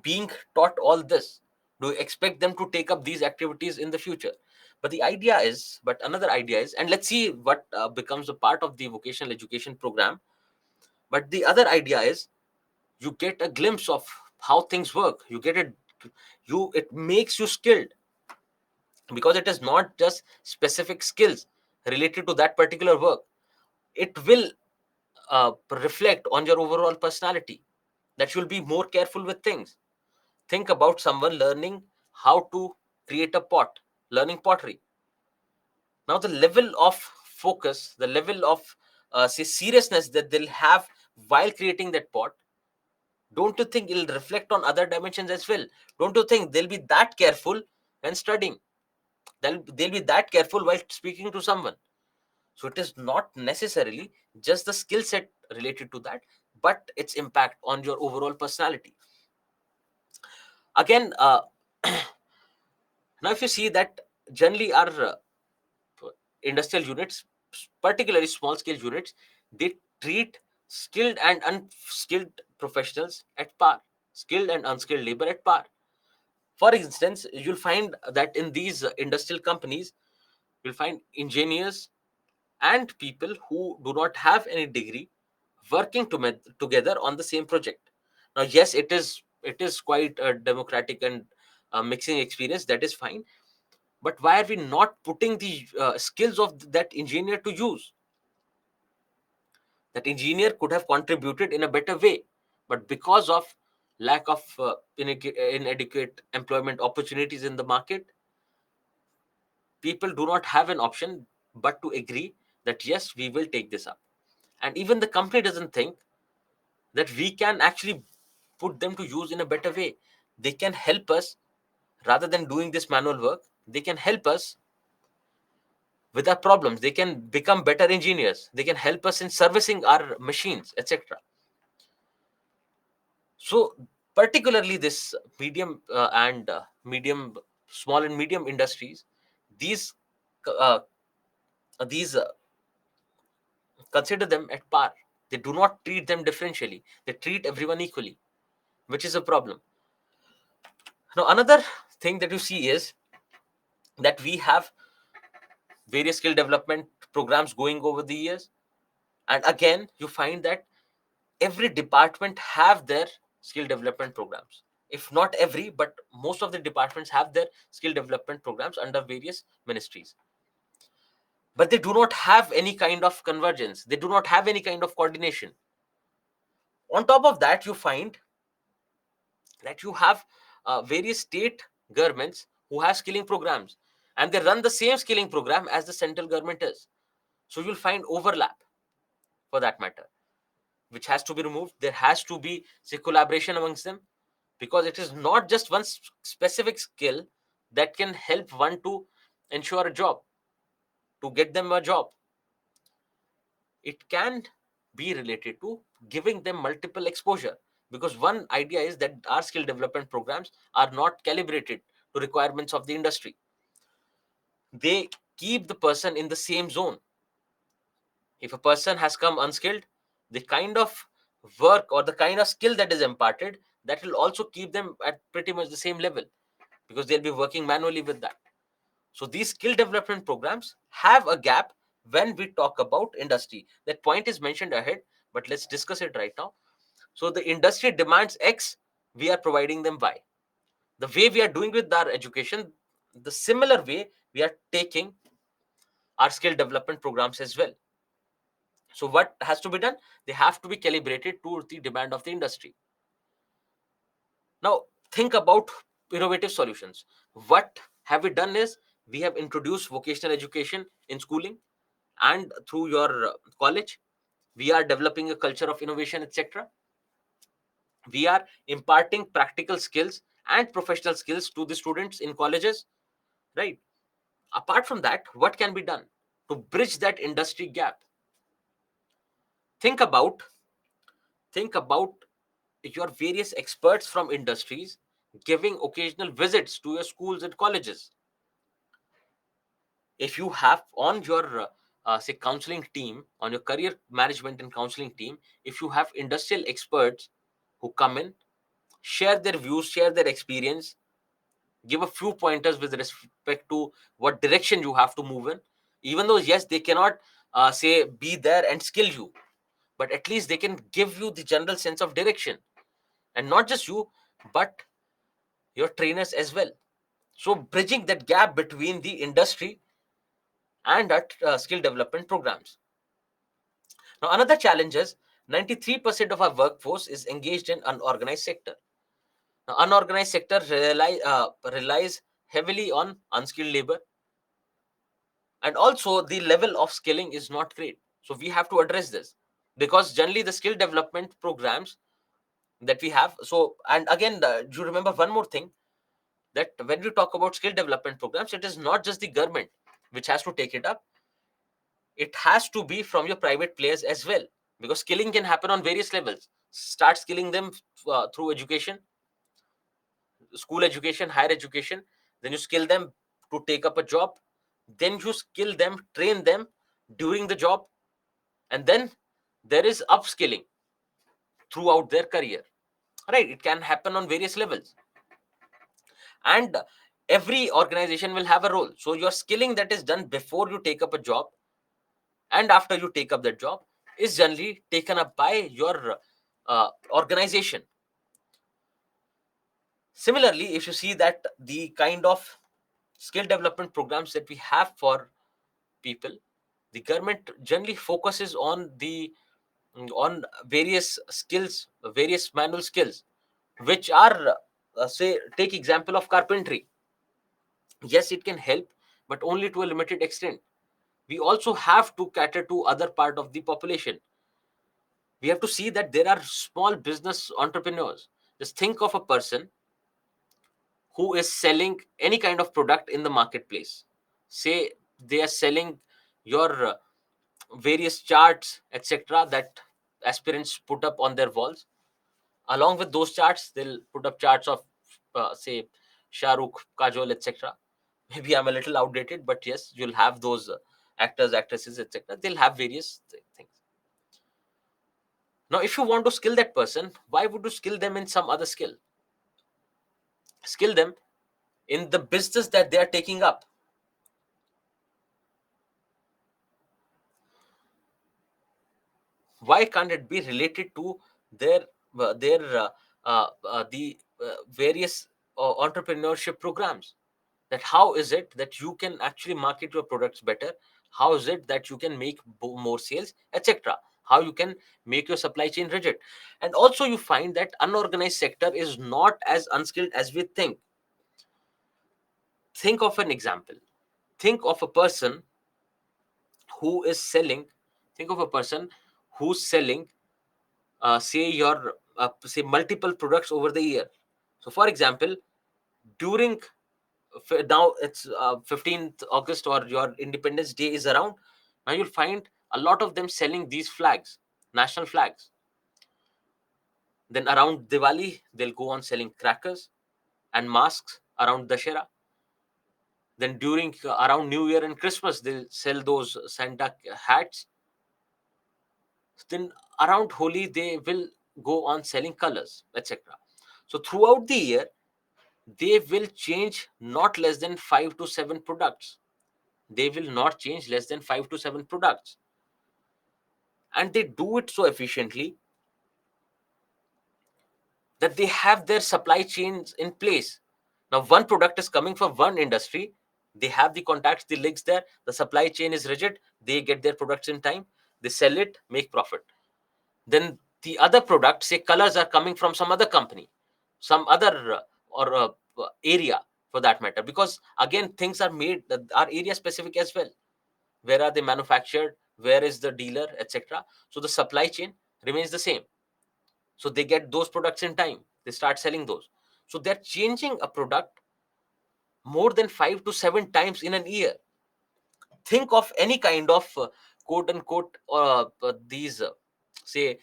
being taught all this, do you expect them to take up these activities in the future? But another idea is, and let's see what becomes a part of the vocational education program. But the other idea is, you get a glimpse of how things work. You get it, it makes you skilled, because it is not just specific skills related to that particular work. It will reflect on your overall personality, that you'll be more careful with things. Think about someone learning how to create a pot, learning pottery. Now, the level of focus, the level of say seriousness that they'll have while creating that pot, don't you think it'll reflect on other dimensions as well? Don't you think they'll be that careful when studying? They'll be that careful while speaking to someone. So it is not necessarily just the skill set related to that, but its impact on your overall personality. Again, now if you see that generally our industrial units, particularly small scale units, they treat skilled and unskilled professionals at par, skilled and unskilled labor at par. For instance, you'll find that in these industrial companies, you'll find engineers and people who do not have any degree working together on the same project. Now, yes, it is quite a democratic and mixing experience. That is fine. But why are we not putting the skills of that engineer to use? That engineer could have contributed in a better way, but because of lack of inadequate employment opportunities in the market, people do not have an option but to agree that yes, we will take this up. And even the company doesn't think that we can actually put them to use in a better way. They can help us rather than doing this manual work. They can help us with our problems. They can become better engineers. They can help us in servicing our machines, etc. So, particularly this medium and medium, small and medium industries, these uh, these consider them at par. They do not treat them differentially. They treat everyone equally, which is a problem. Now, another thing that you see is that we have various skill development programs going over the years, and again, you find that every department have their skill development programs. If not every, but most of the departments have their skill development programs under various ministries. But they do not have any kind of convergence. They do not have any kind of coordination. On top of that, you find that you have various state governments who have skilling programs, and they run the same skilling program as the central government is. So you'll find overlap for that matter, which has to be removed. There has to be say collaboration amongst them, because it is not just one specific skill that can help one to ensure a job, to get them a job. It can be related to giving them multiple exposure, because one idea is that our skill development programs are not calibrated to requirements of the industry. They keep the person in the same zone. If a person has come unskilled, the kind of work or the kind of skill that is imparted, that will also keep them at pretty much the same level, because they'll be working manually with that. So these skill development programs have a gap when we talk about industry. That point is mentioned ahead, but let's discuss it right now. So the industry demands X, we are providing them Y. The way we are doing with our education, the similar way we are taking our skill development programs as well. So what has to be done? They have to be calibrated to the demand of the industry. Now think about innovative solutions. What have we done is we have introduced vocational education in schooling and through your college. We are developing a culture of innovation, etc. We are imparting practical skills and professional skills to the students in colleges, right? Apart from that, what can be done to bridge that industry gap? Think about think about your various experts from industries giving occasional visits to your schools and colleges. If you have on your say counseling team, on your career management and counseling team, if you have industrial experts who come in, share their views, share their experience, give a few pointers with respect to what direction you have to move in, even though yes, they cannot say be there and skill you, but at least they can give you the general sense of direction, and not just you, but your trainers as well. So bridging that gap between the industry and at skill development programs. Now another challenge is 93% of our workforce is engaged in unorganized sector. Now unorganized sector relies heavily on unskilled labor, and also the level of skilling is not great. So we have to address this, because generally the skill development programs that we have. So, and again, do you remember one more thing, that when we talk about skill development programs, it is not just the government which has to take it up. It has to be from your private players as well, because skilling can happen on various levels. Start skilling them through education, school education, higher education. Then you skill them to take up a job. Then you skill them, train them during the job, and then there is upskilling throughout their career. Right? It can happen on various levels, and every organization will have a role. So your skilling that is done before you take up a job and after you take up that job is generally taken up by your organization. Similarly, if you see that the kind of skill development programs that we have for people, the government generally focuses on the on various skills, various manual skills, which are say, take example of carpentry. Yes, it can help, but only to a limited extent. We also have to cater to other part of the population. We have to see that there are small business entrepreneurs. Just think of a person who is selling any kind of product in the marketplace. Say they are selling your various charts, etc., that aspirants put up on their walls. Along with those charts, they'll put up charts of say Shahrukh, Kajol, etc. Maybe I'm a little outdated, but yes, you'll have those actors, actresses, etc. They'll have various things. Now, if you want to skill that person, why would you skill them in some other skill? Skill them in the business that they are taking up. Why can't it be related to their the various entrepreneurship programs? That how is it that you can actually market your products better? How is it that you can make more sales, etc.? How you can make your supply chain rigid? And also you find that unorganized sector is not as unskilled as we think. Think of an example. Think of a person who is selling. Think of a person who's selling, say your say multiple products over the year. So, for example, during now it's 15th August, or your Independence Day is around. Now you'll find a lot of them selling these flags, national flags. Then around Diwali, they'll go on selling crackers and masks around Dashera. Then during around New Year and Christmas, they'll sell those Santa hats. Then around Holi, they will go on selling colors, etc. So throughout the year, they will change not less than 5 to 7 products. They will not change less than 5 to 7 products. And they do it so efficiently that they have their supply chains in place. Now, one product is coming from one industry. They have the contacts, the links there. The supply chain is rigid. They get their products in time. They sell it, make profit. Then the other product, say colors, are coming from some other company, some other or area for that matter. Because again, things are made, are area specific as well. Where are they manufactured? Where is the dealer, etc.? So the supply chain remains the same. So they get those products in time. They start selling those. So they're changing a product more than 5 to 7 times in a year. Think of any kind of quote unquote these say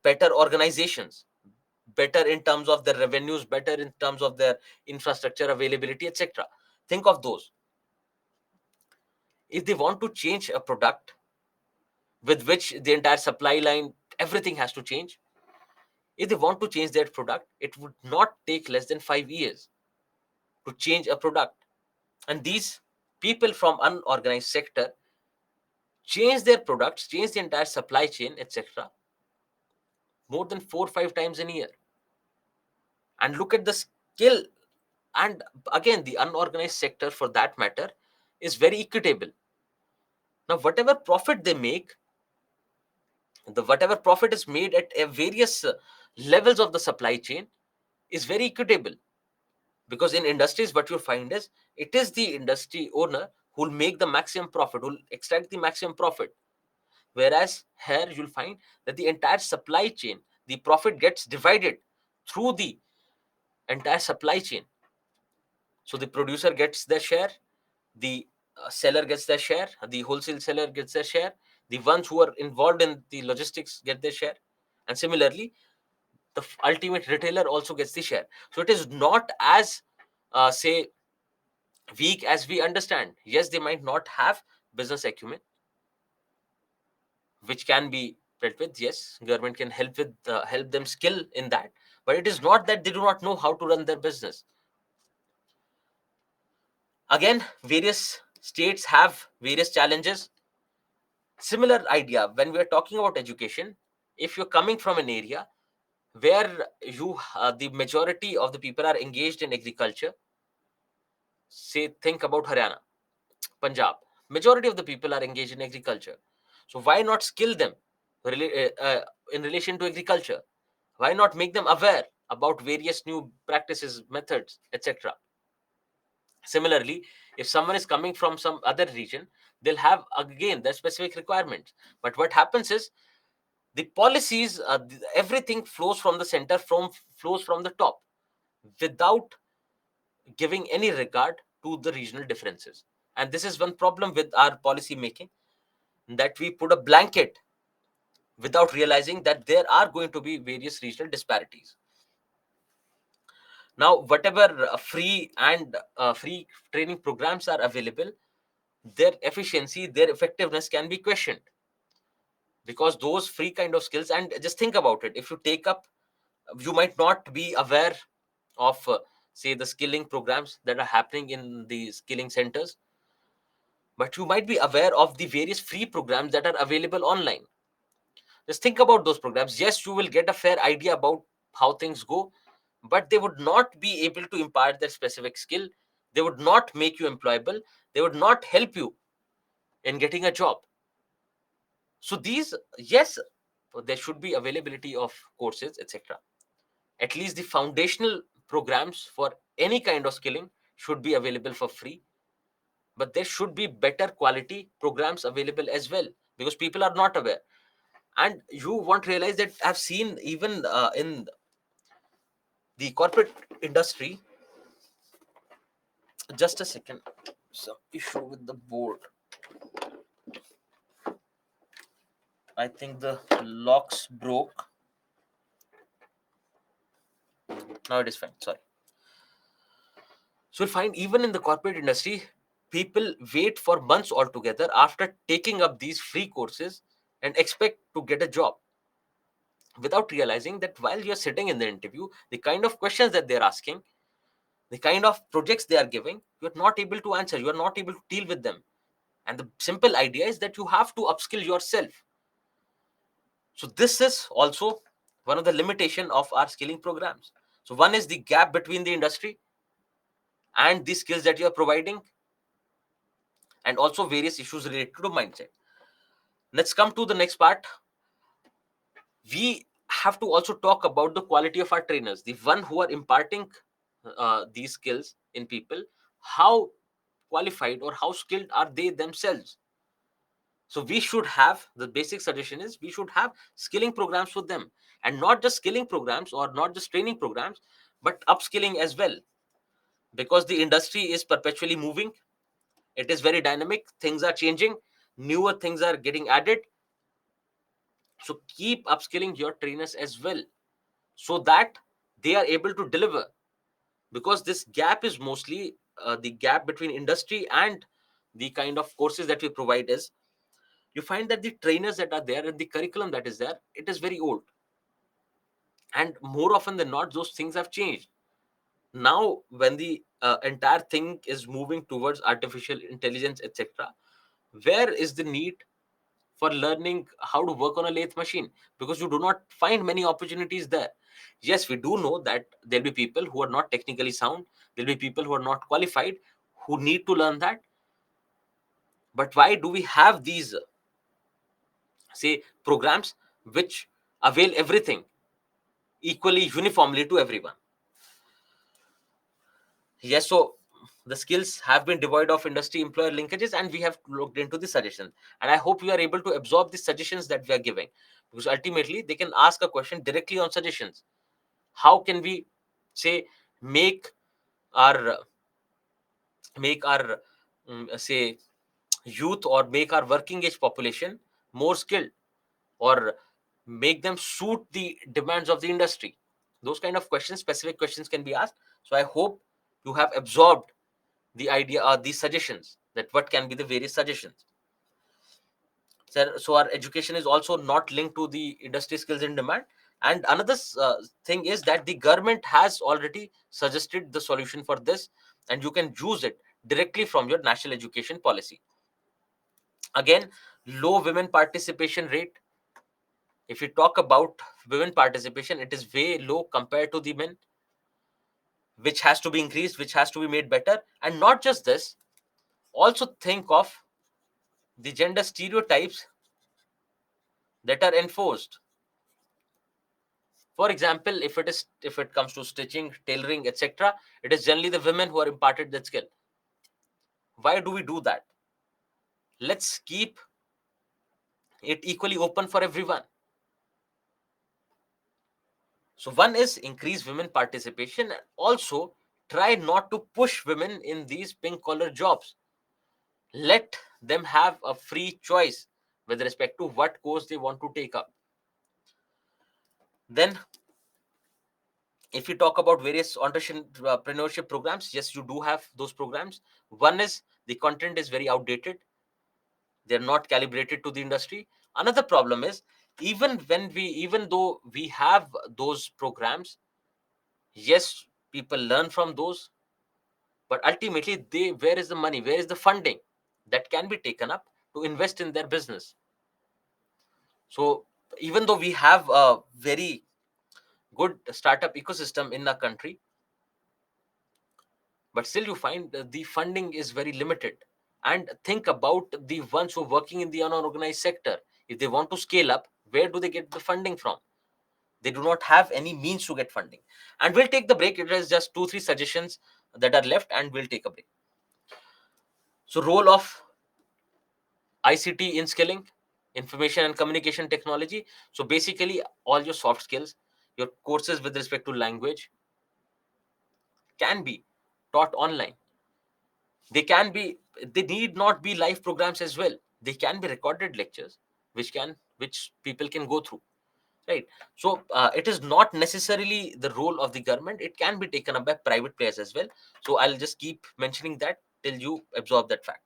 better organizations, better in terms of their revenues, better in terms of their infrastructure availability, etc. Think of those. If they want to change a product with which the entire supply line, everything has to change. If they want to change their product, it would not take less than 5 years to change a product. And these people from unorganized sector change their products, change the entire supply chain, etc., more than 4 or 5 times in a year. And look at the skill. And again, the unorganized sector, for that matter, is very equitable. Now, whatever profit they make, the whatever profit is made at various levels of the supply chain is very equitable. Because in industries, what you find is it is the industry owner who will make the maximum profit, who will extract the maximum profit. Whereas here you'll find that the entire supply chain, the profit gets divided through the entire supply chain. So the producer gets their share, the seller gets their share, the wholesale seller gets their share, the ones who are involved in the logistics get their share, and similarly the ultimate retailer also gets the share. So it is not as say weak as we understand. Yes, they might not have business acumen, which can be dealt with. Yes, government can help them skill in that, but it is not that they do not know how to run their business. Again, various states have various challenges. Similar idea when we are talking about education. If you're coming from an area where the majority of the people are engaged in agriculture, say think about Haryana, Punjab, majority of the people are engaged in agriculture. So why not skill them in relation to agriculture? Why not make them aware about various new practices, methods, etc.? Similarly, if someone is coming from some other region, they'll have again their specific requirements. But what happens is the policies, everything flows from the center, flows from the top, without giving any regard to the regional differences. And this is one problem with our policy making, that we put a blanket without realizing that there are going to be various regional disparities. Now, whatever free training programs are available, their efficiency, their effectiveness can be questioned, because those free kind of skills, and just think about it, if you take up, you might not be aware of say the skilling programs that are happening in the skilling centers, but you might be aware of the various free programs that are available online. Just think about those programs. Yes, you will get a fair idea about how things go, but they would not be able to impart that specific skill. They would not make you employable. They would not help you in getting a job. So these, yes, there should be availability of courses, etc. At least the foundational programs for any kind of skilling should be available for free, but there should be better quality programs available as well, because people are not aware. And you won't realize that I've seen even in the corporate industry. Just a second, some issue with the board. I think the locks broke. Now it is fine, sorry. So you'll find even in the corporate industry, people wait for months altogether after taking up these free courses and expect to get a job, without realizing that while you're sitting in the interview, the kind of questions that they're asking, the kind of projects they are giving, you're not able to answer, you're not able to deal with them. And the simple idea is that you have to upskill yourself. So this is also one of the limitation of our skilling programs. So one is the gap between the industry and the skills that you are providing, and also various issues related to mindset. Let's come to the next part. We have to also talk about the quality of our trainers, the one who are imparting these skills in people. How qualified or how skilled are they themselves? So we should have, the basic suggestion is we should have skilling programs for them, and not just skilling programs or not just training programs, but upskilling as well, because the industry is perpetually moving. It is very dynamic, things are changing, newer things are getting added. So keep upskilling your trainers as well, so that they are able to deliver, because this gap is mostly the gap between industry and the kind of courses that we provide is, you find that the trainers that are there and the curriculum that is there, it is very old, and more often than not those things have changed. Now when the entire thing is moving towards artificial intelligence, etc., where is the need for learning how to work on a lathe machine? Because you do not find many opportunities there. Yes, we do know that there'll be people who are not technically sound, there'll be people who are not qualified, who need to learn that. But why do we have these say programs which avail everything equally uniformly to everyone? Yes, so the skills have been devoid of industry employer linkages, and we have looked into the suggestions. And I hope you are able to absorb the suggestions that we are giving, because ultimately they can ask a question directly on suggestions. How can we say make our say youth, or make our working age population more skilled, or make them suit the demands of the industry? Those kind of questions, specific questions, can be asked. So I hope you have absorbed the idea or these suggestions, that what can be the various suggestions. So our education is also not linked to the industry skills in demand. And another thing is that the government has already suggested the solution for this, and you can use it directly from your national education policy. Again, low women participation rate. If you talk about women participation, it is way low compared to the men, which has to be increased, which has to be made better. And not just this, also think of the gender stereotypes that are enforced. For example, if it comes to stitching, tailoring, etc., it is generally the women who are imparted that skill. Why do we do that? Let's keep it equally open for everyone. So one is increase women participation, and also try not to push women in these pink collar jobs. Let them have a free choice with respect to what course they want to take up. Then, if you talk about various entrepreneurship programs, yes, you do have those programs. One is the content is very outdated, they're not calibrated to the industry. Another problem is, even though we have those programs, yes, people learn from those, but ultimately, where is the money, where is the funding that can be taken up to invest in their business? So even though we have a very good startup ecosystem in our country, but still you find the funding is very limited. And think about the ones who are working in the unorganized sector. If they want to scale up, where do they get the funding from? They do not have any means to get funding. And we'll take the break. It is just 2 3 suggestions that are left, and we'll take a break. So role of ICT in skilling, information and communication technology. So basically all your soft skills, your courses with respect to language can be taught online. They need not be live programs as well. They can be recorded lectures, which people can go through, right? So it is not necessarily the role of the government. It can be taken up by private players as well. So I'll just keep mentioning that till you absorb that fact.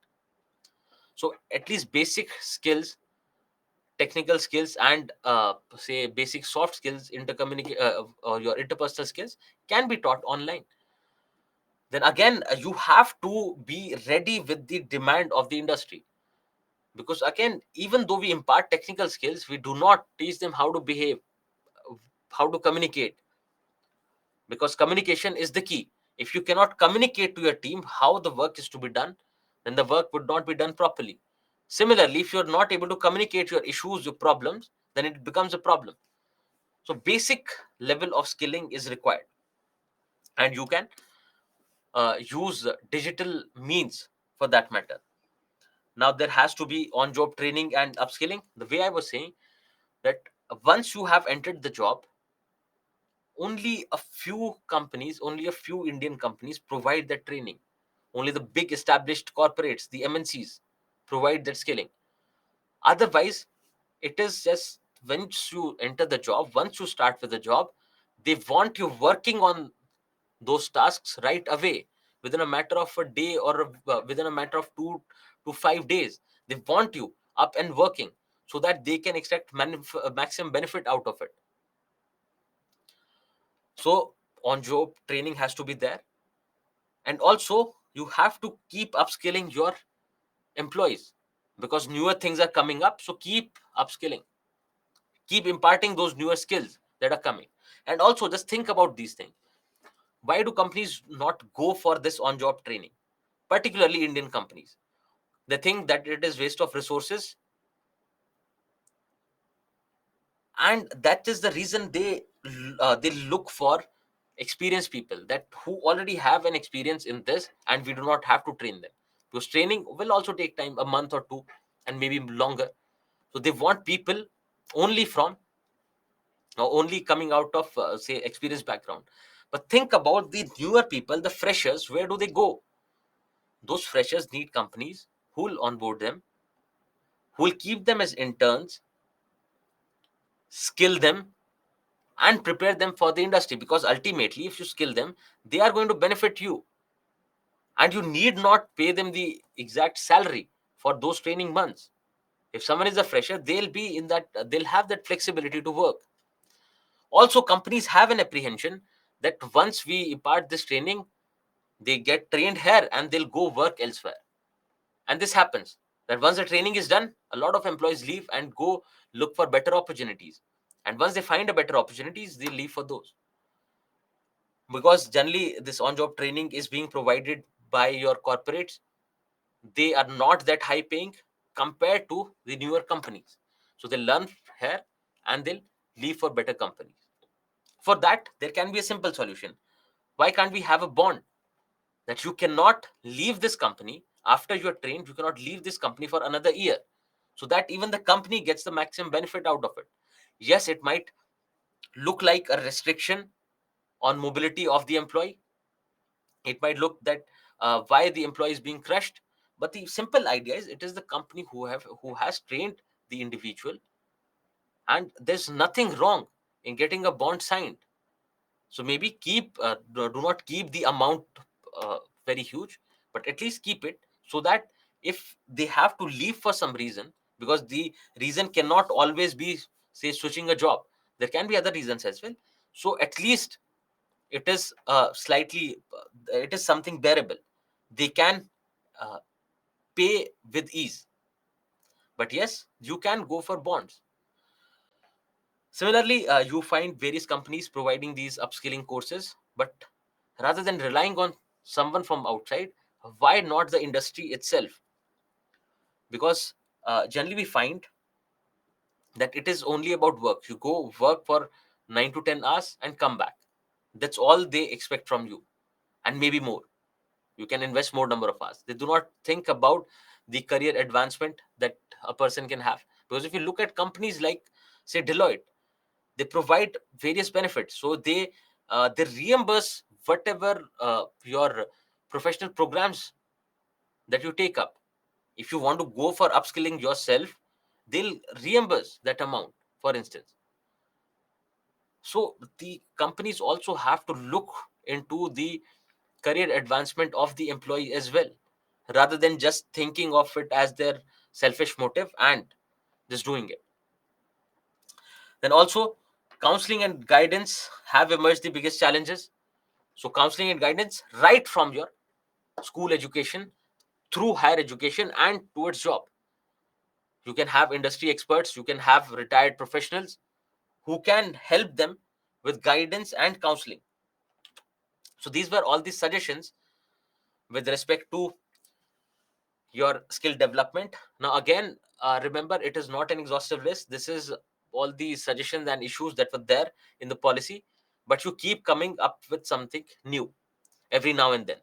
So at least basic skills, technical skills, and say basic soft skills, or your interpersonal skills, can be taught online. Then again, you have to be ready with the demand of the industry, because again, even though we impart technical skills, we do not teach them how to behave, how to communicate, because communication is the key. If you cannot communicate to your team how the work is to be done, then the work would not be done properly. Similarly, if you're not able to communicate your issues, your problems, then it becomes a problem. So basic level of skilling is required, and you can use digital means for that matter. Now there has to be on-job training and upskilling. The way I was saying, that once you have entered the job, only a few Indian companies provide that training. Only the big established corporates, the MNCs, provide that skilling. Otherwise, it is just once you enter the job, once you start with the job, they want you working on those tasks right away, within a matter of a day, or within a matter of 2 to 5 days. They want you up and working, so that they can extract maximum benefit out of it. So on job training has to be there, and also you have to keep upskilling your employees, because newer things are coming up. So keep upskilling, keep imparting those newer skills that are coming. And also just think about these things. Why do companies not go for this on job training, particularly Indian companies? They think that it is waste of resources, and that is the reason they look for experienced people that who already have an experience in this, and we do not have to train them, because training will also take time, a month or two, and maybe longer. So they want people only from only coming out of say experienced background. But think about the newer people, the freshers. Where do they go? Those freshers need companies who will onboard them, who will keep them as interns, skill them, and prepare them for the industry. Because ultimately, if you skill them, they are going to benefit you, and you need not pay them the exact salary for those training months. If someone is a fresher, they'll be in that, they'll have that flexibility to work. Also, companies have an apprehension that once we impart this training, they get trained here and they'll go work elsewhere. And this happens that once the training is done, a lot of employees leave and go look for better opportunities. And once they find a better opportunities, they leave for those. Because generally, this on job training is being provided by your corporates. They are not that high paying compared to the newer companies. So they learn here and they'll leave for better companies. For that, there can be a simple solution. Why can't we have a bond that you cannot leave this company after you're trained? You cannot leave this company for another year, so that even the company gets the maximum benefit out of it. Yes, it might look like a restriction on mobility of the employee. It might look that why the employee is being crushed, but the simple idea is it is the company who has trained the individual, and there's nothing wrong in getting a bond signed. So maybe keep do not keep the amount very huge, but at least keep it, so that if they have to leave for some reason, because the reason cannot always be, say, switching a job, there can be other reasons as well. So at least it is slightly it is something bearable. They can uh, pay with ease. But yes, you can go for bonds. Similarly, you find various companies providing these upskilling courses, but rather than relying on someone from outside, why not the industry itself? Because generally we find that it is only about work. You go work for 9 to 10 hours and come back. That's all they expect from you, and maybe more. You can invest more number of hours. They do not think about the career advancement that a person can have. Because if you look at companies like, say, Deloitte, they provide various benefits. So they reimburse whatever your professional programs that you take up. If you want to go for upskilling yourself, they'll reimburse that amount, for instance. So the companies also have to look into the career advancement of the employee as well, rather than just thinking of it as their selfish motive and just doing it. Then also, counseling and guidance have emerged the biggest challenges. So counseling and guidance right from your school education, through higher education, and towards job. You can have industry experts, you can have retired professionals who can help them with guidance and counseling. So these were all the suggestions with respect to your skill development. Now again, remember, it is not an exhaustive list. This is all the suggestions and issues that were there in the policy, but you keep coming up with something new every now and then.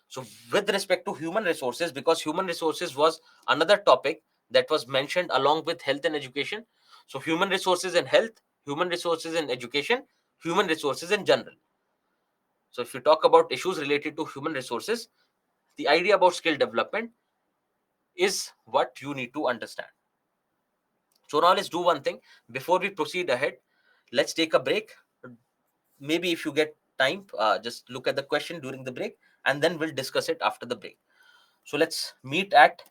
So with respect to human resources, because human resources was another topic that was mentioned along with health and education. So human resources and health, human resources and education, human resources in general. So if you talk about issues related to human resources, the idea about skill development is what you need to understand. So now let's do one thing. Before we proceed ahead, let's take a break. Maybe if you get time, just look at the question during the break, and then we'll discuss it after the break. So let's meet at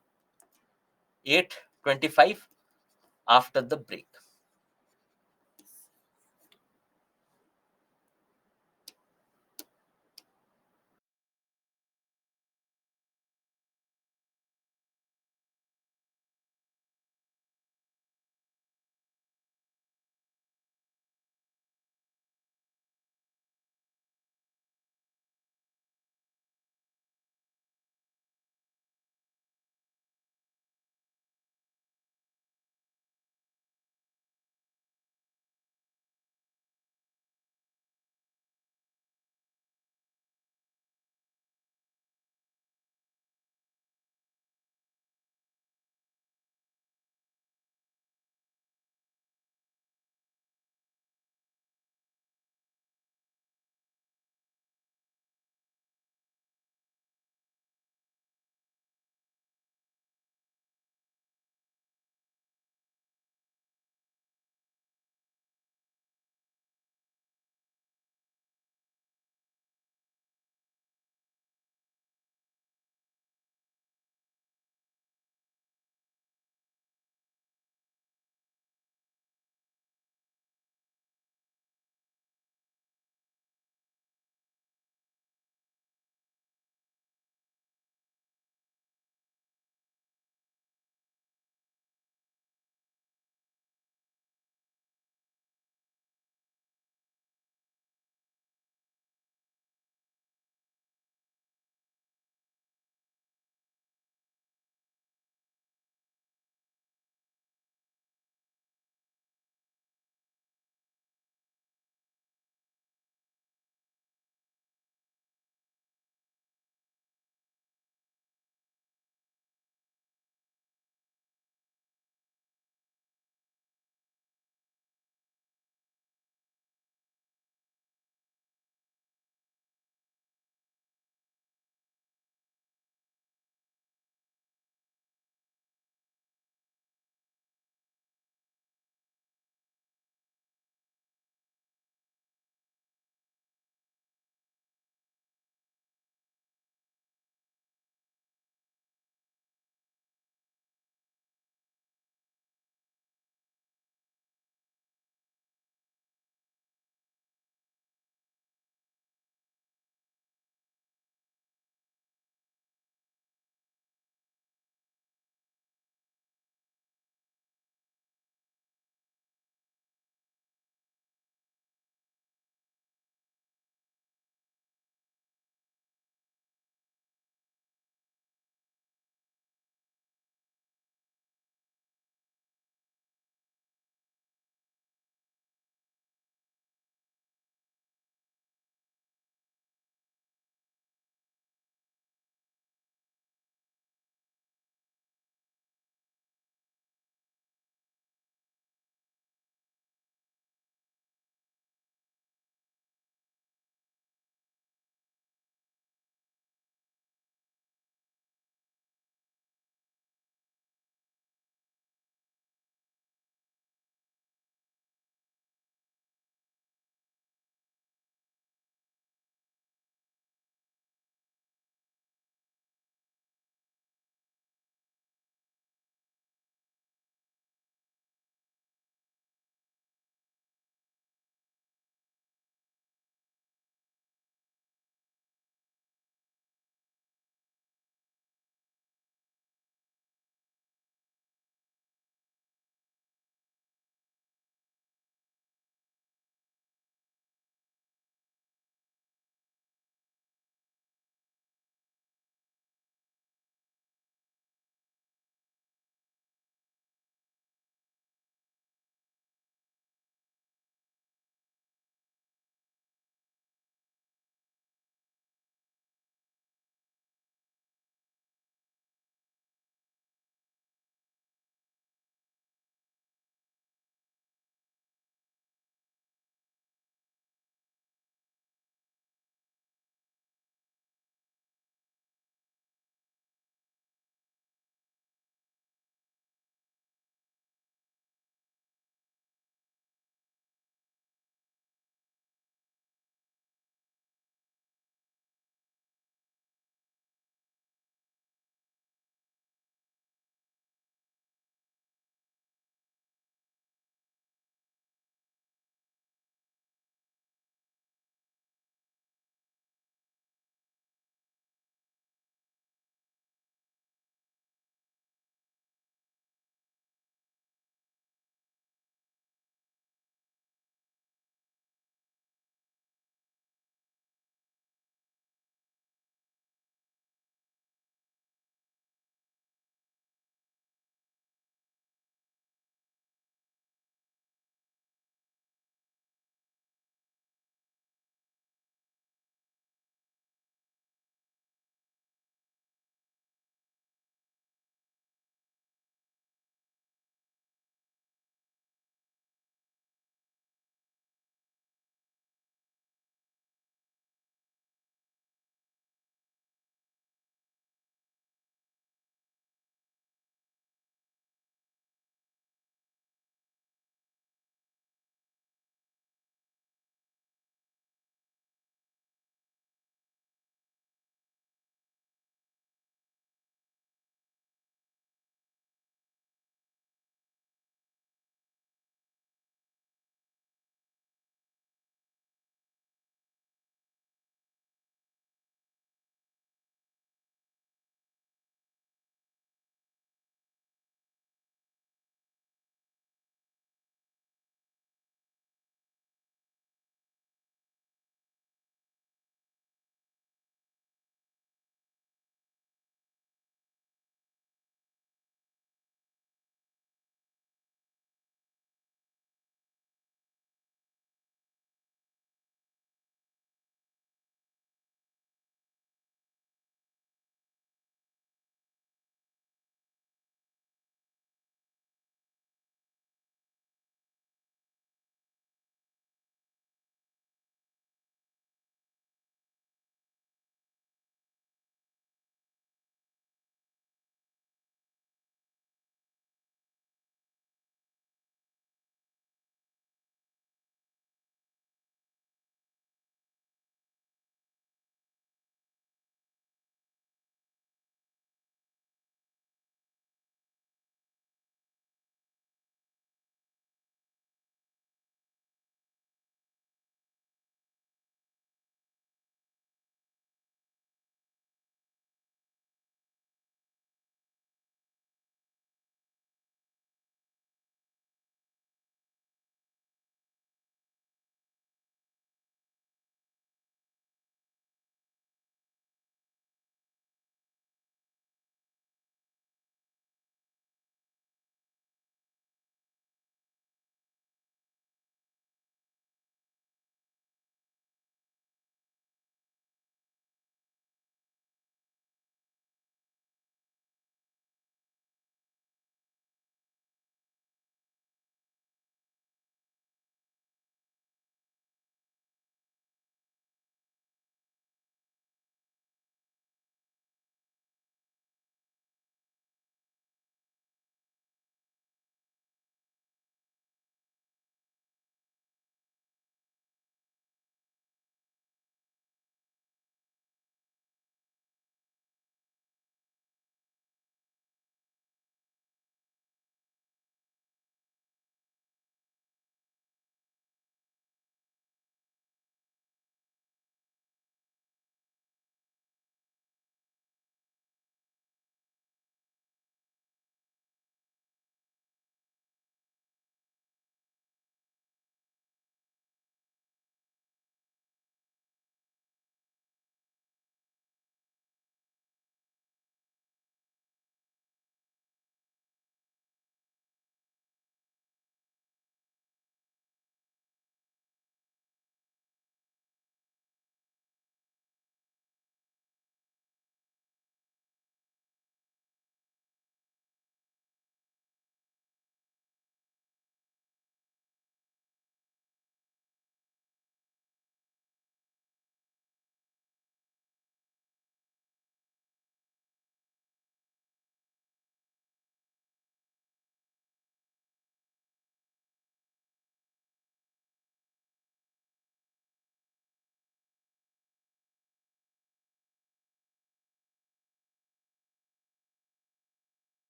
8:25 after the break.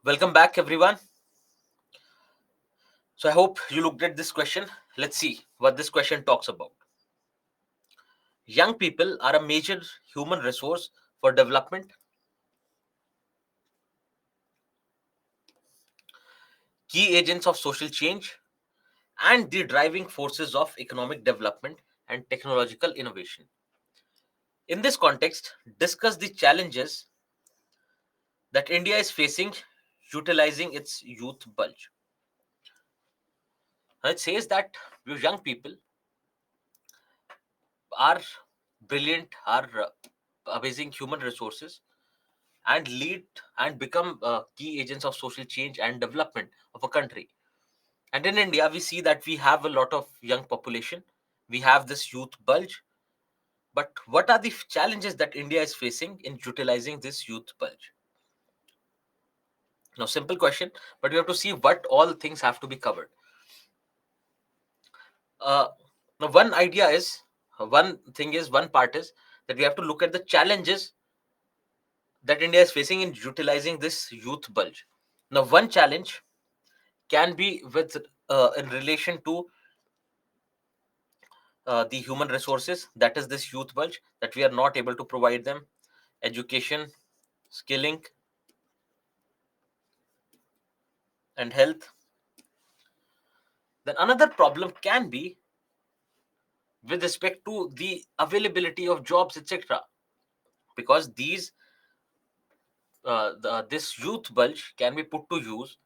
Welcome back, everyone. So I hope you looked at this question. Let's see what this question talks about. Young people are a major human resource for development, key agents of social change, and the driving forces of economic development and technological innovation. In this context, discuss the challenges that India is facing utilizing its youth bulge. Now, it says that we young people are brilliant, are amazing human resources, and lead and become key agents of social change and development of a country. And in India, we see that we have a lot of young population. We have this youth bulge. But what are the challenges that India is facing in utilizing this youth bulge? Now, simple question, but we have to see what all things have to be covered. Uh, Now, one part is that we have to look at the challenges that India is facing in utilizing this youth bulge. Now, one challenge can be with in relation to the human resources, that is this youth bulge, that we are not able to provide them education, skilling, and health. Then another problem can be with respect to the availability of jobs, etc., because this youth bulge can be put to use,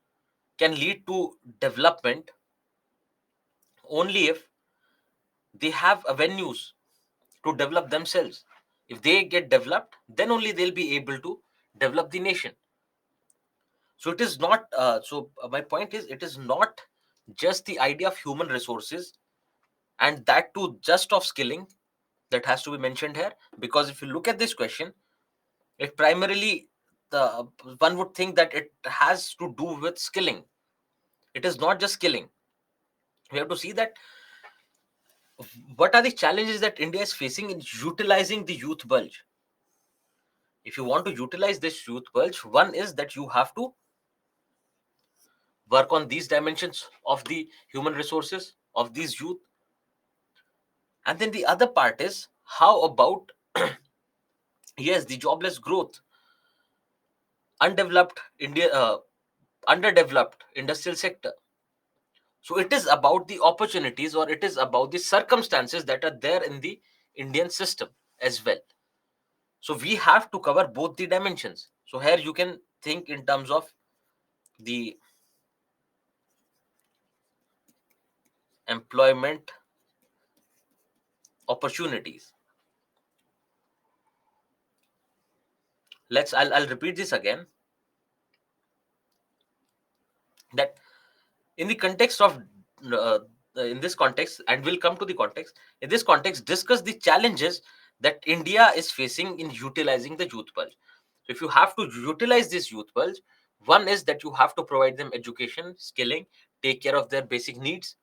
can lead to development only if they have avenues to develop themselves. If they get developed, then only they'll be able to develop the nation. So it is not. My point is, it is not just the idea of human resources, and that too just of skilling, that has to be mentioned here. Because if you look at this question, it primarily, the one would think that it has to do with skilling. It is not just skilling. We have to see that what are the challenges that India is facing in utilizing the youth bulge. If you want to utilize this youth bulge, one is that you have to work on these dimensions of the human resources of these youth. And then the other part is, how about yes, the jobless growth, undeveloped India, underdeveloped industrial sector. So it is about the opportunities, or it is about the circumstances that are there in the Indian system as well. So we have to cover both the dimensions. So here you can think in terms of the employment opportunities. I'll repeat this again, that in the context of uh, in this context, and we'll come to the context, in this context, discuss the challenges that India is facing in utilizing the youth bulge. So if you have to utilize this youth bulge, one is that you have to provide them education, skilling, take care of their basic needs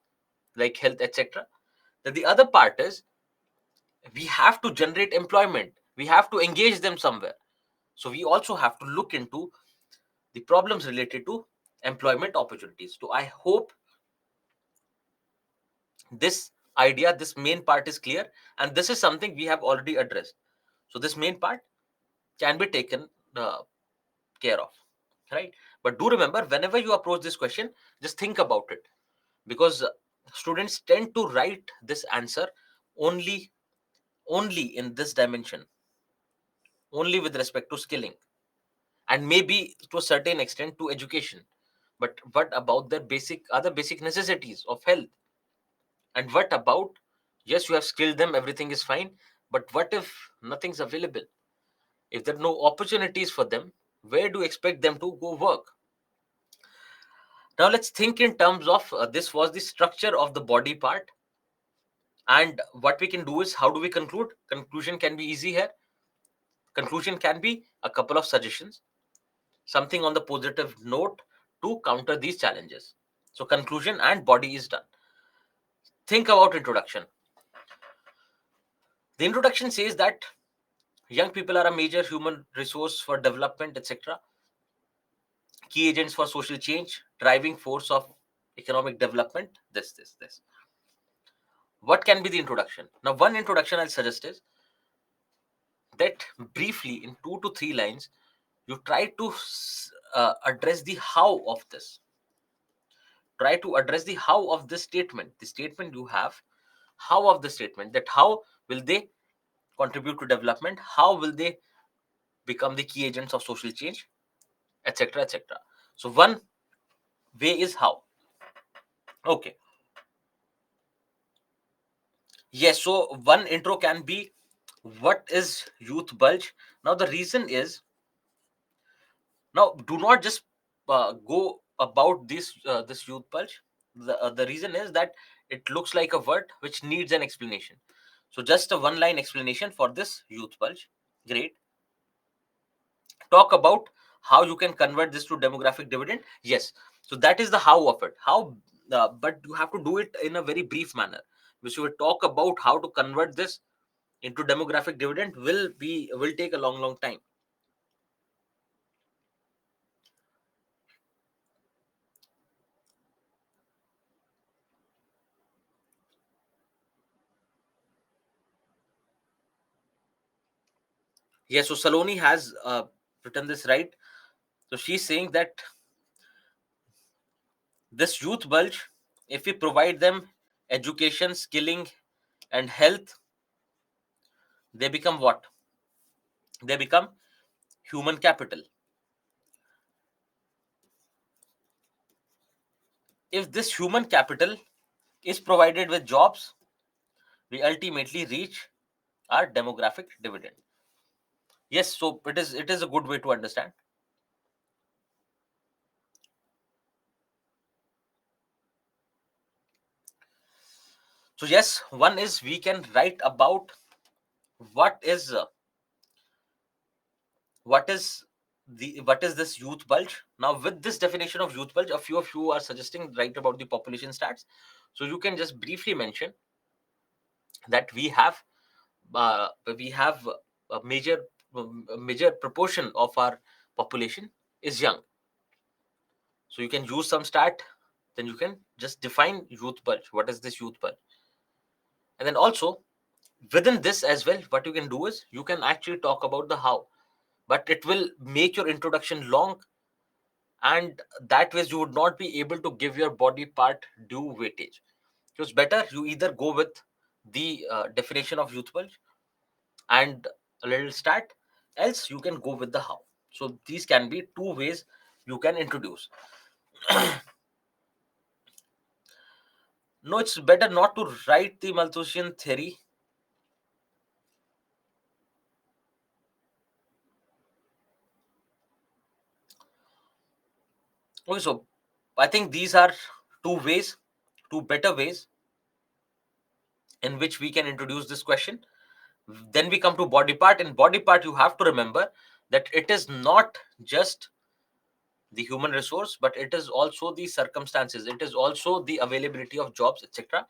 like health, etc. Then the other part is, we have to generate employment, we have to engage them somewhere. So we also have to look into the problems related to employment opportunities. So I hope this idea, this main part is clear, and this is something we have already addressed. So this main part can be taken care of, right? But do remember, whenever you approach this question, just think about it, because students tend to write this answer only in this dimension, only with respect to skilling, and maybe to a certain extent to education. But what about the other basic necessities of health? And what about, yes, you have skilled them, everything is fine, but what if nothing's available? If there are no opportunities for them, where do you expect them to go work? Now let's think in terms of this was the structure of the body part. And what we can do is, how do we conclude? Conclusion can be easy here. Conclusion can be a couple of suggestions, something on the positive note to counter these challenges. So conclusion and body is done. Think about introduction. The introduction says that young people are a major human resource for development, etc. key agents for social change, driving force of economic development, this. What can be the introduction? Now, one introduction I'll suggest is that briefly in 2 to 3 lines, you try to address the how of this. Try to address the how of this statement. The statement you have, how of the statement, that how will they contribute to development, how will they become the key agents of social change, etc., etc. So one way is how. Okay. Yes, so one intro can be, what is youth bulge? Now the reason is, now do not just go about this youth bulge. The reason is that it looks like a word which needs an explanation. So just a one line explanation for this youth bulge. Great. Talk about how you can convert this to demographic dividend. Yes, so that is the how of it. How, but you have to do it in a very brief manner, which you will talk about how to convert this into demographic dividend will take a long time. Yes, so Saloni has written this right. So she's saying that this youth bulge, if we provide them education, skilling, and health, they become what? They become human capital. If this human capital is provided with jobs, we ultimately reach our demographic dividend. Yes, so it is a good way to understand. So yes, one is we can write about what is uh, what is this youth bulge. Now with this definition of youth bulge, a few of you are suggesting write about the population stats. So you can just briefly mention that uh, we have a major proportion of our population is young. So you can use some stat, then you can just define youth bulge. What is this youth bulge? And then also within this as well, what you can do is you can actually talk about the how, but it will make your introduction long, and that way you would not be able to give your body part due weightage. So it's better you either go with the definition of youth bulge and a little stat, else you can go with the how. So these can be two ways you can introduce. No, it's better not to write the Malthusian theory. Okay, so I think these are two ways, two better ways in which we can introduce this question. Then we come to body part. In body part, you have to remember that it is not just the human resource, but it is also the circumstances, it is also the availability of jobs, etc.,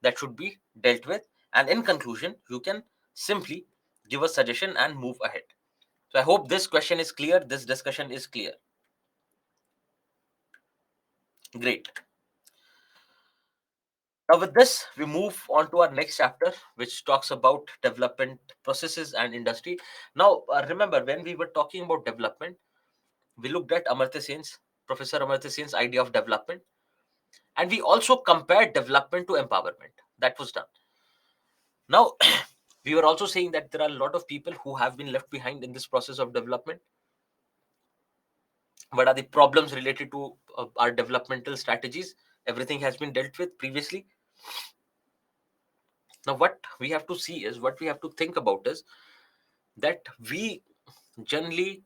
that should be dealt with. And in conclusion, you can simply give a suggestion and move ahead. So I hope this question is clear, this discussion is clear. Great. Now, with this, we move on to our next chapter, which talks about development processes and industry. Now, remember, when we were talking about development, we looked at Professor Amartya Sen's idea of development, and we also compared development to empowerment. That was done. Now, we were also saying that there are a lot of people who have been left behind in this process of development. What are the problems related to our developmental strategies? Everything has been dealt with previously. Now, what we have to see is, what we have to think about is that we generally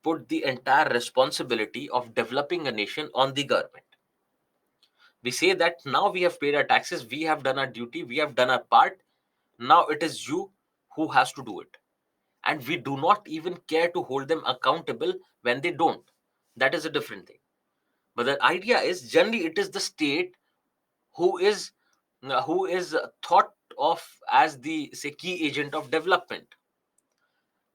put the entire responsibility of developing a nation on the government. We say that now we have paid our taxes, we have done our duty, we have done our part. Now it is you who has to do it. And we do not even care to hold them accountable when they don't. That is a different thing. But the idea is, generally it is the state who is thought of as the, say, key agent of development.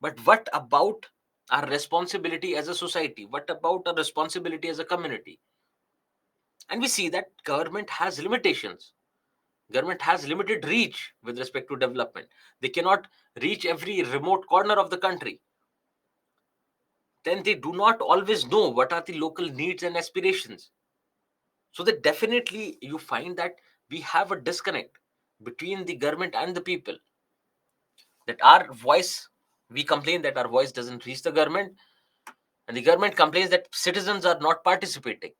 But what about Our responsibility as a society. What about our responsibility as a community? And we see that government has limitations. Government has limited reach with respect to development. They cannot reach every remote corner of the country. Then they do not always know what are the local needs and aspirations. So that definitely you find that we have a disconnect between the government and the people. That our voice, we complain that our voice doesn't reach the government, and the government complains that citizens are not participating.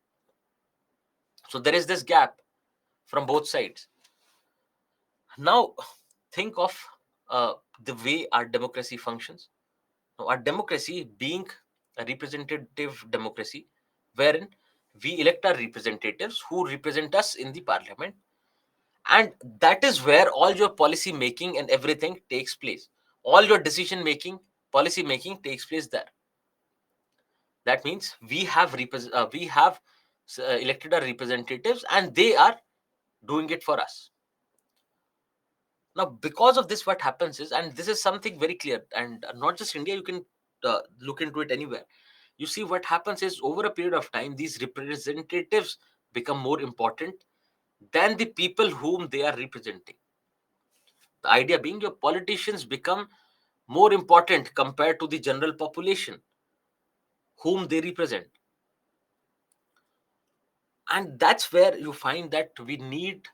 So there is this gap from both sides. Now, think of the way our democracy functions. Now, our democracy being a representative democracy, wherein we elect our representatives who represent us in the parliament, and that is where all your policy making and everything takes place. All your decision making, policy making takes place there. That means we have elected our representatives, and they are doing it for us. Now, because of this, what happens is, and this is something very clear, and not just India, you can look into it anywhere. You see, what happens is, over a period of time, these representatives become more important than the people whom they are representing. The idea being, your politicians become more important compared to the general population whom they represent. And that's where you find that we need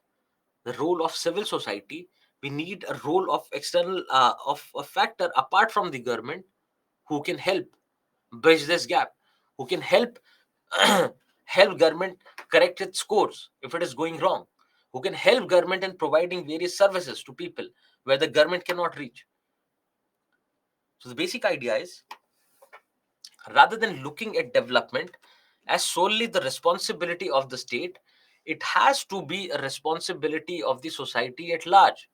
the role of civil society. We need a role of external of a factor apart from the government, who can help bridge this gap, who can help help government correct its course if it is going wrong, who can help government in providing various services to people where the government cannot reach. So the basic idea is, rather than looking at development as solely the responsibility of the state, it has to be a responsibility of the society at large.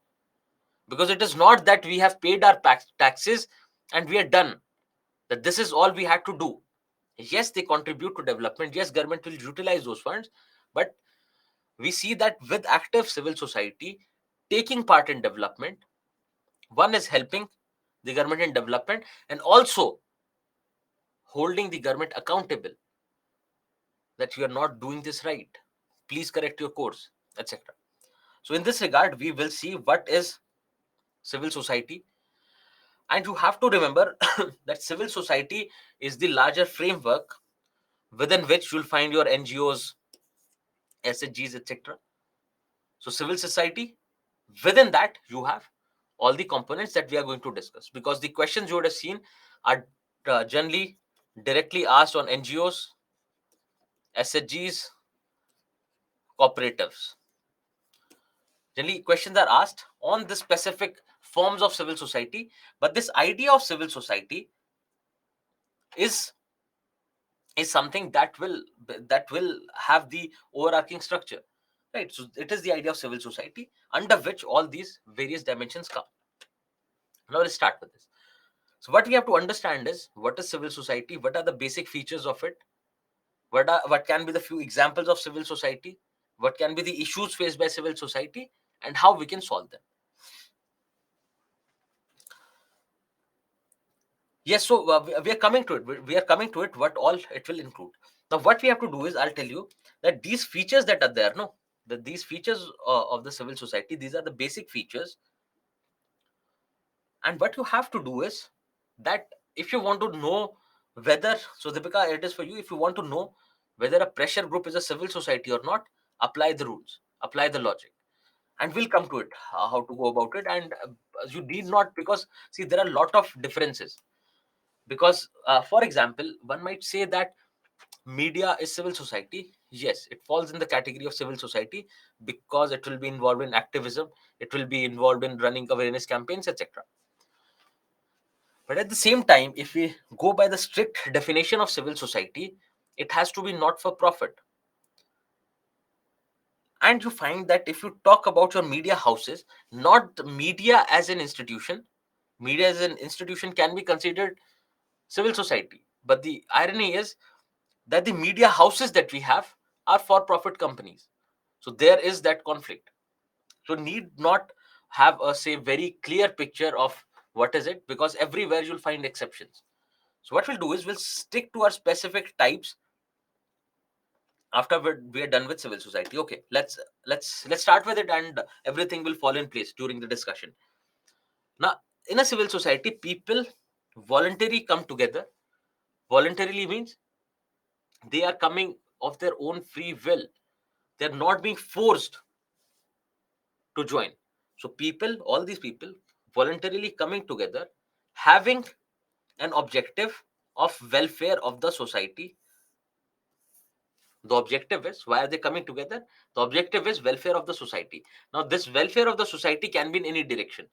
Because it is not that we have paid our taxes and we are done, that this is all we had to do. Yes, they contribute to development. Yes, government will utilize those funds. But we see that with active civil society taking part in development, one is helping the government in development and also holding the government accountable, that you are not doing this right. Please correct your course, etc. So, in this regard, we will see what is civil society. And you have to remember that civil society is the larger framework within which you'll find your NGOs, SHGs, etc. So, civil society, within that, you have all the components that we are going to discuss, because the questions you would have seen are generally directly asked on NGOs, SHGs, cooperatives. Generally, questions are asked on the specific forms of civil society, but this idea of civil society is something that will have the overarching structure, right? So it is the idea of civil society under which all these various dimensions come. Now let's start with this. So what we have to understand is, what is civil society, what are the basic features of it, what can be the few examples of civil society, what can be the issues faced by civil society, and how we can solve them. Yes, so we are coming to it. We are coming to it, what all it will include. Now, what we have to do is, I'll tell you that these features that are there, no, that these features of the civil society, these are the basic features. And what you have to do is that, if you want to know whether, so Deepika, it is for you, if you want to know whether a pressure group is a civil society or not, apply the rules, apply the logic. And we'll come to it, how to go about it. And you need not, because see, there are a lot of differences. Because for example, one might say that media is civil society. Yes, it falls in the category of civil society, because it will be involved in activism, it will be involved in running awareness campaigns, etc. But at the same time, if we go by the strict definition of civil society, it has to be not for profit. And you find that if you talk about your media houses, not media as an institution, media as an institution can be considered civil society. But the irony is that the media houses that we have are for profit companies. So there is that conflict. So need not have a, say, very clear picture of what is it, because everywhere you'll find exceptions. So what we'll do is we'll stick to our specific types after we're done with civil society. Okay, let's start with it, and everything will fall in place during the discussion. Now, in a civil society, people voluntarily come together. Voluntarily means they are coming of their own free will. They're not being forced to join. So people, all these people, voluntarily coming together, having an objective of welfare of the society. The objective is, why are they coming together? The objective is welfare of the society. Now, this welfare of the society can be in any direction.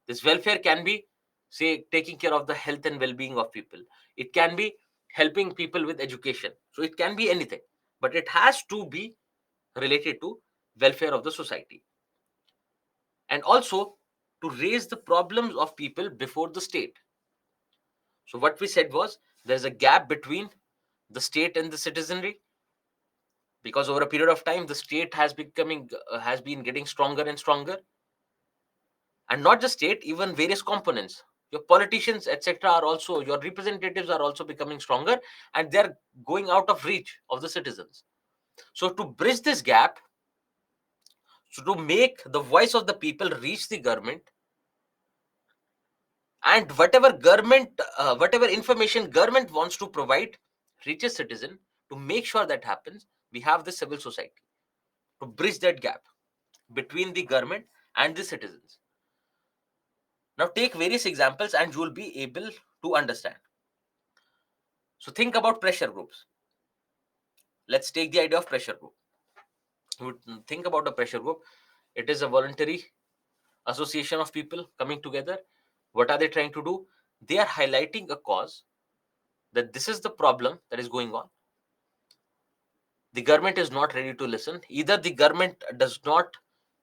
This welfare can be, say, taking care of the health and well-being of people. It can be helping people with education. So it can be anything, but it has to be related to welfare of the society. And also to raise the problems of people before the state. So what we said was, there's a gap between the state and the citizenry, because over a period of time the state has been getting stronger and stronger. And not just state, even various components, your politicians, etc., are also, your representatives are also becoming stronger, and they're going out of reach of the citizens. So to bridge this gap, so to make the voice of the people reach the government, and whatever information government wants to provide reaches citizen, to make sure that happens, we have the civil society to bridge that gap between the government and the citizens. Now take various examples and you will be able to understand. So think about pressure groups. Let's take the idea of pressure group. You would think about a pressure group. It is a voluntary association of people coming together. What are they trying to do? They are highlighting a cause, that this is the problem that is going on. The government is not ready to listen. Either the government does not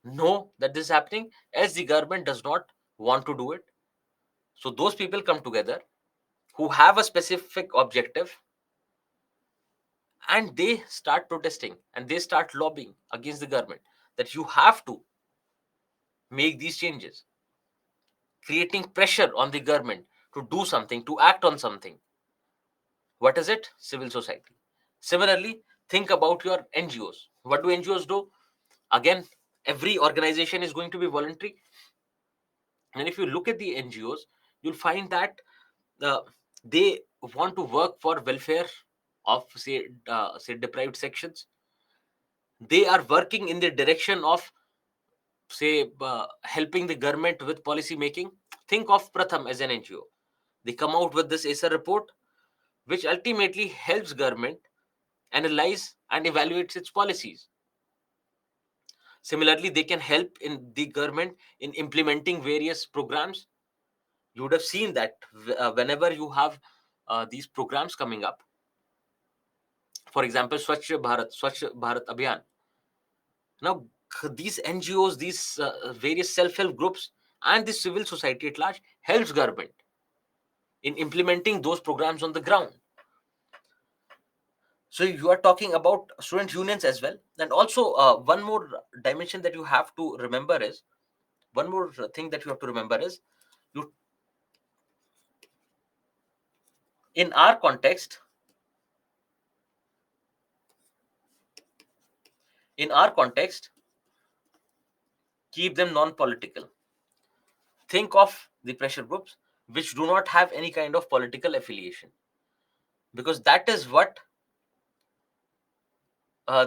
know that this is happening, as the government does not want to do it. So those people come together who have a specific objective, and they start protesting and they start lobbying against the government, that you have to make these changes, creating pressure on the government to do something, to act on something. What is it? Civil society. Similarly, think about your NGOs. What do NGOs do? Again, every organization is going to be voluntary. And if you look at the NGOs, you'll find that uh, they want to work for welfare of, say deprived sections. They are working in the direction of, say, helping the government with policy making. Think of Pratham as an NGO. They come out with this ACER report, which ultimately helps government analyze and evaluates its policies. Similarly, they can help in the government in implementing various programs. You would have seen that whenever you have these programs coming up, for example, Swachh Bharat Abhiyan. Now, these NGOs, these various self-help groups, and the civil society at large helps government in implementing those programs on the ground. So you are talking about student unions as well. And also one more dimension that you have to remember is, one more thing that you have to remember is, you, in our context, in our context, keep them non-political. Think of the pressure groups which do not have any kind of political affiliation, because that is what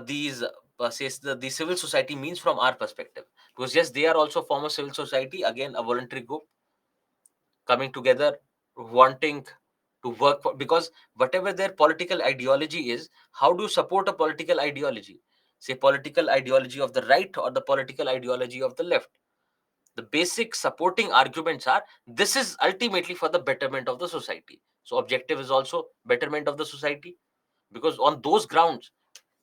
these says the civil society means from our perspective. Because yes, they are also form of civil society, again a voluntary group coming together, wanting to work for, because whatever their political ideology is, how do you support a political ideology? Say political ideology of the right or the political ideology of the left. The basic supporting arguments are, this is ultimately for the betterment of the society. So objective is also betterment of the society, because on those grounds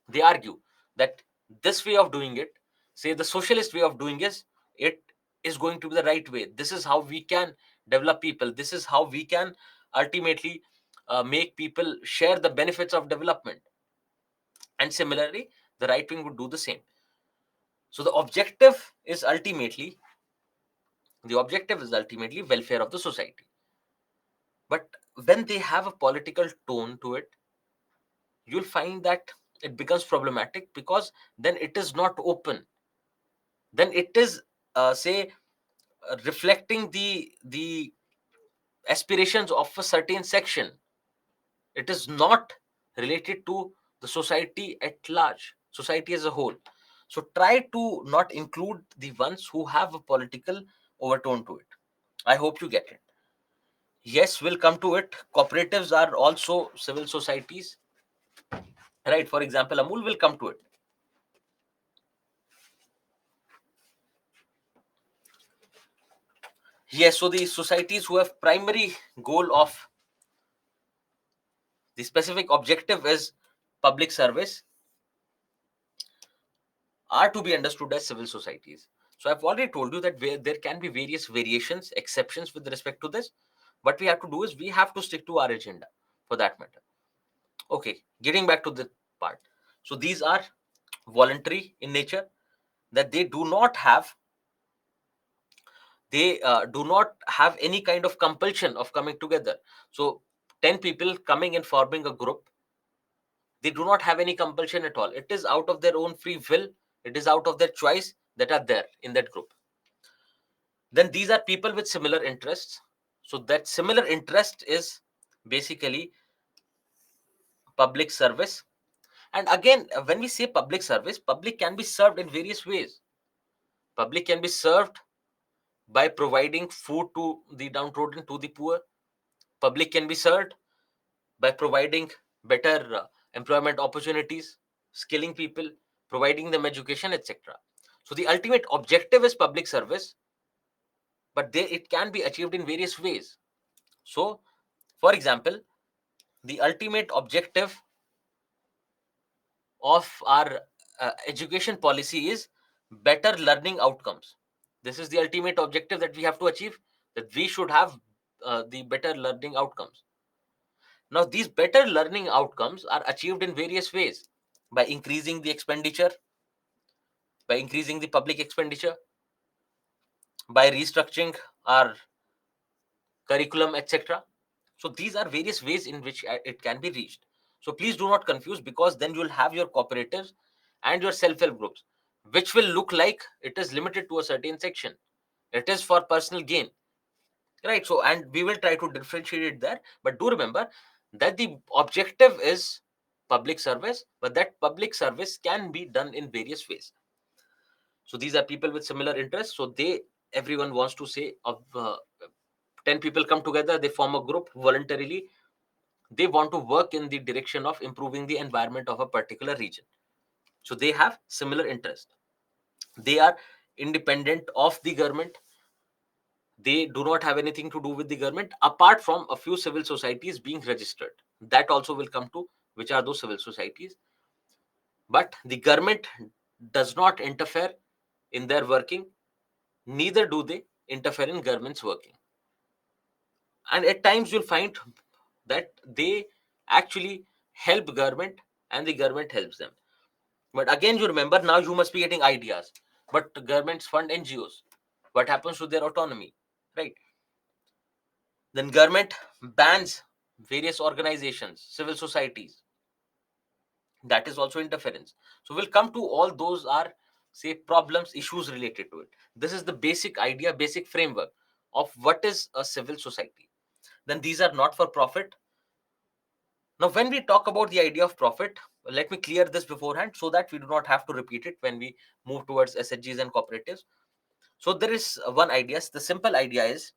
they argue that this way of doing it, say the socialist way of doing it is going to be the right way. This is how we can develop people. This is how we can ultimately make people share the benefits of development. And similarly, the right wing would do the same. So the objective is ultimately welfare of the society. But when they have a political tone to it, you'll find that it becomes problematic, because then it is not open. Then it is, say, reflecting the aspirations of a certain section. It is not related to the society at large, society as a whole. So try to not include the ones who have a political overtone to it. I hope you get it. Yes, we'll come to it. Cooperatives are also civil societies, right? For example, Amul will come to it. Yes, so the societies who have primary goal of the specific objective is public service are to be understood as civil societies. So I've already told you that there can be various variations, exceptions with respect to this. What we have to do is we have to stick to our agenda for that matter. Okay, getting back to the part. So these are voluntary in nature, that they do not have any kind of compulsion of coming together. So 10 people coming and forming a group, they do not have any compulsion at all. It is out of their own free will, it is out of their choice that are there in that group. Then these are people with similar interests. So that similar interest is basically public service. And again, when we say public service, public can be served in various ways. Public can be served by providing food to the downtrodden, to the poor. Public can be served by providing better employment opportunities, skilling people, providing them education, etc. So the ultimate objective is public service, but it can be achieved in various ways. So, for example, the ultimate objective of our education policy is better learning outcomes. This is the ultimate objective that we have to achieve, that we should have the better learning outcomes. Now, these better learning outcomes are achieved in various ways: by increasing the expenditure, by increasing the public expenditure, by restructuring our curriculum, etc. So these are various ways in which it can be reached. So please do not confuse, because then you'll have your cooperatives and your self-help groups, which will look like it is limited to a certain section. It is for personal gain, right? So, and we will try to differentiate it there. But do remember that the objective is public service, but that public service can be done in various ways. So these are people with similar interests. So everyone wants to say of 10 people come together, they form a group voluntarily. They want to work in the direction of improving the environment of a particular region. So they have similar interest. They are independent of the government. They do not have anything to do with the government, apart from a few civil societies being registered. That also will come to which are those civil societies. But the government does not interfere in their working, neither do they interfere in government's working. And at times you'll find that they actually help government and the government helps them. But again, you remember, now you must be getting ideas. But governments fund NGOs. What happens to their autonomy, right? Then government bans various organizations, civil societies. That is also interference. So we'll come to all those are, say, problems, issues related to it. This is the basic idea, basic framework of what is a civil society. Then these are not for profit. Now, when we talk about the idea of profit, let me clear this beforehand so that we do not have to repeat it when we move towards SHGs and cooperatives. So there is one idea. The simple idea is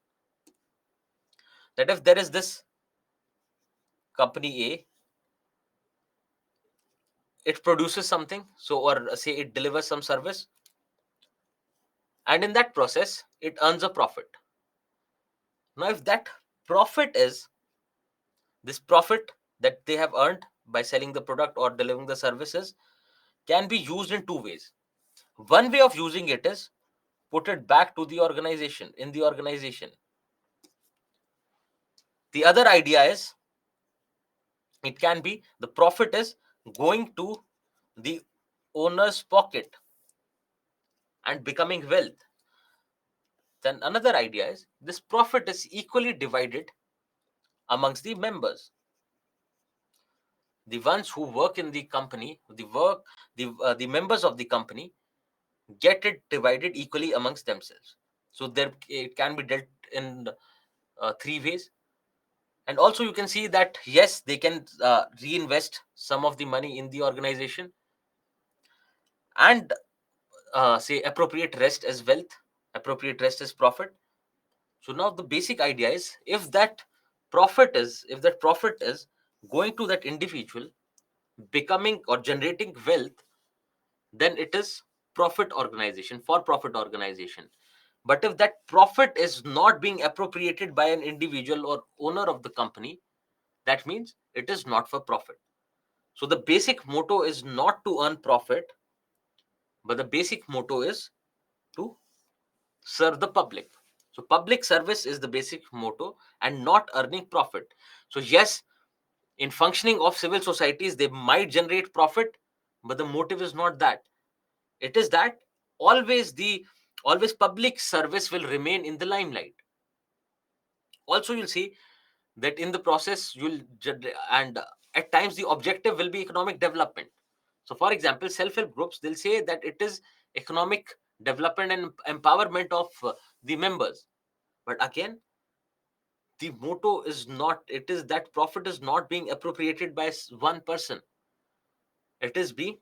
that if there is this company A, it produces something, so, or say it delivers some service, and in that process, it earns a profit. Now, if that profit is this profit that they have earned by selling the product or delivering the services can be used in two ways. One way of using it is put it back to the organization, in the organization. The other idea is it can be the profit is going to the owner's pocket and becoming wealth. Then another idea is this profit is equally divided amongst the members. The ones who work in the company, the members of the company get it divided equally amongst themselves. So there it can be dealt in three ways. And also you can see that yes, they can reinvest some of the money in the organization, and say appropriate rest as wealth, appropriate rest as profit. So now the basic idea is, if that profit is going to that individual, becoming or generating wealth, then it is profit organization, for profit organization. But if that profit is not being appropriated by an individual or owner of the company, that means it is not for profit. So the basic motto is not to earn profit, but the basic motto is to serve the public. So public service is the basic motto, and not earning profit. So yes, in functioning of civil societies, they might generate profit, but the motive is not that. It is that always the always public service will remain in the limelight. Also you'll see that in the process and at times the objective will be economic development. So for example, self-help groups, they'll say that it is economic development and empowerment of the members. But again, the motto is not, it is that profit is not being appropriated by one person. It is being,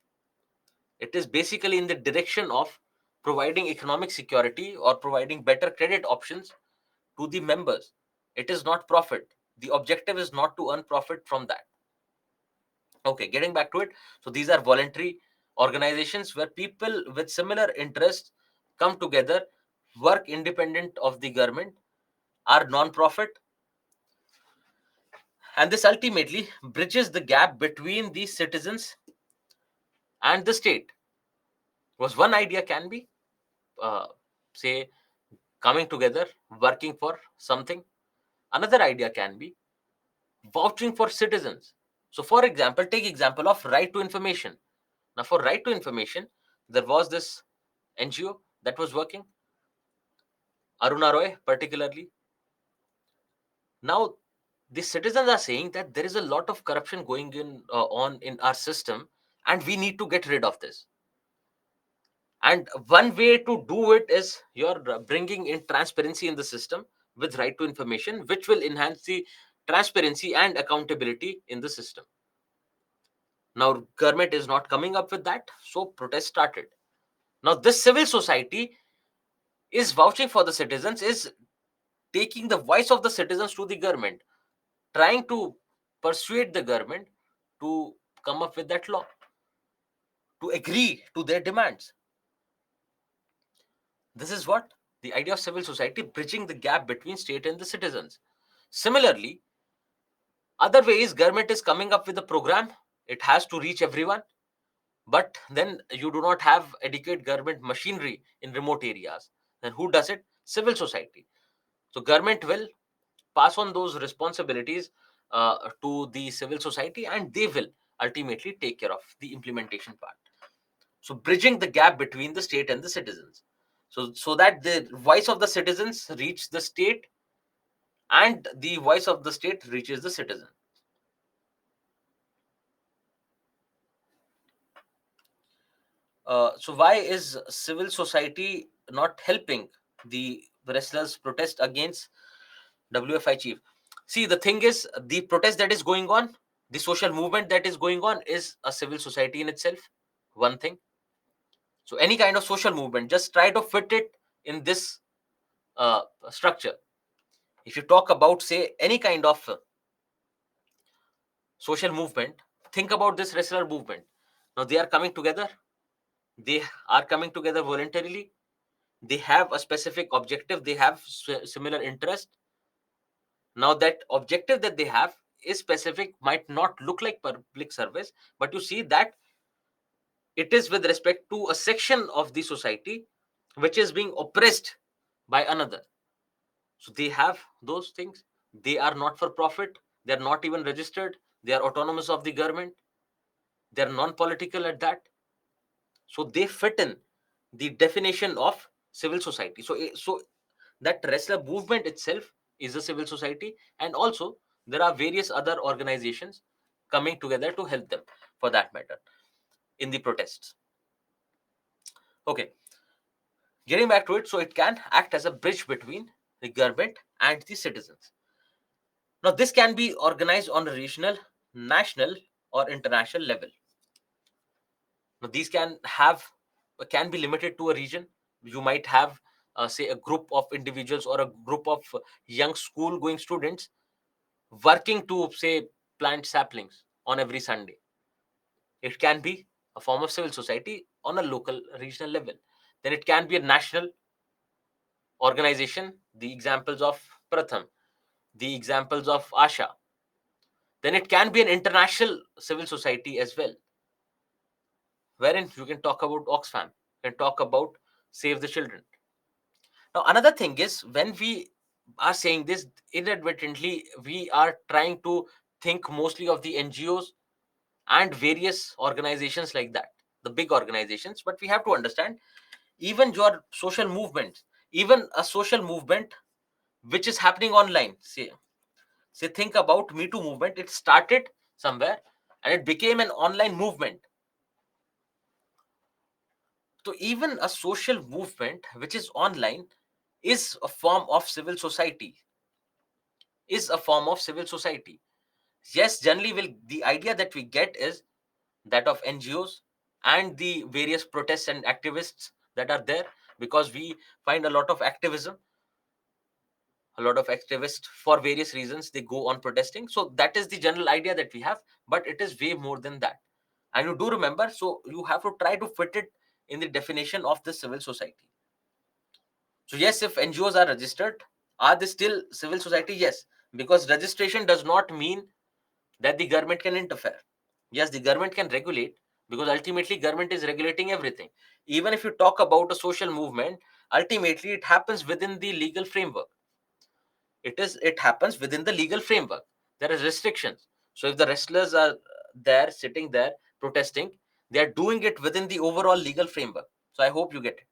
it is basically in the direction of providing economic security or providing better credit options to the members. It is not profit. The objective is not to earn profit from that. Okay, getting back to it. So these are voluntary organizations where people with similar interests come together, work independent of the government, are non-profit, and this ultimately bridges the gap between the citizens and the state. Was one idea can be, uh, say, coming together, working for something. Another idea can be vouching for citizens. So, for example, take example of right to information. Now, for right to information, there was this NGO that was working, Aruna Roy particularly. Now, the citizens are saying that there is a lot of corruption going on in our system, and we need to get rid of this. And one way to do it is you're bringing in transparency in the system with right to information, which will enhance the transparency and accountability in the system. Now, government is not coming up with that, so protest started. Now, this civil society is vouching for the citizens, is taking the voice of the citizens to the government, trying to persuade the government to come up with that law, to agree to their demands. This is what the idea of civil society, bridging the gap between state and the citizens. Similarly, other ways government is coming up with a program, it has to reach everyone, but then you do not have adequate government machinery in remote areas. Then who does it? Civil society. So government will pass on those responsibilities to the civil society, and they will ultimately take care of the implementation part. So bridging the gap between the state and the citizens, so that the voice of the citizens reach the state, and the voice of the state reaches the citizen. So why is civil society not helping the wrestlers protest against WFI chief? See, the thing is, the protest that is going on, the social movement that is going on, is a civil society in itself. One thing. So any kind of social movement, just try to fit it in this structure. If you talk about, say, any kind of social movement, think about this wrestler movement. Now they are coming together. They are coming together voluntarily. They have a specific objective. They have similar interest. Now that objective that they have is specific, might not look like public service, but you see that it is with respect to a section of the society which is being oppressed by another. So they have those things. They are not for profit. They are not even registered. They are autonomous of the government. They are non-political at that. So they fit in the definition of civil society. So that wrestler movement itself is a civil society, and also there are various other organizations coming together to help them, for that matter, in the protests. Okay, getting back to it, so it can act as a bridge between the government and the citizens. Now, this can be organized on a regional, national, or international level. Now, these can be limited to a region. You might have, say, a group of individuals or a group of young school-going students working to, say, plant saplings on every Sunday. It can be a form of civil society on a local, regional level. Then it can be a national organization, the examples of Pratham, the examples of Asha. Then it can be an international civil society as well, wherein you can talk about Oxfam, you can talk about Save the Children. Now, another thing is, when we are saying this, inadvertently, we are trying to think mostly of the NGOs and various organizations like that, the big organizations. But we have to understand, even your social movements, even a social movement which is happening online, say think about Me Too movement. It started somewhere and it became an online movement. So even a social movement which is online is a form of civil society, is a form of civil society. Yes, generally the idea that we get is that of NGOs and the various protests and activists that are there, because we find a lot of activists, for various reasons, they go on protesting. So that is the general idea that we have, but it is way more than that. And you do remember, so you have to try to fit it in the definition of the civil society. So yes, if NGOs are registered, are they still civil society? Yes, because registration does not mean that the government can interfere. Yes, the government can regulate, because ultimately government is regulating everything. Even if you talk about a social movement, ultimately it happens within the legal framework. It happens within the legal framework. There are restrictions. So if the wrestlers are there, sitting there protesting, they are doing it within the overall legal framework. So I hope you get it.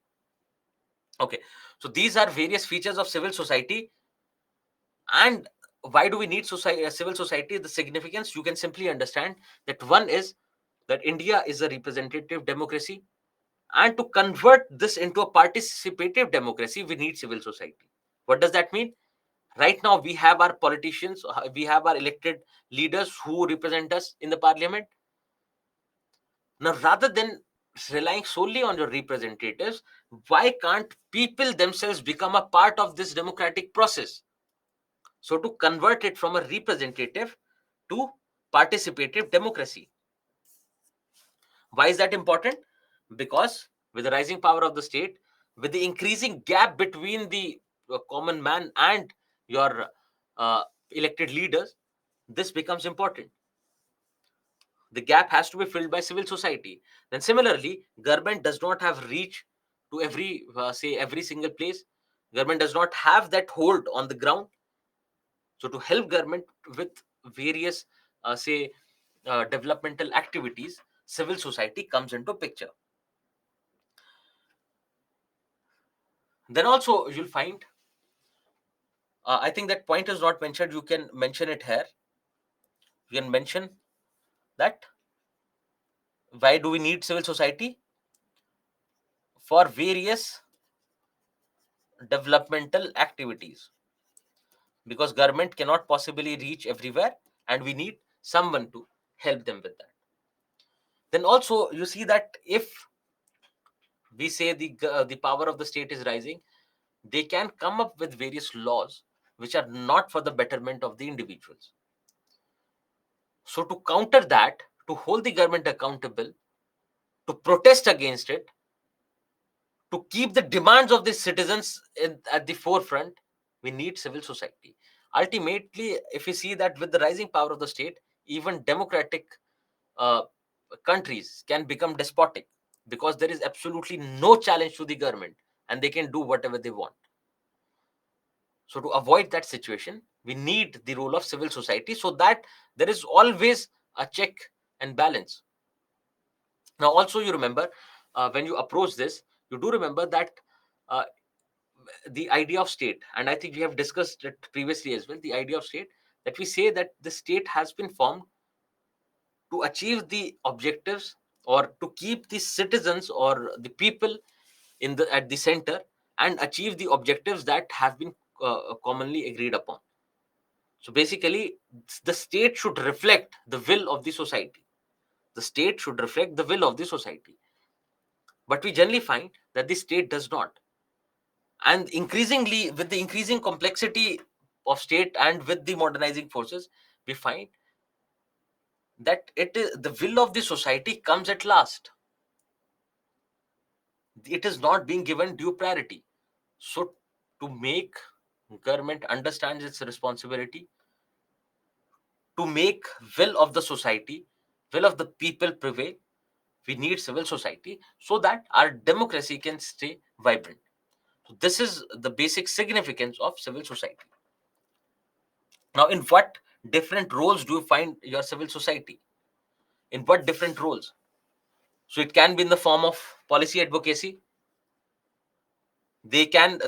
Okay, so these are various features of civil society. And why do we need civil society? The significance, you can simply understand that one is that India is a representative democracy, and to convert this into a participative democracy, we need civil society. What does that mean? Right now, we have our politicians, we have our elected leaders who represent us in the parliament. Now, rather than relying solely on your representatives, why can't people themselves become a part of this democratic process? So to convert it from a representative to participative democracy. Why is that important? Because with the rising power of the state, with the increasing gap between the common man and your uh, elected leaders, this becomes important. The gap has to be filled by civil society. Then similarly, government does not have reach to every single place. Government does not have that hold on the ground. So to help government with various, developmental activities, civil society comes into picture. Then also you'll find, I think that point is not mentioned. You can mention it here. You can mention that why do we need civil society? For various developmental activities, because government cannot possibly reach everywhere, and we need someone to help them with that. Then also you see that if we say the power of the state is rising, they can come up with various laws which are not for the betterment of the individuals. So to counter that, to hold the government accountable, to protest against it, to keep the demands of the citizens at the forefront, we need civil society. Ultimately, if we see that with the rising power of the state, even democratic uh, countries can become despotic, because there is absolutely no challenge to the government and they can do whatever they want. So to avoid that situation, we need the role of civil society, so that there is always a check and balance. Now, also you remember, when you approach this, you do remember that uh, the idea of state, and I think we have discussed it previously as well, the idea of state, that we say that the state has been formed to achieve the objectives, or to keep the citizens or the people at the center, and achieve the objectives that have been commonly agreed upon. So basically, the state should reflect the will of the society. The state should reflect the will of the society. But we generally find that the state does not. And increasingly, with the increasing complexity of state and with the modernizing forces, we find that it is the will of the society comes at last. It is not being given due priority. So to make government understands its responsibility, to make will of the society, will of the people prevail, we need civil society so that our democracy can stay vibrant. So this is the basic significance of civil society. Now, in what different roles do you find your civil society? In what different roles? So it can be in the form of policy advocacy. There can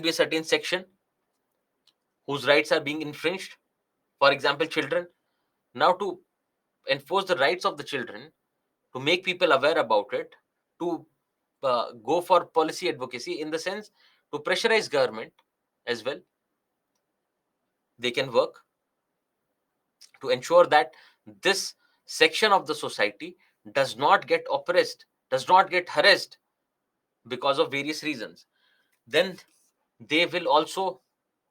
be a certain section whose rights are being infringed. For example, children. Now, to enforce the rights of the children, to make people aware about it, to go for policy advocacy in the sense to pressurize government as well. They can work to ensure that this section of the society does not get oppressed, does not get harassed because of various reasons. Then they will also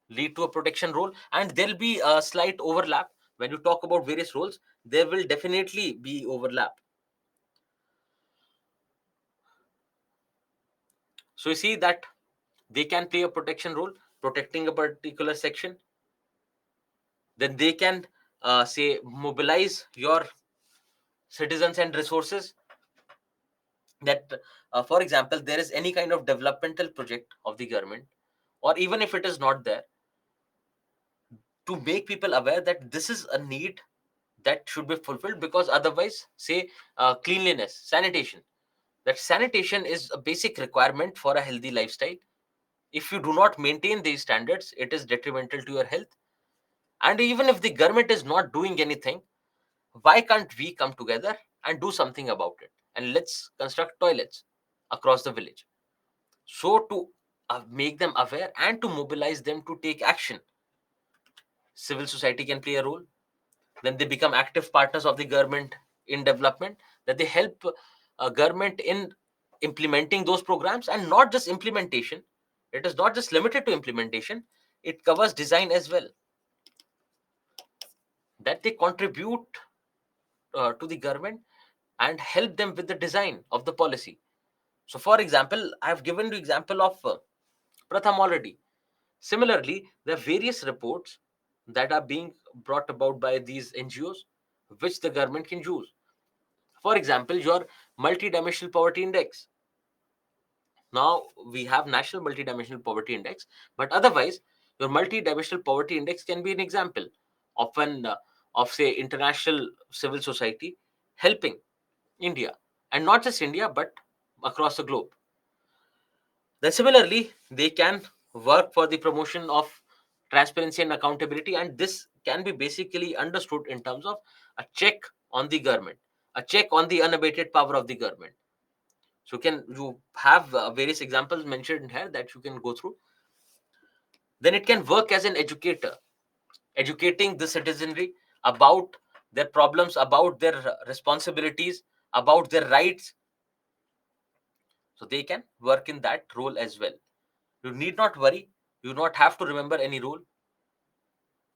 lead to a protection role, and there'll be a slight overlap. When you talk about various roles, there will definitely be overlap. So you see that they can play a protection role, protecting a particular section. Then they can say mobilize your citizens and resources. That for example, there is any kind of developmental project of the government, or even if it is not there, to make people aware that this is a need that should be fulfilled, because otherwise, say cleanliness, sanitation, that sanitation is a basic requirement for a healthy lifestyle. If you do not maintain these standards, it is detrimental to your health. And even if the government is not doing anything, why can't we come together and do something about it, and let's construct toilets across the village? So to make them aware and to mobilize them to take action, civil society can play a role. Then they become active partners of the government in development, that they help government in implementing those programs. And not just implementation, it is not just limited to implementation, it covers design as well, that they contribute to the government and help them with the design of the policy. So for example, I have given the example of pratham already. Similarly, there are various reports that are being brought about by these NGOs, which the government can use. For example, your multidimensional poverty index. Now we have national multidimensional poverty index, but otherwise, your multidimensional poverty index can be an example of of say international civil society helping India, and not just India, but across the globe. Then similarly, they can work for the promotion of transparency and accountability, and this can be basically understood in terms of a check on the government, a check on the unabated power of the government. So can you have various examples mentioned here that you can go through? Then it can work as an educator, educating the citizenry about their problems, about their responsibilities, about their rights. So they can work in that role as well. You need not worry. You do not have to remember any rule.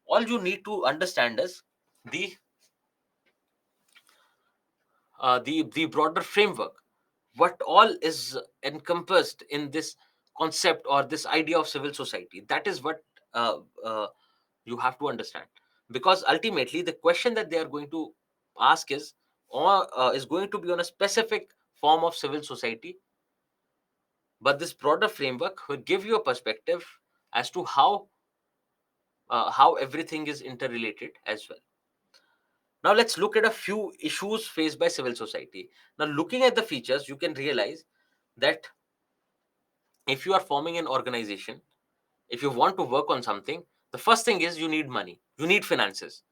All you need to understand is the the broader framework. What all is encompassed in this concept or this idea of civil society? That is what uh, uh, you have to understand. Because ultimately, the question that they are going to ask is, or is going to be on a specific form of civil society. But this broader framework will give you a perspective as to how everything is interrelated as well. Now let's look at a few issues faced by civil society. Now, looking at the features, you can realize that if you are forming an organization, if you want to work on something, The first thing is you need money, you need finances.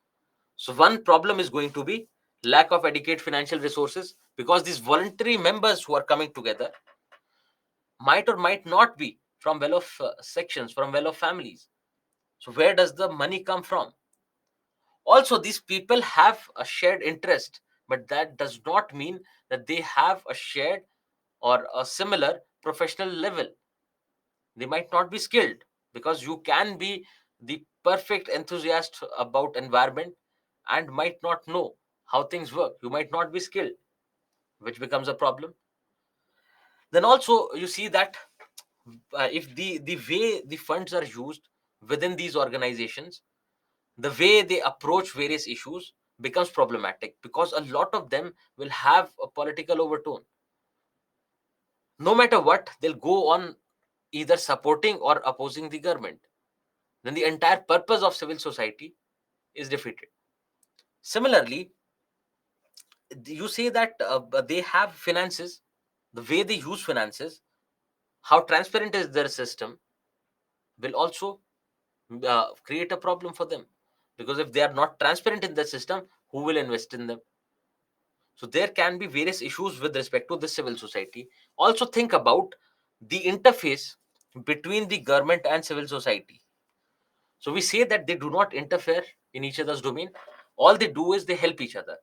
So one problem is going to be lack of adequate financial resources, because these voluntary members who are coming together might or might not be from well-off sections, from well-off families. So where does the money come from? Also, these people have a shared interest, but that does not mean that they have a shared or a similar professional level. They might not be skilled, because you can be the perfect enthusiast about environment and might not know how things work. You might not be skilled, which becomes a problem. Then also you see that if the way the funds are used within these organizations, the way they approach various issues becomes problematic, because a lot of them will have a political overtone. No matter what, they'll go on either supporting or opposing the government. Then the entire purpose of civil society is defeated. Similarly, you say that they have finances, the way they use finances, how transparent is their system, will also create a problem for them, because if they are not transparent in the system, who will invest in them? So there can be various issues with respect to the civil society. Also think about the interface between the government and civil society. So we say that they do not interfere in each other's domain, all they do is they help each other.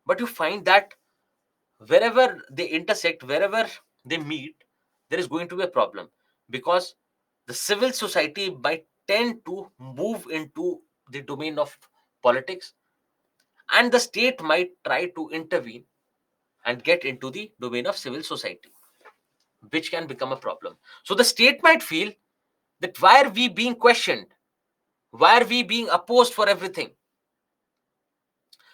But you find that wherever they intersect, wherever they meet, there is going to be a problem, because the civil society might tend to move into the domain of politics, and the state might try to intervene and get into the domain of civil society, which can become a problem. So the state might feel that why are we being questioned? Why are we being opposed for everything?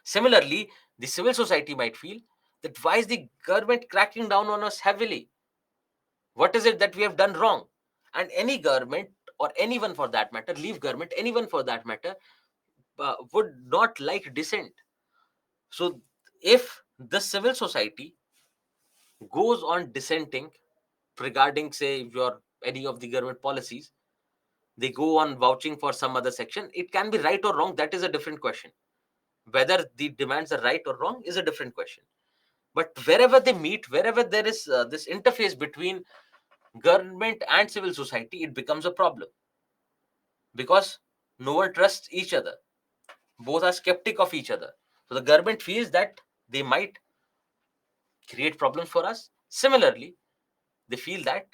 Similarly, the civil society might feel that why is the government cracking down on us heavily? What is it that we have done wrong? And any government, or anyone for that matter, leave government, anyone for that matter, would not like dissent. So if the civil society goes on dissenting regarding, say, your any of the government policies, they go on vouching for some other section, it can be right or wrong, that is a different question. Whether the demands are right or wrong is a different question. But wherever they meet, wherever there is this interface between government and civil society, it becomes a problem, because no one trusts each other. Both are skeptic of each other. So the government feels that they might create problems for us. Similarly, they feel that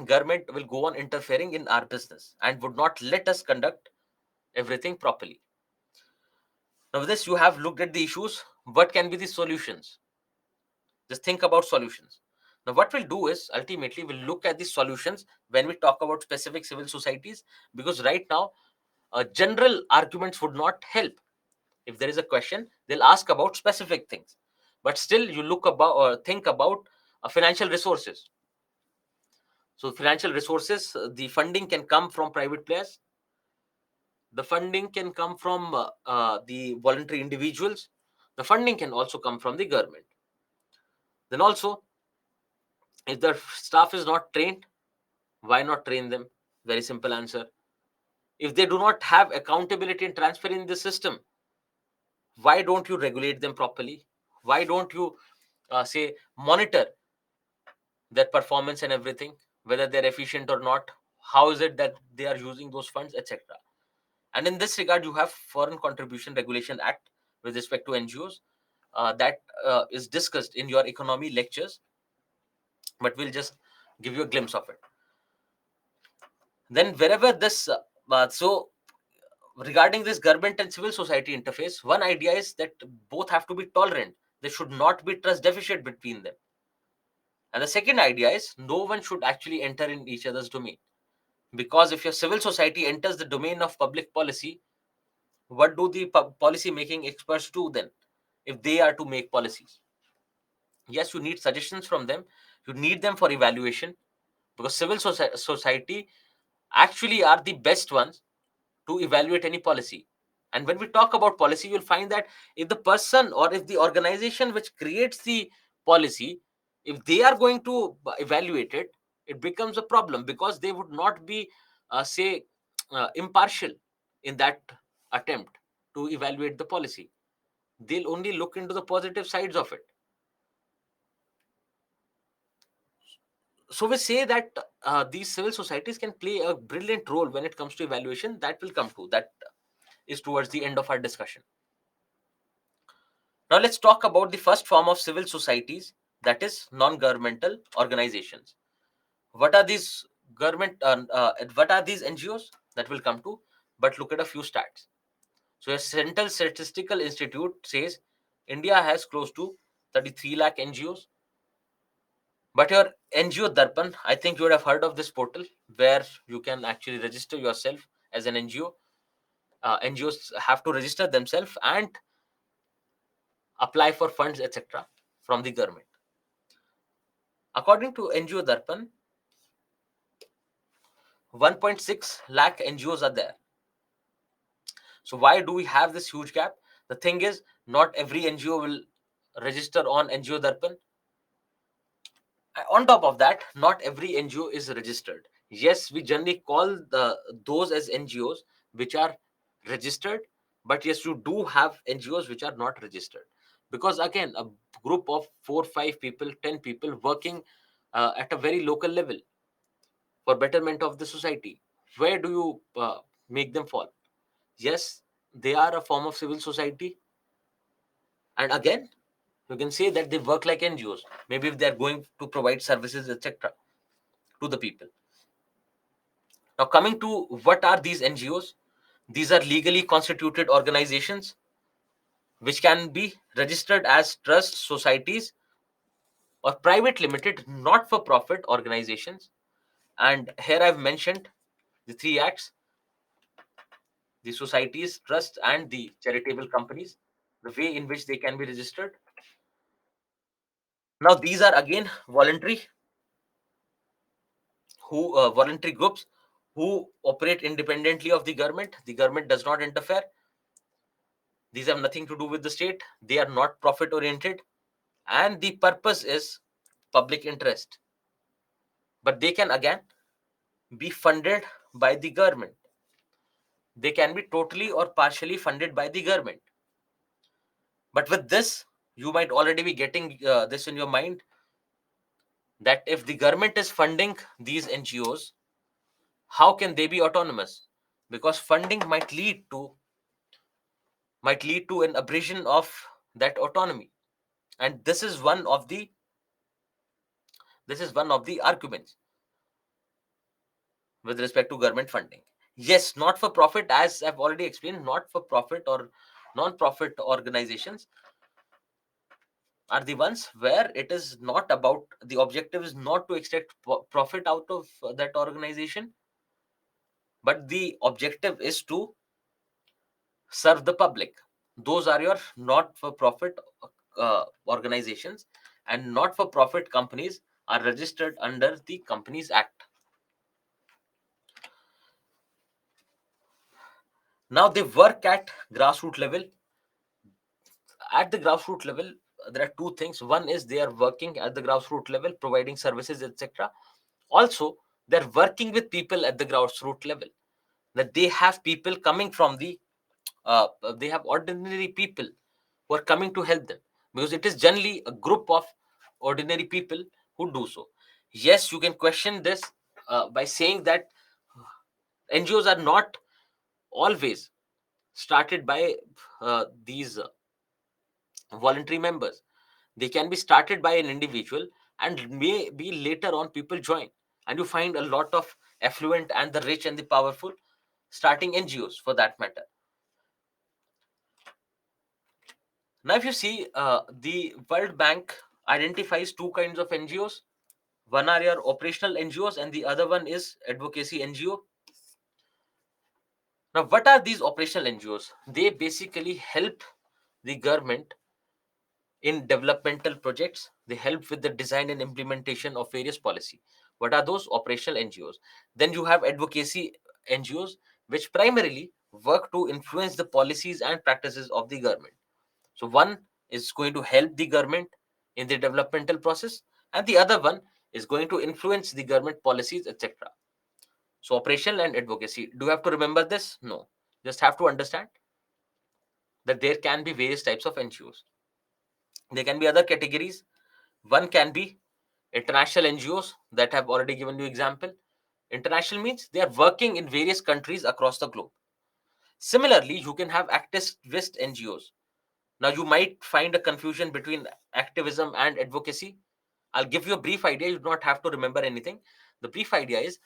government will go on interfering in our business and would not let us conduct everything properly. Now, with this, you have looked at the issues. What can be the solutions? Just think about solutions. Now, what we'll do is ultimately we'll look at the solutions when we talk about specific civil societies, because right now, general arguments would not help. If there is a question, they'll ask about specific things. But still, you look about or think about financial resources. So, financial resources, the funding can come from private players. The funding can come from the voluntary individuals. The funding can also come from the government. Then also, if the staff is not trained, why not train them? Very simple answer. If they do not have accountability and transparency in the system, why don't you regulate them properly? Why don't you say monitor their performance and everything, whether they're efficient or not? How is it that they are using those funds, etc.? And in this regard, you have Foreign Contribution Regulation Act with respect to NGOs that is discussed in your economy lectures, but we'll just give you a glimpse of it. Then wherever this so regarding this government and civil society interface, one idea is that both have to be tolerant. There should not be trust deficit between them. And the second idea is no one should actually enter in each other's domain. Because if your civil society enters the domain of public policy, what do the policy making experts do then if they are to make policies? Yes, you need suggestions from them, you need them for evaluation, because civil society actually are the best ones to evaluate any policy. And when we talk about policy, you'll find that if the person or if the organization which creates the policy, if they are going to evaluate it, it becomes a problem, because they would not be say impartial in that attempt to evaluate the policy. They'll only look into the positive sides of it. So we say that these civil societies can play a brilliant role when it comes to evaluation. That will come to that is towards the end of our discussion. Now let's talk about the first form of civil societies, that is non-governmental organizations. What are these what are these NGOs? That will come to, but look at a few stats. So a Central Statistical Institute says India has close to 33 lakh NGOs. But your NGO Darpan, I think you would have heard of this portal where you can actually register yourself as an NGO. NGOs have to register themselves and apply for funds, etc., from the government. According to NGO Darpan, 1.6 lakh NGOs are there. So why do we have this huge gap? The thing is, not every NGO will register on NGO Darpan. On top of that, not every NGO is registered. Yes, we generally call those as NGOs which are registered, but yes, you do have NGOs which are not registered, because again, a group of 4 5 people, 10 people working at a very local level for betterment of the society, where do you make them fall? Yes, they are a form of civil society, and again, you can say that they work like NGOs, maybe if they are going to provide services, etc., to the people. Now, coming to what are these NGOs? These are legally constituted organizations which can be registered as trust societies or private limited not for profit organizations. And here I've mentioned the three acts: the societies, trusts, and the charitable companies, the way in which they can be registered. Now, these are again voluntary groups who operate independently of the government. The government does not interfere. These have nothing to do with the state. They are not profit oriented, and the purpose is public interest. But they can again be funded by the government. They can be totally or partially funded by the government. But with this, you might already be getting this in your mind, that if the government is funding these NGOs, how can they be autonomous? Because funding might lead to an abrasion of that autonomy, and this is one of the arguments with respect to government funding. Yes, not for profit, as I've already explained, not for profit or non-profit organizations are the ones where it is not about, the objective is not to extract profit out of that organization, but the objective is to serve the public. Those are your not for profit organizations, and not for profit companies are registered under the Companies Act. Now they work at grassroots level. At the grassroots level, there are two things. One is they are working at the grassroots level, providing services, etc. Also, they're working with people at the grassroots level, that they have people coming from the they have ordinary people who are coming to help them, because it is generally a group of ordinary people who do so. Yes, you can question this by saying that NGOs are not always started by these voluntary members. They can be started by an individual, and maybe later on people join, and you find a lot of affluent and the rich and the powerful starting NGOs for that matter. Now, if you see, the World Bank identifies two kinds of NGOs. One are your operational NGOs, and the other one is advocacy NGO. Now, what are these operational NGOs? They basically help the government in developmental projects. They help with the design and implementation of various policy. What are those operational NGOs? Then you have advocacy NGOs, which primarily work to influence the policies and practices of the government. So one is going to help the government in the developmental process, and the other one is going to influence the government policies, etc. So operational and advocacy. Do you have to remember this? No. Just have to understand that there can be various types of NGOs. There can be other categories. One can be international NGOs that have already given you example. International means they are working in various countries across the globe. Similarly, you can have activist NGOs. Now, you might find a confusion between activism and advocacy. I'll give you a brief idea. You do not have to remember anything. The brief idea is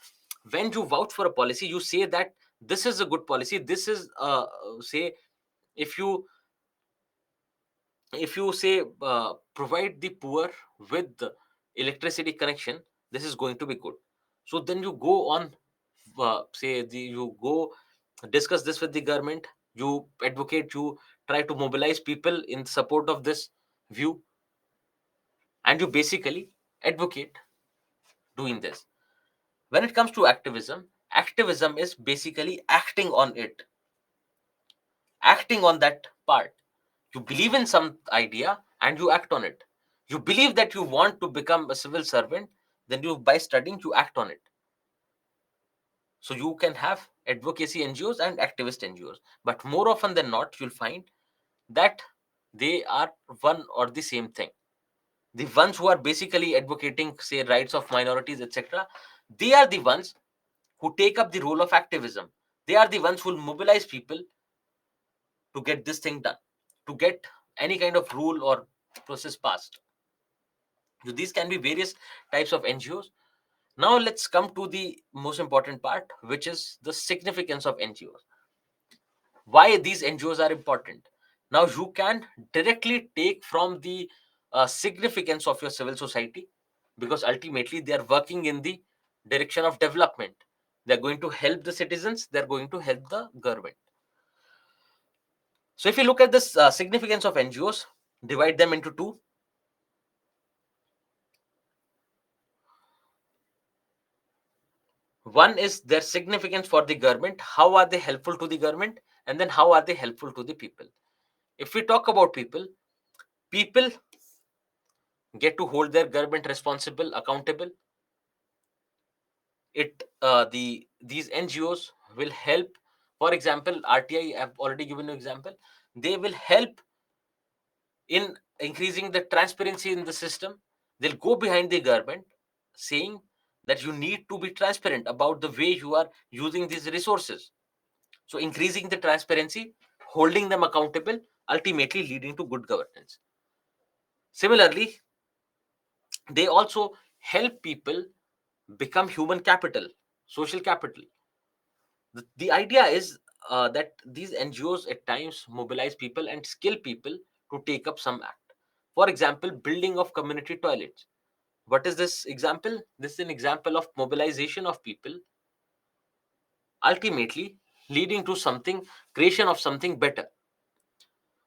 when you vouch for a policy, you say that this is a good policy. This is, say, if you say provide the poor with the electricity connection, this is going to be good. So then you go on, you go discuss this with the government, you advocate, you try to mobilize people in support of this view, and you basically advocate doing this. When it comes to activism, activism is basically acting on it, acting on that part. You believe in some idea and you act on it. You believe that you want to become a civil servant, then you, by studying, you act on it. So you can have advocacy NGOs and activist NGOs, but more often than not, you'll find that they are one or the same thing. The ones who are basically advocating, say, rights of minorities, etc., they are the ones who take up the role of activism. They are the ones who will mobilize people to get this thing done, to get any kind of rule or process passed. So these can be various types of NGOs. Now let's come to the most important part, which is the significance of NGOs. Why these NGOs are important? Now you can directly take from the significance of your civil society, because ultimately they are working in the direction of development. They're going to help the citizens, they're going to help the government. So if you look at this significance of NGOs, divide them into two. One is their significance for the government. How are they helpful to the government? And then how are they helpful to the people? If we talk about people, people get to hold their government responsible, accountable. These NGOs will help. For example, RTI, I've already given you example. They will help in increasing the transparency in the system. They'll go behind the government saying that you need to be transparent about the way you are using these resources. So increasing the transparency, holding them accountable, ultimately leading to good governance. Similarly, they also help people become human capital, social capital. The idea is that these NGOs at times mobilize people and skill people to take up some act. For example, building of community toilets. What is this example? This is an example of mobilization of people, ultimately leading to something, creation of something better.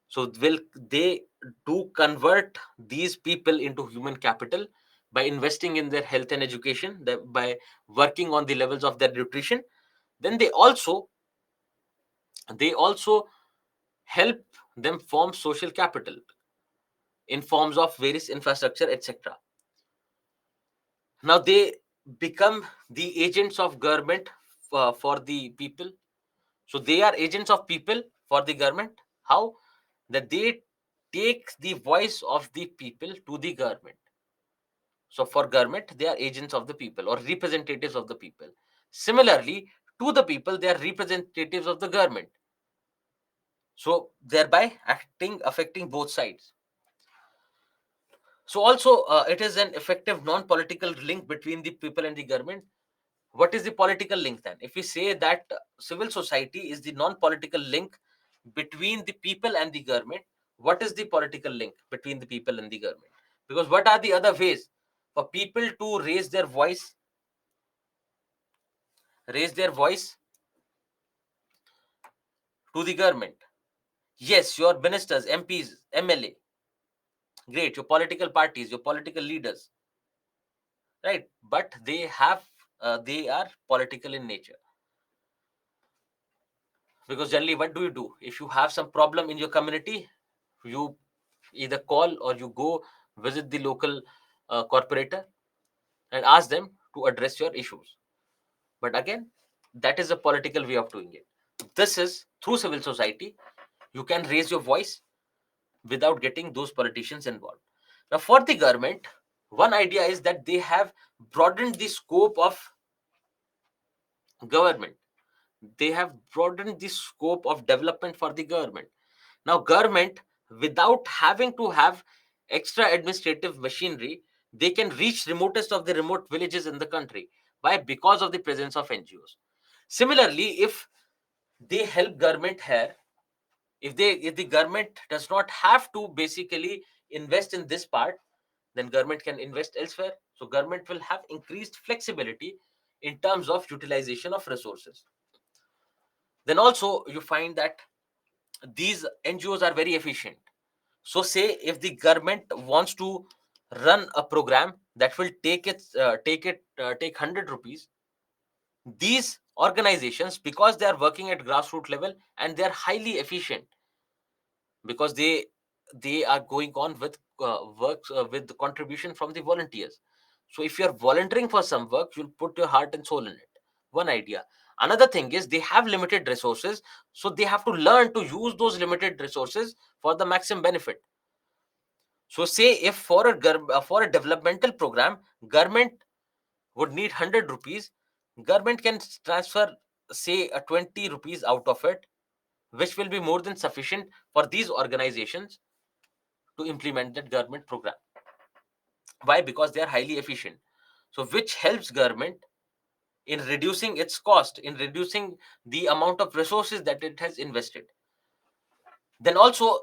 So will they do convert these people into human capital by investing in their health and education, by working on the levels of their nutrition. Then they also help them form social capital in forms of various infrastructure, etc. Now they become the agents of government for the people. So they are agents of people for the government. How? That they take the voice of the people to the government. So for government, they are agents of the people or representatives of the people. Similarly, to the people, they are representatives of the government. So thereby affecting both sides. So also, it is an effective non-political link between the people and the government. What is the political link then? If we say that civil society is the non-political link between the people and the government, what is the political link between the people and the government? Because what are the other ways for people to raise their voice to the government? Yes, your ministers, MPs, MLA, great, your political parties, your political leaders, right? But they are political in nature. Because generally, what do? If you have some problem in your community, you either call or you go visit the local corporator and ask them to address your issues. But again, that is a political way of doing it. This is through civil society. You can raise your voice without getting those politicians involved. Now, for the government, one idea is that they have broadened the scope of government. They have broadened the scope of development for the government. Now, government, without having to have extra administrative machinery, they can reach remotest of the remote villages in the country. Why? Because of the presence of NGOs. Similarly, if they help government here, if the government does not have to basically invest in this part, then government can invest elsewhere. So government will have increased flexibility in terms of utilization of resources. Then also you find that these NGOs are very efficient. So say if the government wants to run a program that will take 100 rupees, these organizations, because they are working at grassroots level and they are highly efficient, because they are going on with works with the contribution from the volunteers. So if you're volunteering for some work, you'll put your heart and soul in it. One idea. Another thing is they have limited resources, so they have to learn to use those limited resources for the maximum benefit. So say if for a developmental program, government would need 100 rupees, government can transfer say a 20 rupees out of it, which will be more than sufficient for these organizations to implement that government program. Why? Because they are highly efficient. So which helps government in reducing its cost, in reducing the amount of resources that it has invested. Then also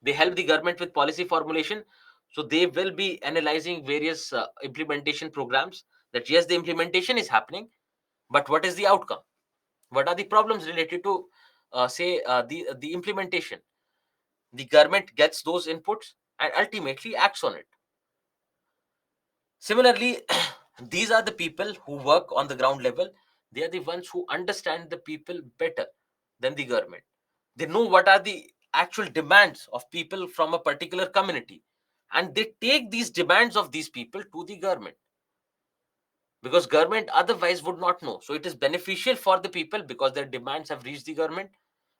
they help the government with policy formulation. So they will be analyzing various implementation programs, that yes, the implementation is happening, but what is the outcome? What are the problems related to the implementation? The government gets those inputs and ultimately acts on it. Similarly, these are the people who work on the ground level. They are the ones who understand the people better than the government. They know what are the actual demands of people from a particular community, and they take these demands of these people to the government, because government otherwise would not know. So it is beneficial for the people because their demands have reached the government,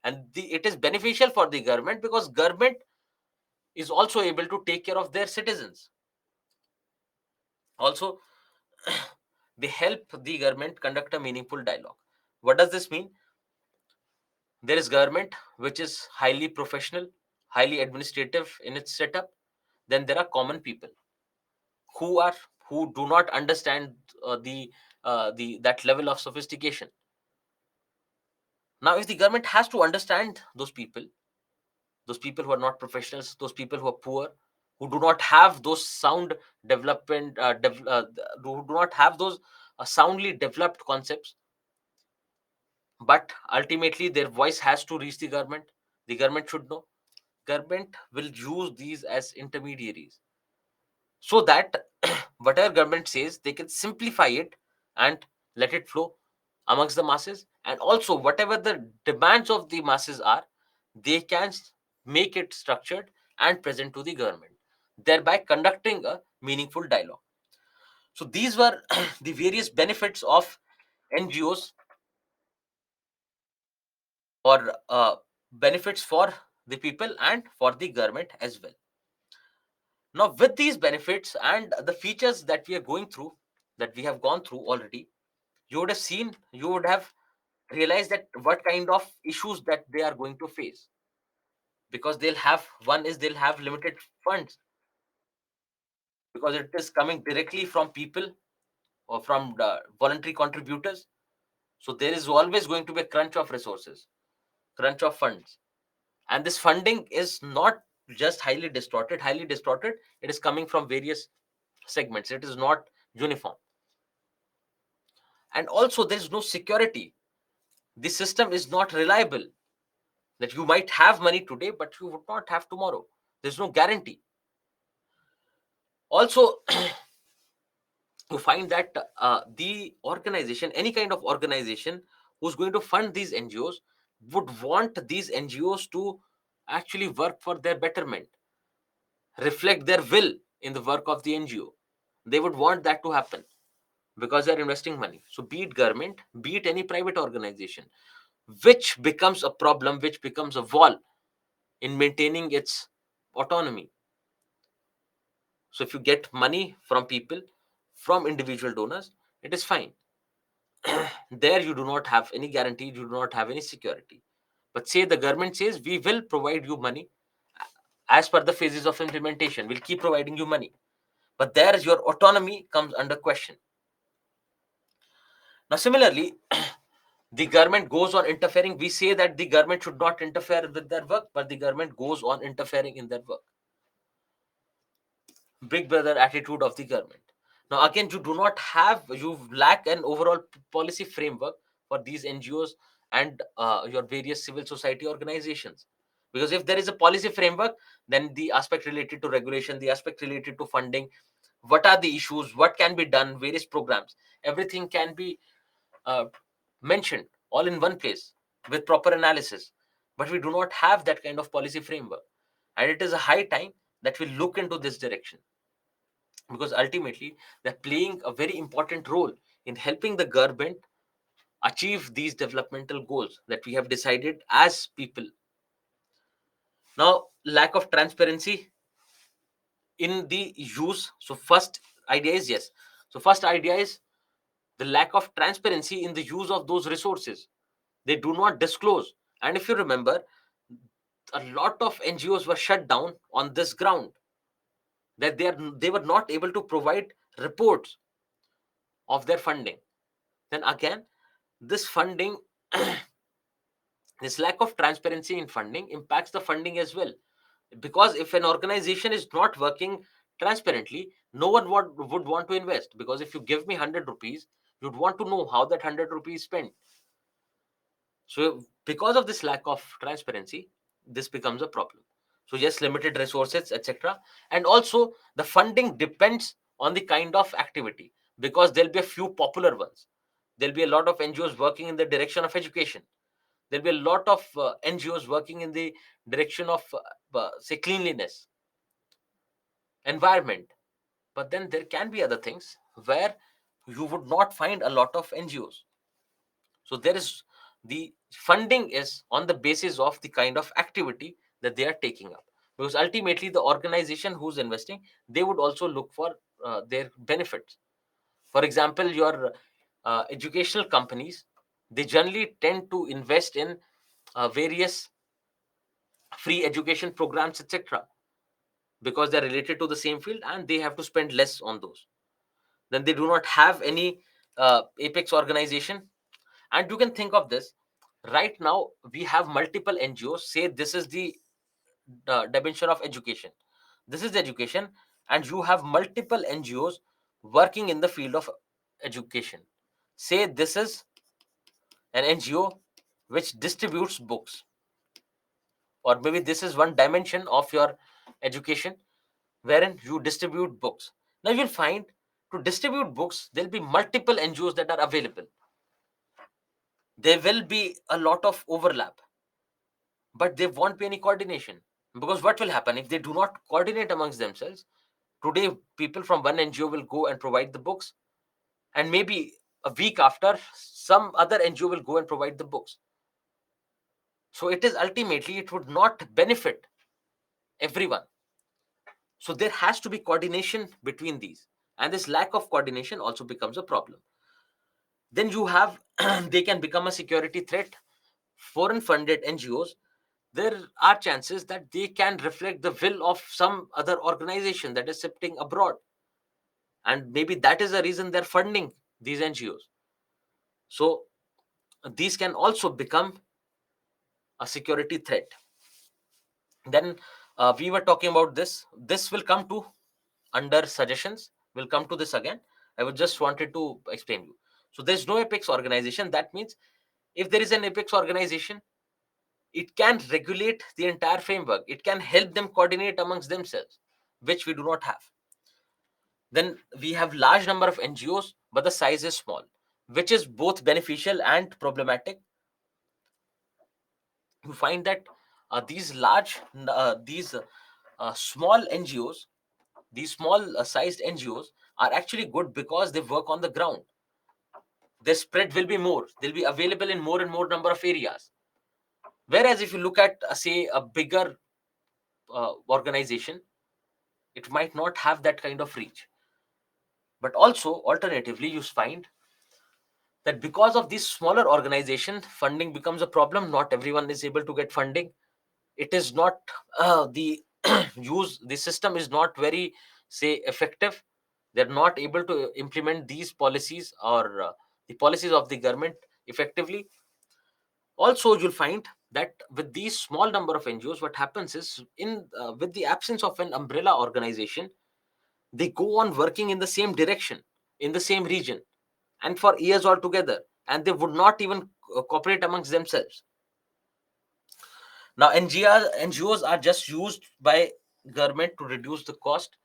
and it is beneficial for the government because government is also able to take care of their citizens. Also, they help the government conduct a meaningful dialogue. What does this mean? There is government which is highly professional, highly administrative in its setup. Then there are common people who are who do not understand the that level of sophistication. Now, if the government has to understand those people who are not professionals, those people who are poor, who do not have those sound development, who do not have those soundly developed concepts, but ultimately their voice has to reach the government. The government should know. Government will use these as intermediaries, so that whatever government says, they can simplify it and let it flow amongst the masses. And also whatever the demands of the masses are, they can make it structured and present to the government, thereby conducting a meaningful dialogue. So these were the various benefits of NGOs, or benefits for the people and for the government as well. Now, with these benefits and the features that we are going through, that we have gone through already, you would have realized that what kind of issues that they are going to face, because they'll have limited funds, because it is coming directly from people or from the voluntary contributors. So there is always going to be a crunch of resources, crunch of funds. And this funding is not just highly distorted. It is coming from various segments. It is not uniform. And also there is no security. The system is not reliable, that you might have money today but you would not have tomorrow. There's no guarantee. Also, you find that the organization, any kind of organization who's going to fund these NGOs, would want these NGOs to actually work for their betterment, reflect their will in the work of the NGO. They would want that to happen. because they're investing money. So be it government, be it any private organization, which becomes a problem, which becomes a wall in maintaining its autonomy. So if you get money from people, from individual donors, it is fine. There you do not have any guarantee, you do not have any security. But say the government says, we will provide you money as per the phases of implementation, we'll keep providing you money. But there your autonomy comes under question. Now, similarly, the government goes on interfering. We say that the government should not interfere with their work, but the government goes on interfering in their work. Big brother attitude of the government. Now, again, you lack an overall policy framework for these NGOs and your various civil society organizations. Because if there is a policy framework, then the aspect related to regulation, the aspect related to funding, what are the issues, what can be done, various programs, everything can be uh, mentioned all in one place with proper analysis. But we do not have that kind of policy framework. And it is a high time that we look into this direction, because ultimately they're playing a very important role in helping the government achieve these developmental goals that we have decided as people. Now, lack of transparency in the use. So first idea is, yes, so first idea is the lack of transparency in the use of those resources. They do not disclose. And if you remember, a lot of NGOs were shut down on this ground, that they were not able to provide reports of their funding. Then again, this funding, this lack of transparency in funding impacts the funding as well. Because if an organization is not working transparently, no one would want to invest. Because if you give me 100 rupees, you'd want to know how that 100 rupees spent. So because of this lack of transparency, this becomes a problem. So yes, limited resources, etc. And also the funding depends on the kind of activity, because there'll be a few popular ones. There'll be a lot of NGOs working in the direction of education. There'll be a lot of NGOs working in the direction of say cleanliness, environment. But then there can be other things where you would not find a lot of NGOs. So there is, the funding is on the basis of the kind of activity that they are taking up, because ultimately the organization who's investing, they would also look for their benefits. For example, your educational companies, they generally tend to invest in various free education programs, etc., because they're related to the same field and they have to spend less on those. Then they do not have any apex organization. And you can think of this, right now we have multiple NGOs say this is the dimension of education, this is the education, and you have multiple NGOs working in the field of education. Say this is an NGO which distributes books, or maybe this is one dimension of your education wherein you distribute books. Now you'll find, to distribute books, there'll be multiple NGOs that are available. There will be a lot of overlap, but there won't be any coordination. Because what will happen if they do not coordinate amongst themselves? Today, people from one NGO will go and provide the books, and maybe a week after, some other NGO will go and provide the books. So it is ultimately, it would not benefit everyone. So there has to be coordination between these, and this lack of coordination also becomes a problem. Then you have they can become a security threat. Foreign funded NGOs, there are chances that they can reflect the will of some other organization that is sitting abroad, and maybe that is the reason they're funding these NGOs. So these can also become a security threat. Then we were talking about this will come to under suggestions, we'll come to this again. I would just wanted to explain you. So there's no apex organization. That means if there is an apex organization, it can regulate the entire framework, it can help them coordinate amongst themselves, which we do not have. Then we have large number of NGOs but the size is small, which is both beneficial and problematic. You find that these small NGOs, these small sized NGOs, are actually good because they work on the ground. Their spread will be more. They'll be available in more and more number of areas. Whereas if you look at, say, a bigger organization, it might not have that kind of reach. But also, alternatively, you find that because of these smaller organization, funding becomes a problem. Not everyone is able to get funding. It is not the the system is not very, say, effective. They're not able to implement these policies or the policies of the government effectively. Also, you'll find that with these small number of NGOs, what happens is, in with the absence of an umbrella organization, they go on working in the same direction, in the same region, and for years altogether, and they would not even cooperate amongst themselves. Now, NGOs are just used by government to reduce the cost.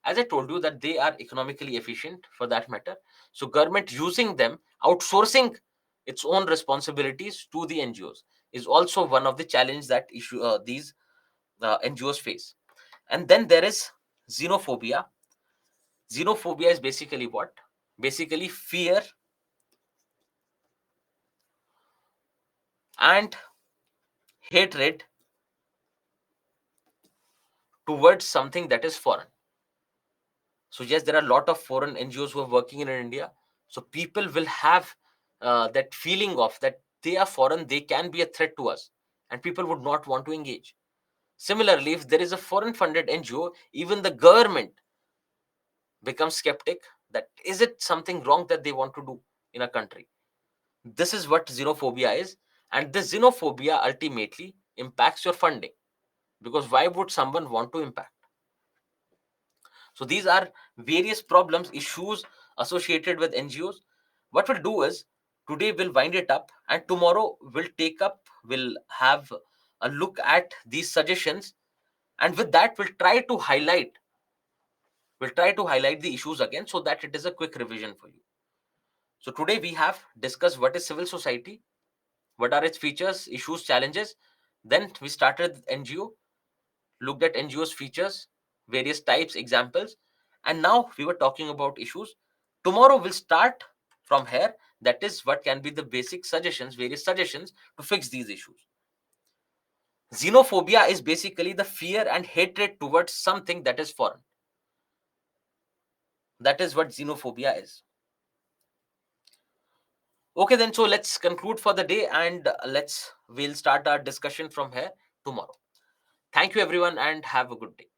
As I told you, that they are economically efficient for that matter. So government using them, outsourcing its own responsibilities to the NGOs, is also one of the challenge that these NGOs face. And then there is xenophobia. Xenophobia is basically what? Basically fear and hatred towards something that is foreign. So yes, there are a lot of foreign NGOs who are working in India. So people will have that feeling of that they are foreign, they can be a threat to us, and people would not want to engage. Similarly, if there is a foreign funded NGO, even the government becomes skeptic that is it something wrong that they want to do in a country. This is what xenophobia is, and this xenophobia ultimately impacts your funding, because why would someone want to impact? So these are various problems, issues associated with NGOs. What we'll do is, today we'll wind it up, and tomorrow we'll have a look at these suggestions, and with that we'll try to highlight the issues again so that it is a quick revision for you. So today we have discussed what is civil society, what are its features, issues, challenges. Then we started with NGO, looked at NGO's features, various types, examples, and now we were talking about issues. Tomorrow we'll start from here. That is what can be the basic suggestions, various suggestions to fix these issues. Xenophobia is basically the fear and hatred towards something that is foreign. That is what xenophobia is. Okay, then, so let's conclude for the day, and we'll start our discussion from here tomorrow. Thank you, everyone, and have a good day.